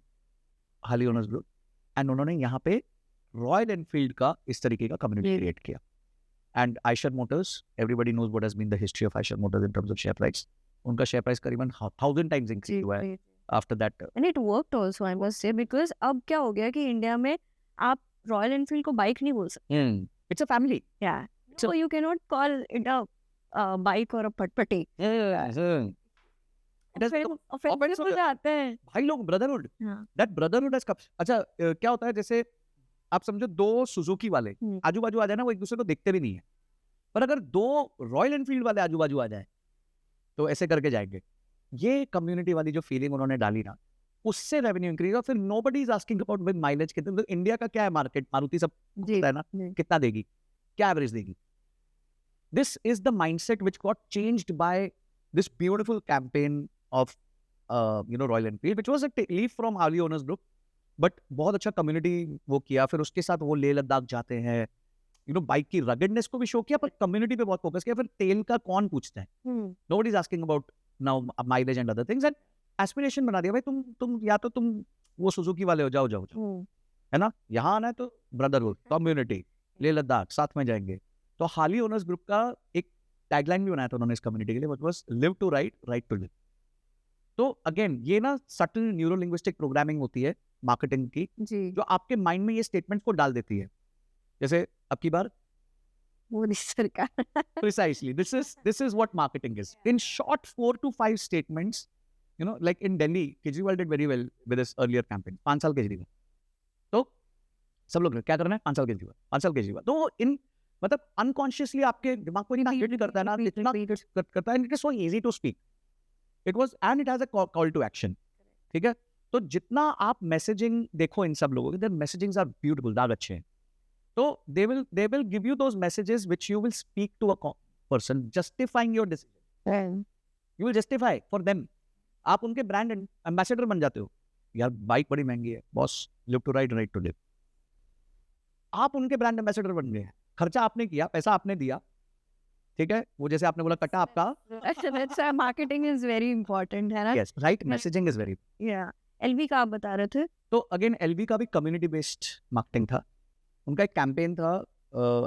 Speaker 1: Harley owners group and उन्होंने यहाँ पे रॉयल एनफील्ड का इस तरीके का कम्युनिटी क्रिएट किया. And Eicher Motors, everybody knows what has been the history of Eicher Motors in terms of share price. उनका share price करीबन 1000 टाइम्स इंक्रीज हुआ है after that.
Speaker 2: And it worked also, I must say, because अब क्या हो गया कि India में आप रॉयल एनफील्ड को बाइक नहीं बोल सकते.
Speaker 1: It's a family.
Speaker 2: या so you can not call it a bike और अ पटपटी. ऑफेंसिव हो जाते हैं
Speaker 1: भाई लोग. Brotherhood, that brotherhood has come. अच्छा क्या होता है, जैसे आप समझो दो सुजुकी वाले आजू बाजू आ जाए ना, वो एक दूसरे को देखते भी नहीं है, पर अगर दो रॉयल एनफील्ड वाले आजू बाजू आ जाए तो ऐसे करके जाएंगे. ये कम्युनिटी वाली जो फीलिंग उन्होंने डाली ना, उससे रेवेन्यू इंक्रीज. और फिर nobody is asking about with mileage कितने. तो इंडिया का क्या है मार्केट, मारुति सब है ना, कितना देगी, क्या एवरेज देगी. This is the mindset which got changed by this beautiful campaign of royal Enfield which was a leaf from Harley owners group. But बहुत अच्छा कम्युनिटी वो किया. फिर उसके साथ वो लेह लद्दाख जाते हैं, बाइक की रगडनेस को भी शो किया, पर कम्युनिटी पे बहुत फोकस किया. फिर तेल का कौन पूछता है, nobody is asking about now mileage and other things. And aspiration बना दिया भाई, तुम या तो तुम वो सुजुकी वाले हो, जाओ है ना. यहाँ आना है तो ब्रदरहुड, कम्युनिटी, लेह लद्दाख साथ में जाएंगे. तो हार्ली ओनर्स ग्रुप का एक टैगलाइन भी बनाया था उन्होंने इस कम्युनिटी के लिए, which was live to ride, ride to live. तो अगेन ये ना सटल न्यूरो लिंग्विस्टिक प्रोग्रामिंग होती है मार्केटिंग की, जो आपके माइंड में ये स्टेटमेंट को डाल देती है. जैसे अब की बार
Speaker 2: मोदी सरकार.
Speaker 1: Precisely. This is what marketing is. In short, 4 to 5 statements. Like in Delhi, Kejriwal did very well with his earlier campaign. 5 साल केजरीवाल. तो सब लोग क्या करना है, 5 साल केजरीवाल, 5 साल केजरीवाल. तो इन मतलब अनकॉन्शियसली आपके दिमाग को नहीं हिट करता है ना, इतना करता है. It is so easy to speak. It was and it has a call to action. ठीक है. तो जितना आप मैसेजिंग देखो इन सब लोगों के, देयर मैसेजिंग्स आर ब्यूटीफुल, दाग अच्छे हैं. So they will give you those messages which you will speak to a person justifying your decision. You will justify for them. आप उनके ब्रांड एम्बेसडर बन जाते हो. यार बाइक बड़ी महंगी है boss, live to ride, ride to live. आप उनके ब्रांड एम्बेसडर बन गए. खर्चा आपने किया, पैसा आपने दिया. ठीक है, वो जैसे आपने बोला कटा आपका.
Speaker 2: अच्छा, मार्केटिंग इज वेरी इंपॉर्टेंट है ना.
Speaker 1: Yes, right, messaging is very.
Speaker 2: या एलवी का आप बता रहे थे.
Speaker 1: तो अगेन एलवी का भी कम्युनिटी बेस्ड मार्केटिंग था. उनका एक कैंपेन था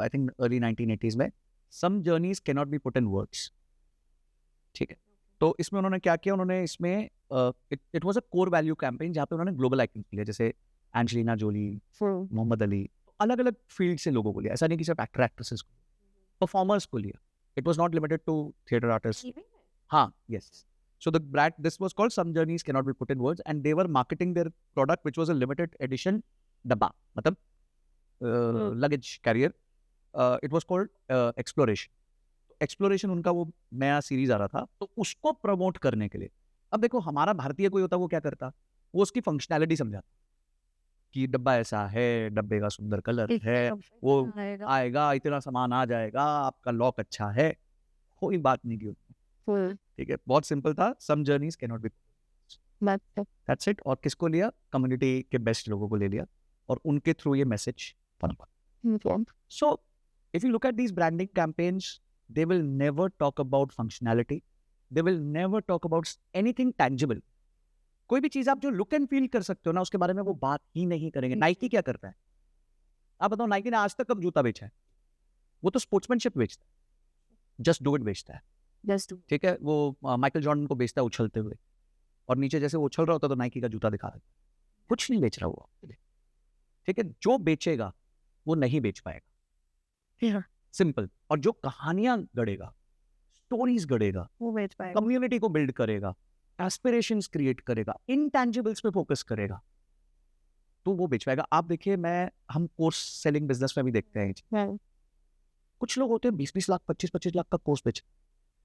Speaker 1: आई थिंक अर्ली 1980s में, some journeys can not be put in words. ठीक है. तो इसमें उन्होंने क्या किया, उन्होंने इसमें it was a core value campaign जहाँ पे उन्होंने ग्लोबल आइकन्स लिया, जैसे एंजेलिना जोली, मोहम्मद अली, अलग अलग फील्ड से लोगों को लिया. ऐसा नहीं कि सिर्फ एक्टर एक्ट्रेसेस को, परफॉर्मर्स को लिया. It was not limited to theatre artist. हाँ, yes. So the brand, this was called Some Journeys Cannot Be Put in Words, and they were marketing their product, which was a limited edition डब्बा, मतलब luggage carrier. It was called exploration. Exploration उनका वो नया series आ रहा था, तो उसको promote करने के लिए. अब देखो हमारा भारतीय कोई होता वो क्या करता, वो उसकी फंक्शनैलिटी समझाता कि डब्बा ऐसा है, डब्बे का सुंदर कलर है, वो आएगा, इतना सामान आ जाएगा, आपका लॉक अच्छा है. कोई बात नहीं की. ठीक है, बहुत सिंपल था. Some journeys can not be, that's it. और किसको लिया, कम्युनिटी के बेस्ट लोगों को ले लिया और उनके थ्रू ये message पनपा. So if you look at these branding campaigns, they will never talk about functionality. They will never talk about anything tangible. कोई भी चीज आप जो लुक एंड फील कर सकते हो ना, उसके बारे में वो बात ही नहीं करेंगे. नाइकी क्या करता है, आप बताओ, नाइकी ने आज तक कब जूता बेचा है? वो तो स्पोर्ट्समैनशिप बेचता है, जस्ट डू इट बेचता है. ठीक है, वो माइकल जॉर्डन को बेचता है उछलते हुए, और नीचे जैसे वो उछल रहा होता है तो नाइकी का जूता दिखा रहा है. कुछ नहीं बेच रहा वो. ठीक है, जो बेचेगा वो नहीं बेच पाएगा. सिंपल. और जो कहानियां गढ़ेगा, स्टोरीज गढ़ेगा,
Speaker 2: वो बेच पाएगा,
Speaker 1: कम्युनिटी को बिल्ड करेगा, एस्पिरेशंस क्रिएट करेगा, इंटैंजिबल्स पे फोकस करेगा, तो वो बेच पाएगा. आप देखिए, हम कोर्स सेलिंग बिजनेस में भी देखते हैं, कुछ लोग होते हैं 20-20 लाख 25-25 लाख का कोर्स बेच.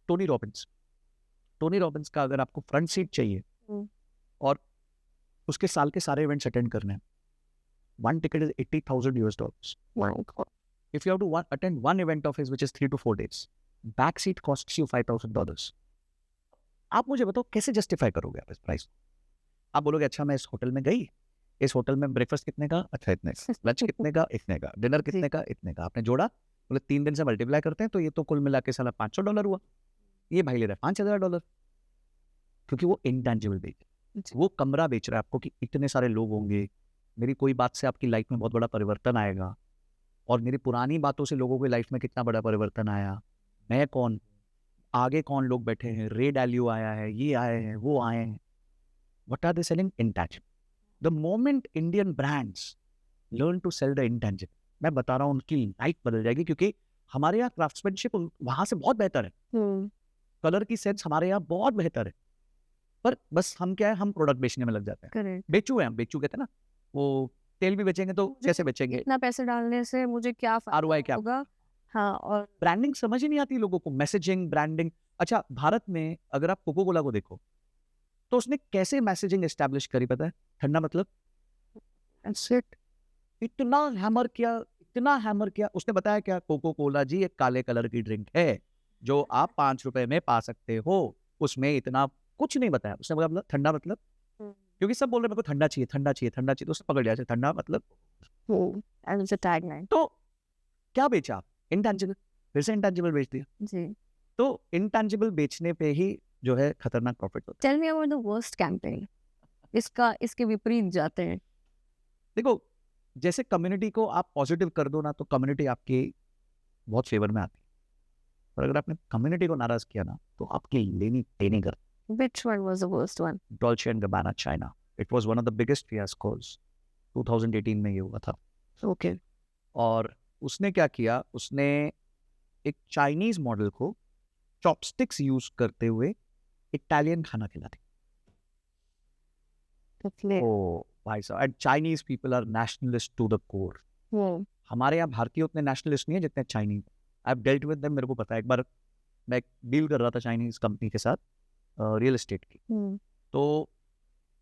Speaker 1: टोनी रॉबिन्स का अगर आपको फ्रंट सीट चाहिए और उसके साल के सारे इवेंट्स अटेंड करने हैं, one ticket is $80,000. Wow. If you have to attend one event of his, which is 3 to 4 days, back seat costs you $5,000. आप मुझे बताओ कैसे जस्टिफाई करोगे आप इस प्राइस? आप बोलोगे अच्छा मैं इस होटल में गई, इस होटल में ब्रेकफास्ट कितने का, अच्छा इतने का, लंच कितने का, इतने का, डिनर कितने का, इतने का. आपने जोड़ा, बोले 3 दिन से मल्टीप्लाई करते हैं तो ये तो कुल मिला के साला $500 हुआ. ये भाई ले रहा है $5,000, क्योंकि वो इंटेंजिबल बेच. वो कमरा बेच रहा है आपको कि इतने सारे लोग होंगे, मेरी कोई बात से आपकी लाइफ में बहुत बड़ा परिवर्तन आएगा, और मेरी पुरानी बातों से लोगों की लाइफ में कितना बड़ा परिवर्तन आया, मैं कौन, आगे कौन लोग बैठे हैं, रे डैलियो आया है, ये आए हैं, वो आए हैं. What are they selling? Intangible. The moment Indian brands learn to sell the intangible, मैं बता रहा हूँ उनकी लाइफ बदल जाएगी, क्योंकि हमारे यहाँ क्राफ्ट्समैनशिप वहां से बहुत बेहतर है, कलर की सेंस हमारे यहाँ बहुत बेहतर है, पर बस हम क्या है, हम प्रोडक्ट बेचने में लग जाते हैं.
Speaker 2: करेक्ट.
Speaker 1: बेचू है हम, बेचू कहते हैं ना, वो तेल भी बेचेंगे तो कैसे बेचेंगे,
Speaker 2: इतना पैसे डालने से मुझे क्या फायदा
Speaker 1: ROI क्या
Speaker 2: होगा. हाँ, और
Speaker 1: ब्रांडिंग समझ ही नहीं आती लोगों को, मैसेजिंग ब्रांडिंग. अच्छा, भारत में अगर आप कोको कोला को देखो तो उसने कैसे मैसेजिंग एस्टैब्लिश करी पता है? ठंडा मतलब सेट, इतना हैमर किया उसने. बताया क्या, कोको कोला जी एक काले कलर की ड्रिंक है जो आप 5 रुपए में पा सकते हो, उसमें इतना कुछ नहीं बताया उसने. बोला ठंडा मतलब, क्योंकि सब बोल रहे मेरे को ठंडा चाहिए, ठंडा चाहिए, ठंडा चाहिए, तो उसने पकड़ लिया ठंडा मतलब. तो क्या बेचा आप? इंटेंजिबल. फिर से इंटेंजिबल बेच दिया
Speaker 2: जी.
Speaker 1: तो इंटेंजिबल बेचने पे ही जो है खतरनाक प्रॉफिट होता है.
Speaker 2: Tell me about the worst campaign. इसके विपरीत जाते हैं.
Speaker 1: देखो, जैसे कम्युनिटी को आप पॉजिटिव कर दो ना, तो कम्युनिटी आपकी बहुत फेवर में आती है, पर अगर आपने कम्युनिटी को नाराज किया ना, तो आपकी लेनी देनी कर.
Speaker 2: Which one was the worst one?
Speaker 1: Dolce and Gabbana China, it was one of the biggest fiascos. 2018 में ये हुआ था.
Speaker 2: Okay.
Speaker 1: और उसने क्या किया, उसने एक चाइनीज मॉडल को चॉपस्टिक्स यूज करते हुए इटालियन खाना खिला दिया. ओ भाई साहब, and Chinese people are nationalist to the core. हमारे यहाँ भारतीय उतने नेशनलिस्ट नहीं है जितने Chinese. I have dealt with them, मेरे को पता है. एक बार मैं डील कर रहा था चाइनीज कंपनी के साथ, रियल एस्टेट की. तो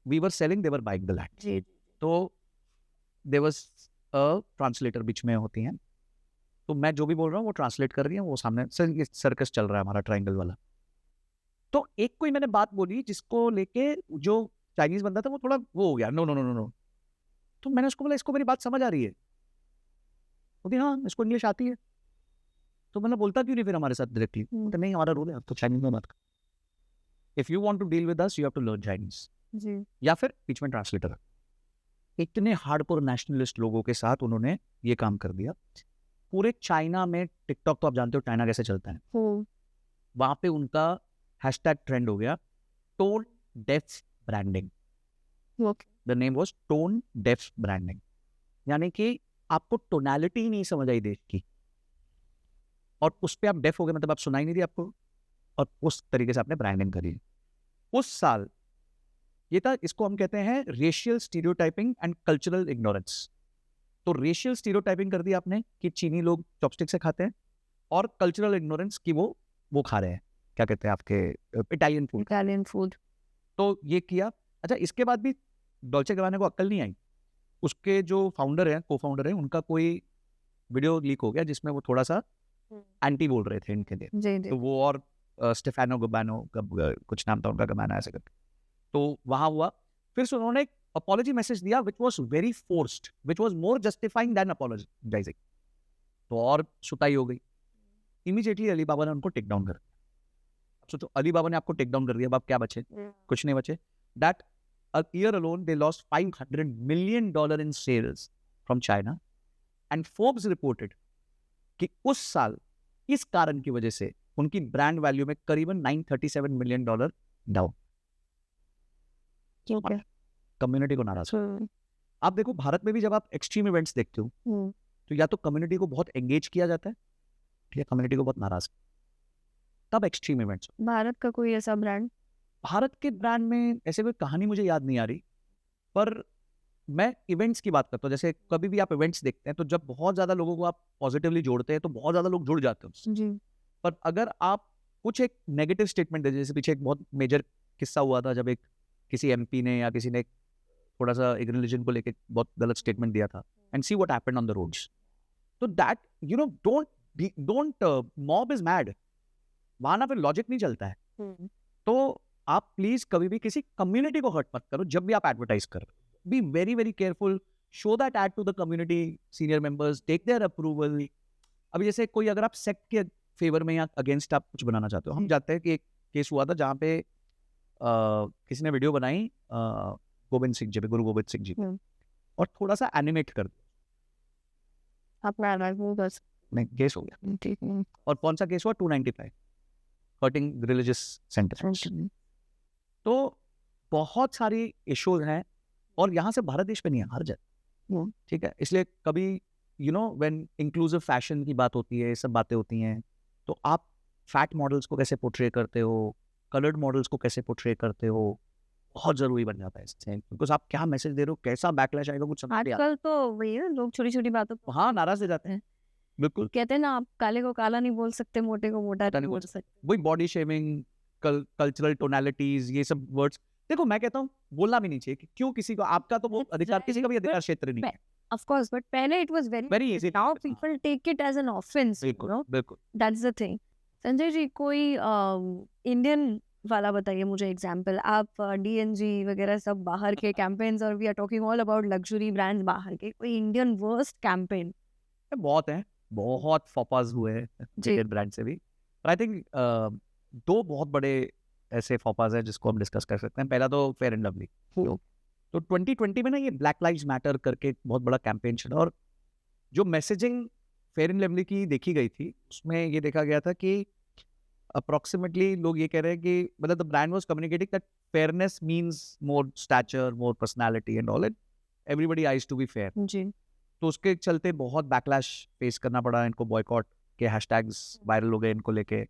Speaker 1: we were selling, they were buying the land. तो देयर वाज अ ट्रांसलेटर बीच में होती हैं, तो मैं जो भी बोल रहा हूँ वो ट्रांसलेट कर रही है, वो सामने सर ये सर्कस चल रहा है हमारा ट्रायंगल वाला. तो एक कोई मैंने बात बोली जिसको लेके जो चाइनीज बंदा था वो थोड़ा वो हो गया, no no no no no. तो मैंने उसको बोला, इसको मेरी बात समझ आ रही है? बोलती हाँ, इसको इंग्लिश आती है. तो मैंने बोलता क्यों नहीं फिर हमारे साथ डायरेक्टली? तो नहीं, हमारा रूल है, तो चाइनीज में बात कर. If you want to deal with us you have to learn Chinese.
Speaker 2: जी.
Speaker 1: या फिर बीच में ट्रांसलेटर. इतने हार्डकोर नेशनलिस्ट लोगों के साथ उन्होंने ये काम कर दिया. पूरे चाइना में टिकटॉक, तो आप जानते हो चाइना कैसे चलता है, वहां पे उनका हैशटैग ट्रेंड हो गया, tone deaf branding. The name was tone deaf branding. यानी कि आपको टोनैलिटी ही नहीं समझ आई देश की, और उस पे आप डेफ हो गए, मतलब आप सुनाई नहीं दी आपको, और उस तरीके से आपने ब्रांडिंग करी. उस साल ये था, इसको हम कहते हैं racial stereotyping and cultural ignorance. तो रेशियल स्टीरियोटाइपिंग कर दी आपने कि चीनी लोग चॉपस्टिक से खाते हैं, और कल्चरल इग्नोरेंस की वो खा रहे हैं, क्या कहते हैं आपके इटालियन फूड. तो ये किया. अच्छा, इसके बाद भी डॉल्चे गैबाना को अक्ल नहीं आई. उसके जो फाउंडर हैं, को फाउंडर हैं, उनका कोई वीडियो लीक हो गया जिसमें वो थोड़ा सा एंटी बोल रहे थे इनके लिए.
Speaker 2: जी.
Speaker 1: तो वो और स्टेफानो गबानो का कुछ नाम था उनका, गबाना ऐसे करके, तो वहां हुआ. फिर से उन्होंने एक अपॉलॉजी मैसेज दिया which was very forced, which was more justifying than apologizing. तो और सुताई हो गई. इमीडिएटली अलीबाबा ने उनको टेक डाउन कर दिया. अब सोचो, अलीबाबा ने आपको टेक डाउन कर दिया, अब आप क्या बचे? कुछ नहीं बचे. That a year alone they lost $500 million in sales from China, and Forbes reported कि उस साल इस कारण की वजह से उनकी ब्रांड वैल्यू में करीबन $937 मिलियन डाउन. कम्युनिटी को नाराज. आप देखो, भारत में भी जब आप एक्सट्रीम इवेंट्स देखते हो तो या तो कम्युनिटी को बहुत एंगेज किया जाता है, या कम्युनिटी को बहुत नाराज. तब एक्सट्रीम इवेंट्स.
Speaker 2: भारत का कोई ऐसा ब्रांड?
Speaker 1: भारत के ब्रांड में ऐसे कोई कहानी मुझे याद नहीं आ रही, पर मैं इवेंट्स की बात करता हूँ. जैसे कभी भी आप इवेंट्स देखते हैं तो जब बहुत ज्यादा लोगों को आप पॉजिटिवली जोड़ते हैं तो बहुत ज्यादा लोग जुड़ जाते हैं.
Speaker 2: जी.
Speaker 1: पर अगर आप कुछ एक नेगेटिव स्टेटमेंट दे, जैसे पीछे एक बहुत मेजर किस्सा हुआ था जब एक किसी एमपी ने या किसी ने थोड़ा सा एक रिलीजन को लेके बहुत गलत स्टेटमेंट दिया था, and see what happened on the roads. तो that you know, don't mob is mad. वहां ना फिर लॉजिक नहीं चलता है. तो आप प्लीज कभी भी किसी कम्युनिटी को हर्ट मत करो जब भी आप एडवर्टाइज कर. Be very very careful. Show that ad to the community senior members, take their approval. अभी जैसे कोई, अगर आप सेक्ट के फेवर में या अगेंस्ट आप कुछ बनाना चाहते हो, हम जानते हैं कि एक केस हुआ था जहाँ पे किसी ने वीडियो बनाई गोविंद सिंह जी पे, गुरु गोविंद सिंह जी पे, और थोड़ा सा एनिमेट कर दिया,
Speaker 2: अपना बस
Speaker 1: नहीं केस हो गया। और कौन सा केस हुआ? 295 हर्टिंग रिलीजियस सेंटिमेंट्स। तो बहुत सारी इश्यूज हैं, और यहाँ से भारत देश पे नहीं है, हर जगह, ठीक है। इसलिए कभी व्हेन इंक्लूसिव फैशन की बात होती है, ये सब बातें होती हैं, तो आप फैट मॉडल्स को कैसे पोर्ट्रे करते हो, कलर्ड मॉडल्स को कैसे पोर्ट्रे करते हो, बहुत जरूरी बन जाता है इससे, बिकॉज आप क्या मैसेज दे रहे हो, कैसा बैकलैश आएगा, कुछ समझ नहीं आता।
Speaker 2: आजकल तो वही है, लोग छोटी छोटी बातों पर
Speaker 1: हाँ, नाराज हो जाते हैं, बिल्कुल।
Speaker 2: कहते हैं ना, आप काले को काला नहीं बोल सकते, मोटे को मोटा नहीं बोल सकते।
Speaker 1: वही बॉडी शेमिंग, कल्चरल टोनालिटीज, ये सब वर्ड्स, देखो मैं कहता हूँ बोलना भी नहीं चाहिए कि क्यों किसी को, आपका तो वो अधिकार, किसी का भी अधिकार क्षेत्र नहीं है।
Speaker 2: Of course, but पहले it was very
Speaker 1: easy.
Speaker 2: Now people take it as an offense, you know.
Speaker 1: बिल्कुल।
Speaker 2: That's the thing. Sanjay ji, कोई इंडियन वाला बताइए मुझे एग्जाम्पल। आप DNG वगैरह सब बाहर के कैंपेन्स, और we are talking all about luxury brands बाहर के, कोई इंडियन वर्स्ट कैंपेन?
Speaker 1: बहुत है, बहुत फॉपाज हुए हैं इंडियन ब्रांड से भी, पर आई थिंक दो बहुत बड़े ऐसे फॉपाज हैं जिसको हम डिस्कस कर सकते हैं। पहला तो फेयर एंड लवली। तो 2020 में ना ये ब्लैक लाइव्स मैटर करके बहुत बड़ा कैंपेन चला, और जो मैसेजिंग फेयर एंड लवली की देखी गई थी, उसमें ये देखा गया था कि अप्रोक्सीमेटली लोग ये कह रहे हैं कि मतलब the brand was communicating that fairness means more stature, more personality and all, it everybody eyes to be fair.
Speaker 2: जी।
Speaker 1: तो उसके चलते बहुत बैकलैश फेस करना पड़ा इनको, बॉयकॉट के हैशटैग्स वायरल हो गए इनको लेके,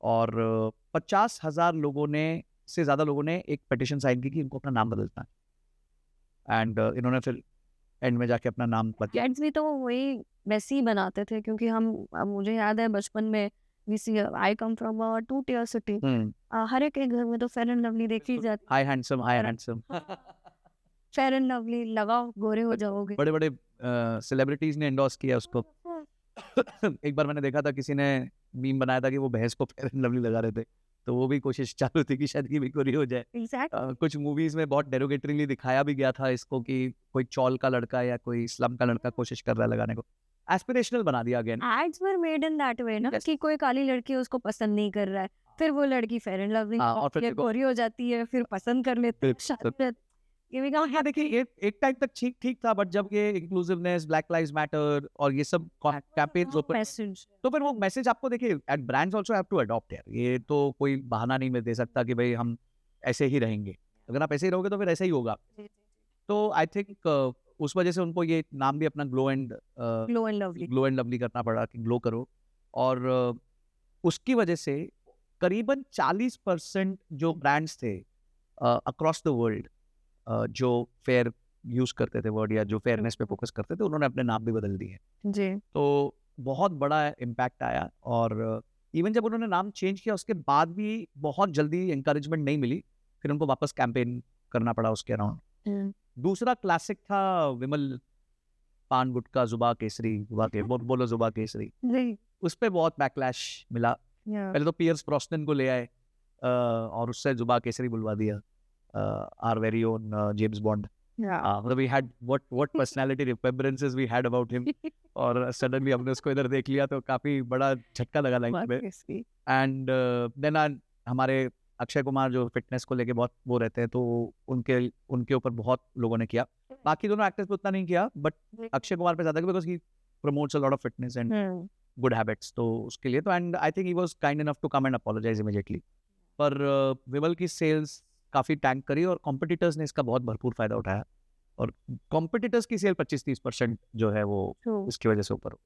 Speaker 1: और 50,000 लोगों ने से ज़्यादा लोगों ने एक पिटिशन साइन की कि इनको अपना नाम बदलना है, एंड इन्होंने फिर एंड में जाके अपना नाम बदला।
Speaker 2: भी तो वही वैसे ही बनाते थे, क्योंकि हम, मुझे याद है बचपन में, आई come from a 2-tier city, हर एक के घर में तो फेयर एंड लवली देखी जाती।
Speaker 1: High handsome
Speaker 2: fair and lovely लगाओ, गोरे हो जाओगे।
Speaker 1: बड़े बड़े सेलिब्रिटीज ने एंडोर्स किया उसको। एक बार मैंने देखा था, किसी ने मीम बनाया था कि वो भैंस को फेयर एंड लवली लगा रहे थे, तो वो भी कोशिश चालू थी कि शायद की भी गोरी हो जाए। कुछ मूवीज में बहुत डेरोगेटरीली दिखाया भी गया था इसको कि कोई चौल का लड़का या कोई स्लम का लड़का कोशिश कर रहा है लगाने को, एस्पिरेशनल बना दिया गया।
Speaker 2: Ads were made in that way ना, कि कोई काली लड़की उसको पसंद नहीं कर रहा है, फिर वो लड़की फेयर एंड लवली और फिर गोरी हो जाती है, फिर पसंद कर लेते हैं।
Speaker 1: हाँ, देखिए एक टाइम तक ठीक था, बट जब ये इंक्लूसिवनेस, ब्लैक लाइव्स मैटर और ये सब कैंपेन्स तो फिर वो मैसेज आपको, देखिए at brands also have to adopt यार, ये तो कोई बहाना नहीं मैं दे सकता कि भाई हम ऐसे ही रहेंगे। अगर आप ऐसे ही रहोगे तो फिर ऐसे ही होगा। तो आई थिंक उस वजह से उनको ये नाम भी अपना ग्लो एंड लवली करना पड़ा कि ग्लो करो, और उसकी वजह से करीबन 40% जो ब्रांड्स थे अक्रॉस द वर्ल्ड जो फेयर यूज करते थे वर्ड, या जो फेयरनेस पे फोकस करते थे, उन्होंने अपने नाम भी बदल दिए जी। तो बहुत बड़ा इम्पैक्ट आया, और इवन जब उन्होंने नाम चेंज किया उसके बाद भी बहुत जल्दी इंकरेजमेंट नहीं मिली, फिर उनको वापस कैंपेन करना पड़ा उसके अराउंड। दूसरा क्लासिक था विमल पान गुटका जुबा केसरी, बोलो जुबा केसरी, उस पर बहुत बैकलैश मिला। पहले तो पियर्स ब्रॉसनन को ले आए और उससे जुबा केसरी बुलवा दिया, our very own James Bond. We had what personality remembrances we had about him, और suddenly हमने उसको इधर देख लिया तो काफी बड़ा झटका लगा लाइफ में। एंड देन हमारे अक्षय कुमार जो फिटनेस को लेके बहुत वो रहते हैं, तो उनके ऊपर बहुत लोगों ने किया। बाकी दोनों एक्टर्स पे उतना नहीं किया, बट अक्षय कुमार पे ज्यादा, because he promotes a lot of fitness and good habits, तो उसके लिए तो, and I think he was kind enough to come and apologise immediately. पर विमल की सेल्स काफ़ी टैंक करी, और कॉम्पिटिटर्स ने इसका बहुत भरपूर फायदा उठाया, और कॉम्पिटिटर्स की सेल 25-30% जो है वो इसकी वजह से ऊपर हो।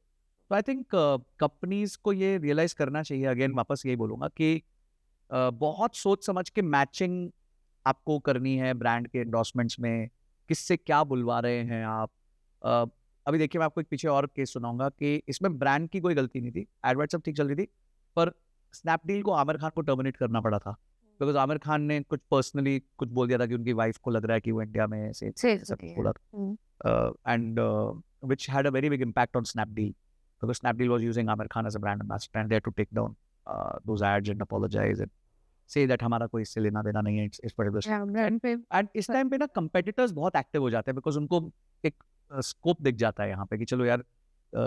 Speaker 1: तो आई थिंक कंपनीज को ये रियलाइज करना चाहिए, अगेन वापस यही बोलूँगा कि बहुत सोच समझ के मैचिंग आपको करनी है ब्रांड के एंडोर्समेंट्स में, किससे क्या बुलवा रहे हैं आप। अभी देखिए, मैं आपको एक पीछे और केस सुनाऊंगा कि इसमें ब्रांड की कोई गलती नहीं थी, एडवर्ट सब ठीक चल रही थी, पर स्नैपडील को आमिर खान को टर्मिनेट करना पड़ा था, बिकॉज आमिर खान ने कुछ पर्सनली कुछ बोल दिया था कि उनकी वाइफ को लग रहा है कि वो इंडिया में से बोला, and which had a very big impact on Snapdeal, because Snapdeal was using Aamir Khan as a brand ambassador, and they had to take down those ads and apologise and say that हमारा कोई इससे लेना देना नहीं है इस पर्टिकुलर। एंड इस टाइम पे ना कंपेटिटर्स बहुत एक्टिव हो जाते हैं, बिकॉज उनको एक स्कोप दिख जाता है यहाँ पे कि चलो यार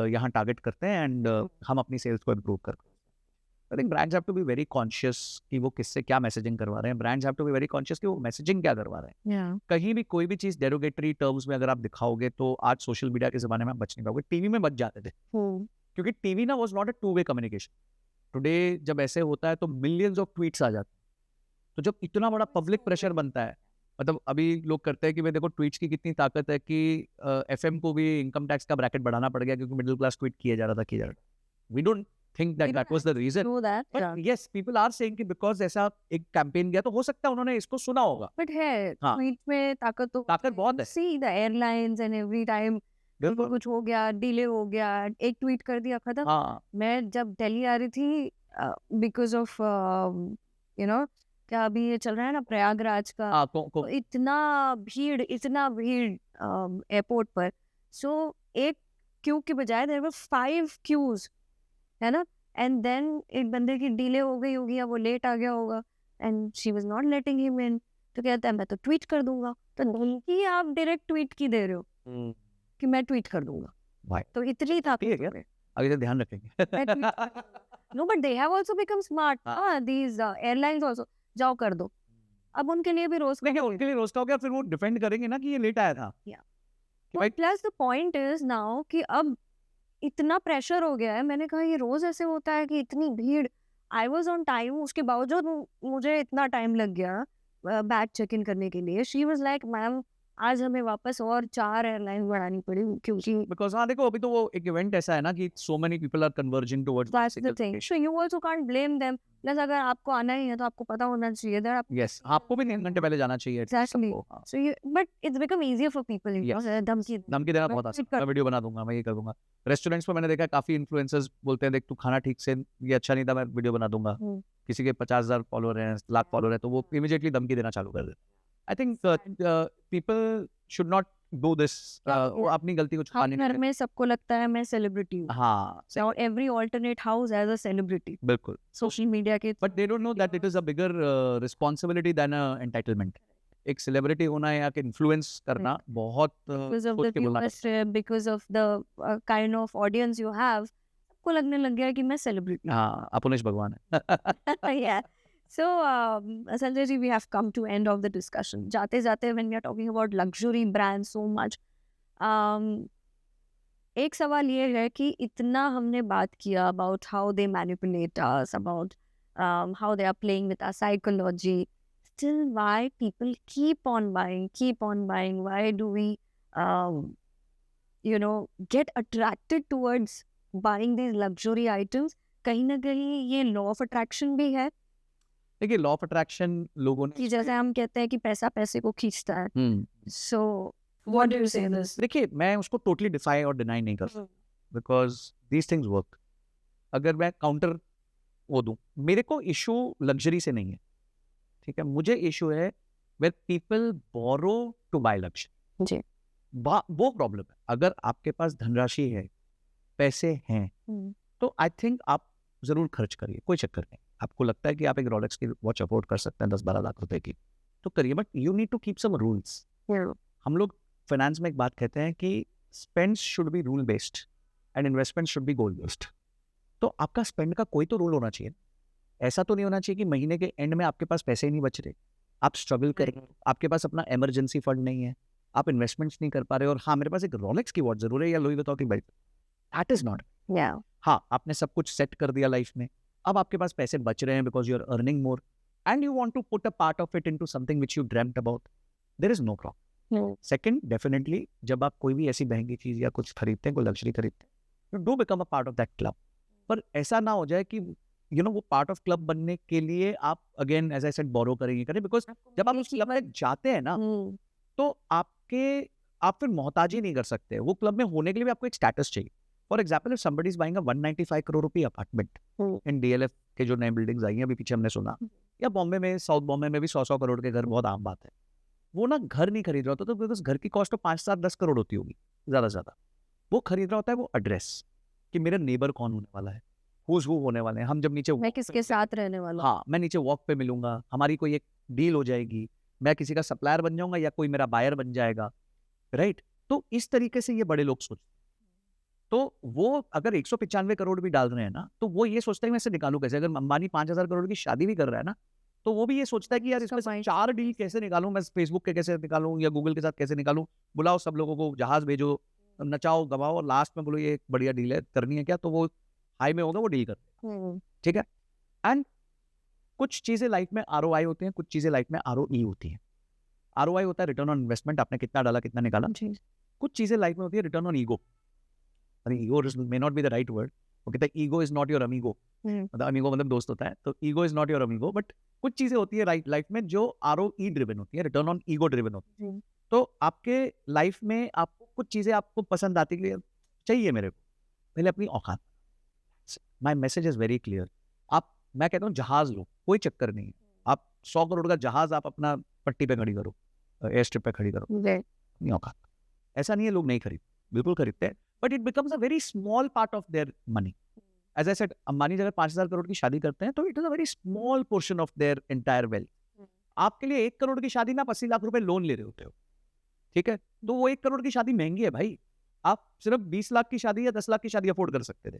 Speaker 1: यहाँ टारगेट करते हैं, एंड हम अपनी सेल्स को इम्प्रूव करते हैं। I think brands have to be very conscious कि वो किससे क्या मैसेजिंग करवा रहे हैं. Brands have to be very conscious कि वो मैसेजिंग क्या करवा रहे हैं.
Speaker 2: Yeah.
Speaker 1: कहीं भी कोई भी चीज डेरोगेटरी टर्म्स में अगर आप दिखाओगे तो आज सोशल मीडिया के जमाने में आप बच नहीं पाओगे. टीवी में बच जाते थे क्योंकि टीवी ना was not a two way communication. Today जब ऐसे होता है तो मिलियंस ऑफ ट्वीट्स आ जाते हैं. तो जब इतना बड़ा पब्लिक प्रेशर बनता है, मतलब अभी लोग करते हैं कि भाई देखो ट्वीट्स की कितनी ताकत है कि एफएम को भी इनकम टैक्स का ब्रैकेट बढ़ाना पड़ गया क्योंकि मिडिल क्लास ट्वीट किया जा रहा था. We don't think that was the reason,
Speaker 2: Know that,
Speaker 1: but
Speaker 2: yeah.
Speaker 1: yes, people are saying कि because ऐसा एक कैंपेन गया तो हो सकता है उन्होंने इसको सुना होगा.
Speaker 2: But है
Speaker 1: हाँ.
Speaker 2: ट्वीट में ताकत तो
Speaker 1: ताकत बहुत है.
Speaker 2: See the airlines and every time
Speaker 1: बिल्कुल.
Speaker 2: कुछ हो गया, डिले हो गया, एक ट्वीट कर दिया खत्म.
Speaker 1: हाँ.
Speaker 2: मैं जब दिल्ली आ रही थी बिकॉज ऑफ यू नो क्या अभी ये चल रहा है ना प्रयागराज का,
Speaker 1: हाँ.
Speaker 2: तो इतना भीड़ एयरपोर्ट पर. सो एक क्यू के बजाय देयर वर 5 क्यूज, है ना. एंड देन एक बंदे की डिले हो गई होगी या वो लेट आ गया होगा and she was not letting him in. तो कहता है मैं तो ट्वीट कर दूंगा. तो नहीं, आप डायरेक्ट ट्वीट की दे रहे हो कि मैं ट्वीट कर दूंगा.
Speaker 1: भाई
Speaker 2: तो इतनी ताकत
Speaker 1: ठीक है, आगे से ध्यान रखेंगे.
Speaker 2: No, but they have also become smart.
Speaker 1: हाँ.
Speaker 2: These airlines also. जाओ कर दो. अब उनके लिए भी रोज
Speaker 1: देखिए उनके लिए रोस्ट हो गया, फिर वो डिफेंड करेंगे ना कि ये लेट आया था.
Speaker 2: Plus the point is now कि अब इतना प्रेशर हो गया है. मैंने कहा ये रोज ऐसे होता है कि इतनी भीड़. आई वाज ऑन टाइम, उसके बावजूद मुझे इतना टाइम लग गया बैग चेक इन करने के लिए. शी वाज लाइक मैम आज हमें वापस और 4 एयरलाइन बढ़ानी पड़ी क्योंकि
Speaker 1: बिकॉज हाँ देखो अभी तो वो एक इवेंट ऐसा है ना कि so many people are converging towards
Speaker 2: that's the thing. So you also can't blame them. Plus अगर आपको आना ही है तो आपको पता होना चाहिए दैट.
Speaker 1: यस, आपको भी 3 घंटे पहले जाना चाहिए.
Speaker 2: Exactly. So you, but it's become easier for people.
Speaker 1: Yes.
Speaker 2: धमकी
Speaker 1: देना बहुत आसान. मैं वीडियो बना दूंगा, मैं ये कर दूंगा. रेस्टोरेंट्स में मैंने देखा काफी इन्फ्लुएंसर्स बोलते हैं देख तू खाना ठीक से ये अच्छा नहीं था, मैं वीडियो बना दूंगा. किसी के 50,000 फॉलोअर हैं, लाख फॉलोअर है, तो वो इमीडिएटली धमकी देना चालू कर देते. I think people should not do this. वो अपनी गलती को छुपाने
Speaker 2: घर में सबको लगता है मैं सेलिब्रिटी हूँ.
Speaker 1: हाँ.
Speaker 2: So every alternate house has a celebrity.
Speaker 1: बिल्कुल.
Speaker 2: सोशल मीडिया के.
Speaker 1: But they don't know that it is a bigger responsibility than a entitlement. एक सेलिब्रिटी होना या कि इन्फ्लुएंस करना बहुत
Speaker 2: Because of
Speaker 1: सोच
Speaker 2: the
Speaker 1: के बोलना.
Speaker 2: viewership, because of the kind of audience you have, सबको लगने लग गया कि मैं सेलिब्रिटी.
Speaker 1: हाँ, अपुनेश भगवान है.
Speaker 2: Yeah. So, Sanjay ji, we have come to end of the discussion. जाते जाते when we are talking about luxury brands so much, एक सवाल ये है कि इतना हमने बात किया about how they manipulate us, about how they are playing with our psychology. Still, why people keep on buying? Why do we, get attracted towards buying these luxury items? कहीं ना कहीं ये law of attraction भी है.
Speaker 1: देखिए law of attraction लोगों ने
Speaker 2: कि जैसे हम कहते हैं कि पैसा पैसे को खींचता है. So, what do you say this?
Speaker 1: देखिए मैं उसको टोटली डिफाई और डिनाई नहीं करता बिकॉज दीज थिंग्स वर्क. अगर मैं काउंटर वो दूं, मेरे को इशू लग्जरी से नहीं है, ठीक है. मुझे इशू है where people borrow to buy luxury.
Speaker 2: जी.
Speaker 1: वो प्रॉब्लम है. अगर आपके पास धनराशि है, पैसे हैं, तो आई थिंक आप जरूर खर्च करिए, कोई चक्कर नहीं. आपको लगता है कि आप एक रोलेक्स की वॉच अफोर्ड कर सकते हैं 10-12 लाख रुपए की, तो करिए. But you need to keep some rules. हम लोग फाइनेंस में एक बात कहते हैं कि spends should be rule based and investment should be goal based. तो आपका स्पेंड का कोई तो रूल होना चाहिए. ऐसा तो नहीं होना चाहिए कि महीने के एंड में आपके पास पैसे ही नहीं बच रहे, आप स्ट्रगल कर रहे हो, आपके पास अपना इमरजेंसी फंड नहीं है, आप इन्वेस्टमेंट्स नहीं कर पा रहे, और हाँ मेरे पास एक रोलेक्स की वॉच जरूर है या लुई वुइटन की बेल्ट. That is not. हाँ आपने सब कुछ सेट कर दिया लाइफ में, अब आपके पास पैसे बच रहे हैं because you are earning more and you want to put a part of it into something which you dreamed about. There is no problem. Second, definitely जब आप कोई भी ऐसी महंगी चीज या कुछ खरीदते हैं, कोई लग्जरी खरीदते हैं, you do become a part of that club. पर ऐसा ना हो जाए कि वो पार्ट ऑफ क्लब बनने के लिए आप अगेन एज आई सेड बोरो करेंगे, बिकॉज जब आप उस क्लब में जाते हैं ना तो आप फिर मोहताज ही नहीं कर सकते. वो क्लब में होने के लिए भी आपको एक स्टेटस चाहिए. For example, if somebody is buying a 195 crore रुपए अपार्टमेंट इन डीएलएफ के जो नए बिल्डिंग्स आई हैं अभी पीछे हमने सुना, या बॉम्बे में, साउथ बॉम्बे में भी 100 करोड़ के घर बहुत आम बात है. वो ना घर नहीं खरीद रहा होता, तो बिकॉज घर की कॉस्ट तो 5-7-10 करोड़ होती होगी ज्यादा से ज्यादा. वो खरीद रहा होता है वो एड्रेस, कि मेरा नेबर कौन होने वाला है, हुज हू होने वाले हैं, हम जब नीचे
Speaker 2: मैं किसके साथ रहने वाला.
Speaker 1: हाँ मैं नीचे वॉक पे मिलूंगा, हमारी कोई एक डील हो जाएगी, मैं किसी का सप्लायर बन जाऊंगा या कोई मेरा बायर बन जाएगा, राइट. तो इस तरीके से ये बड़े लोग सोचते हैं. तो वो अगर 195 करोड़ भी डाल रहे हैं ना, तो वो ये सोचता है मैं इसे निकालूं कैसे। अगर अंबानी 5,000 करोड़ की शादी भी कर रहा है ना, तो वो भी ये सोचता है कि यार इसमें से 4 डील कैसे निकालूं, मैं फेसबुक के कैसे निकालूं या गूगल के साथ कैसे निकालूं, बुलाओ सब लोगों को, जहाज भेजो, नचाओ गवाओ, और लास्ट में बोलो ये एक बढ़िया डील है, करनी है क्या, तो वो हाई में होगा वो डील कर, ठीक है। एंड कुछ चीजें लाइफ में ROI होती हैं, कुछ चीजें लाइफ में ROE होती हैं। ROI होता है रिटर्न ऑन इन्वेस्टमेंट, आपने कितना डाला कितना निकाला। कुछ चीजें लाइफ में होती है return on ego. Ego may not be the right word, वो कहता है ego is not your amigo, मतलब अमीगो मतलब दोस्त होता है, तो ego is not your amigo. But कुछ चीजें होती है राइट लाइफ में जो ROE ड्रिवन होती है, रिटर्न ऑन ईगो ड्रिवन होती है। तो आपके लाइफ में आपको कुछ चीजें आपको पसंद आती है, चाहिए मेरे को, पहले अपनी औकात। My message is very clear. आप, मैं कहता हूँ जहाज लो, कोई चक्कर नहीं है, आप 100 करोड़ का जहाज आप अपना पट्टी पे खड़ी करो, एयर स्ट्रिप पे खड़ी करो, अपनी औकात। ऐसा नहीं है लोग नहीं खरीदते, बिल्कुल खरीदते हैं, but it becomes a very small part of their money. As I said, Ambani अगर 5,000 करोड़ की शादी करते हैं तो it is a very small portion of their entire wealth. आपके लिए 1 करोड़ की शादी में आप 80 लाख रुपए लोन ले रहे होते हो, ठीक है, तो वो 1 करोड़ की शादी महंगी है भाई। आप सिर्फ 20 लाख की शादी या 10 लाख की शादी अफोर्ड कर सकते थे।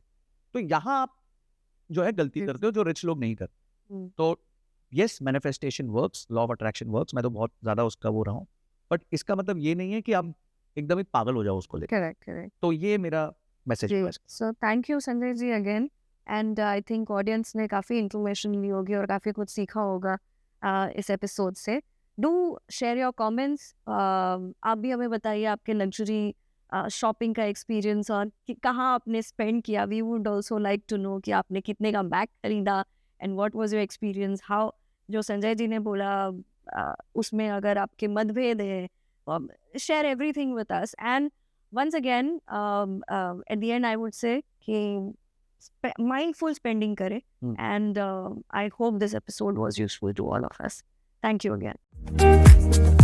Speaker 1: तो यहाँ आप जो है गलती करते हो जो रिच लोग नहीं करते। तो yes, manifestation works, law of attraction works, मैं तो बहुत ज्यादा उसका वो रहा हूँ, बट इसका मतलब ये नहीं है कि आप एकदम ही पागल हो जाओ उसको लेकर।
Speaker 2: करेक्ट।
Speaker 1: तो ये मेरा मैसेज है।
Speaker 2: So thank you Sanjay ji again, and I think audience ने काफ़ी इन्फॉर्मेशन ली होगी और काफ़ी कुछ सीखा होगा इस एपिसोड से। डू शेयर योर कमेंट्स, आप भी हमें बताइए आपके लग्जरी शॉपिंग का एक्सपीरियंस और कहाँ आपने स्पेंड किया। We would also like to know कि आपने कितने का बैग खरीदा and what was your experience. How, जो संजय जी ने बोला उसमें अगर आपके मतभेद है, share everything with us. And once again, at the end I would say कि mindful spending करें, and I hope this episode was useful to all of us. Thank you again.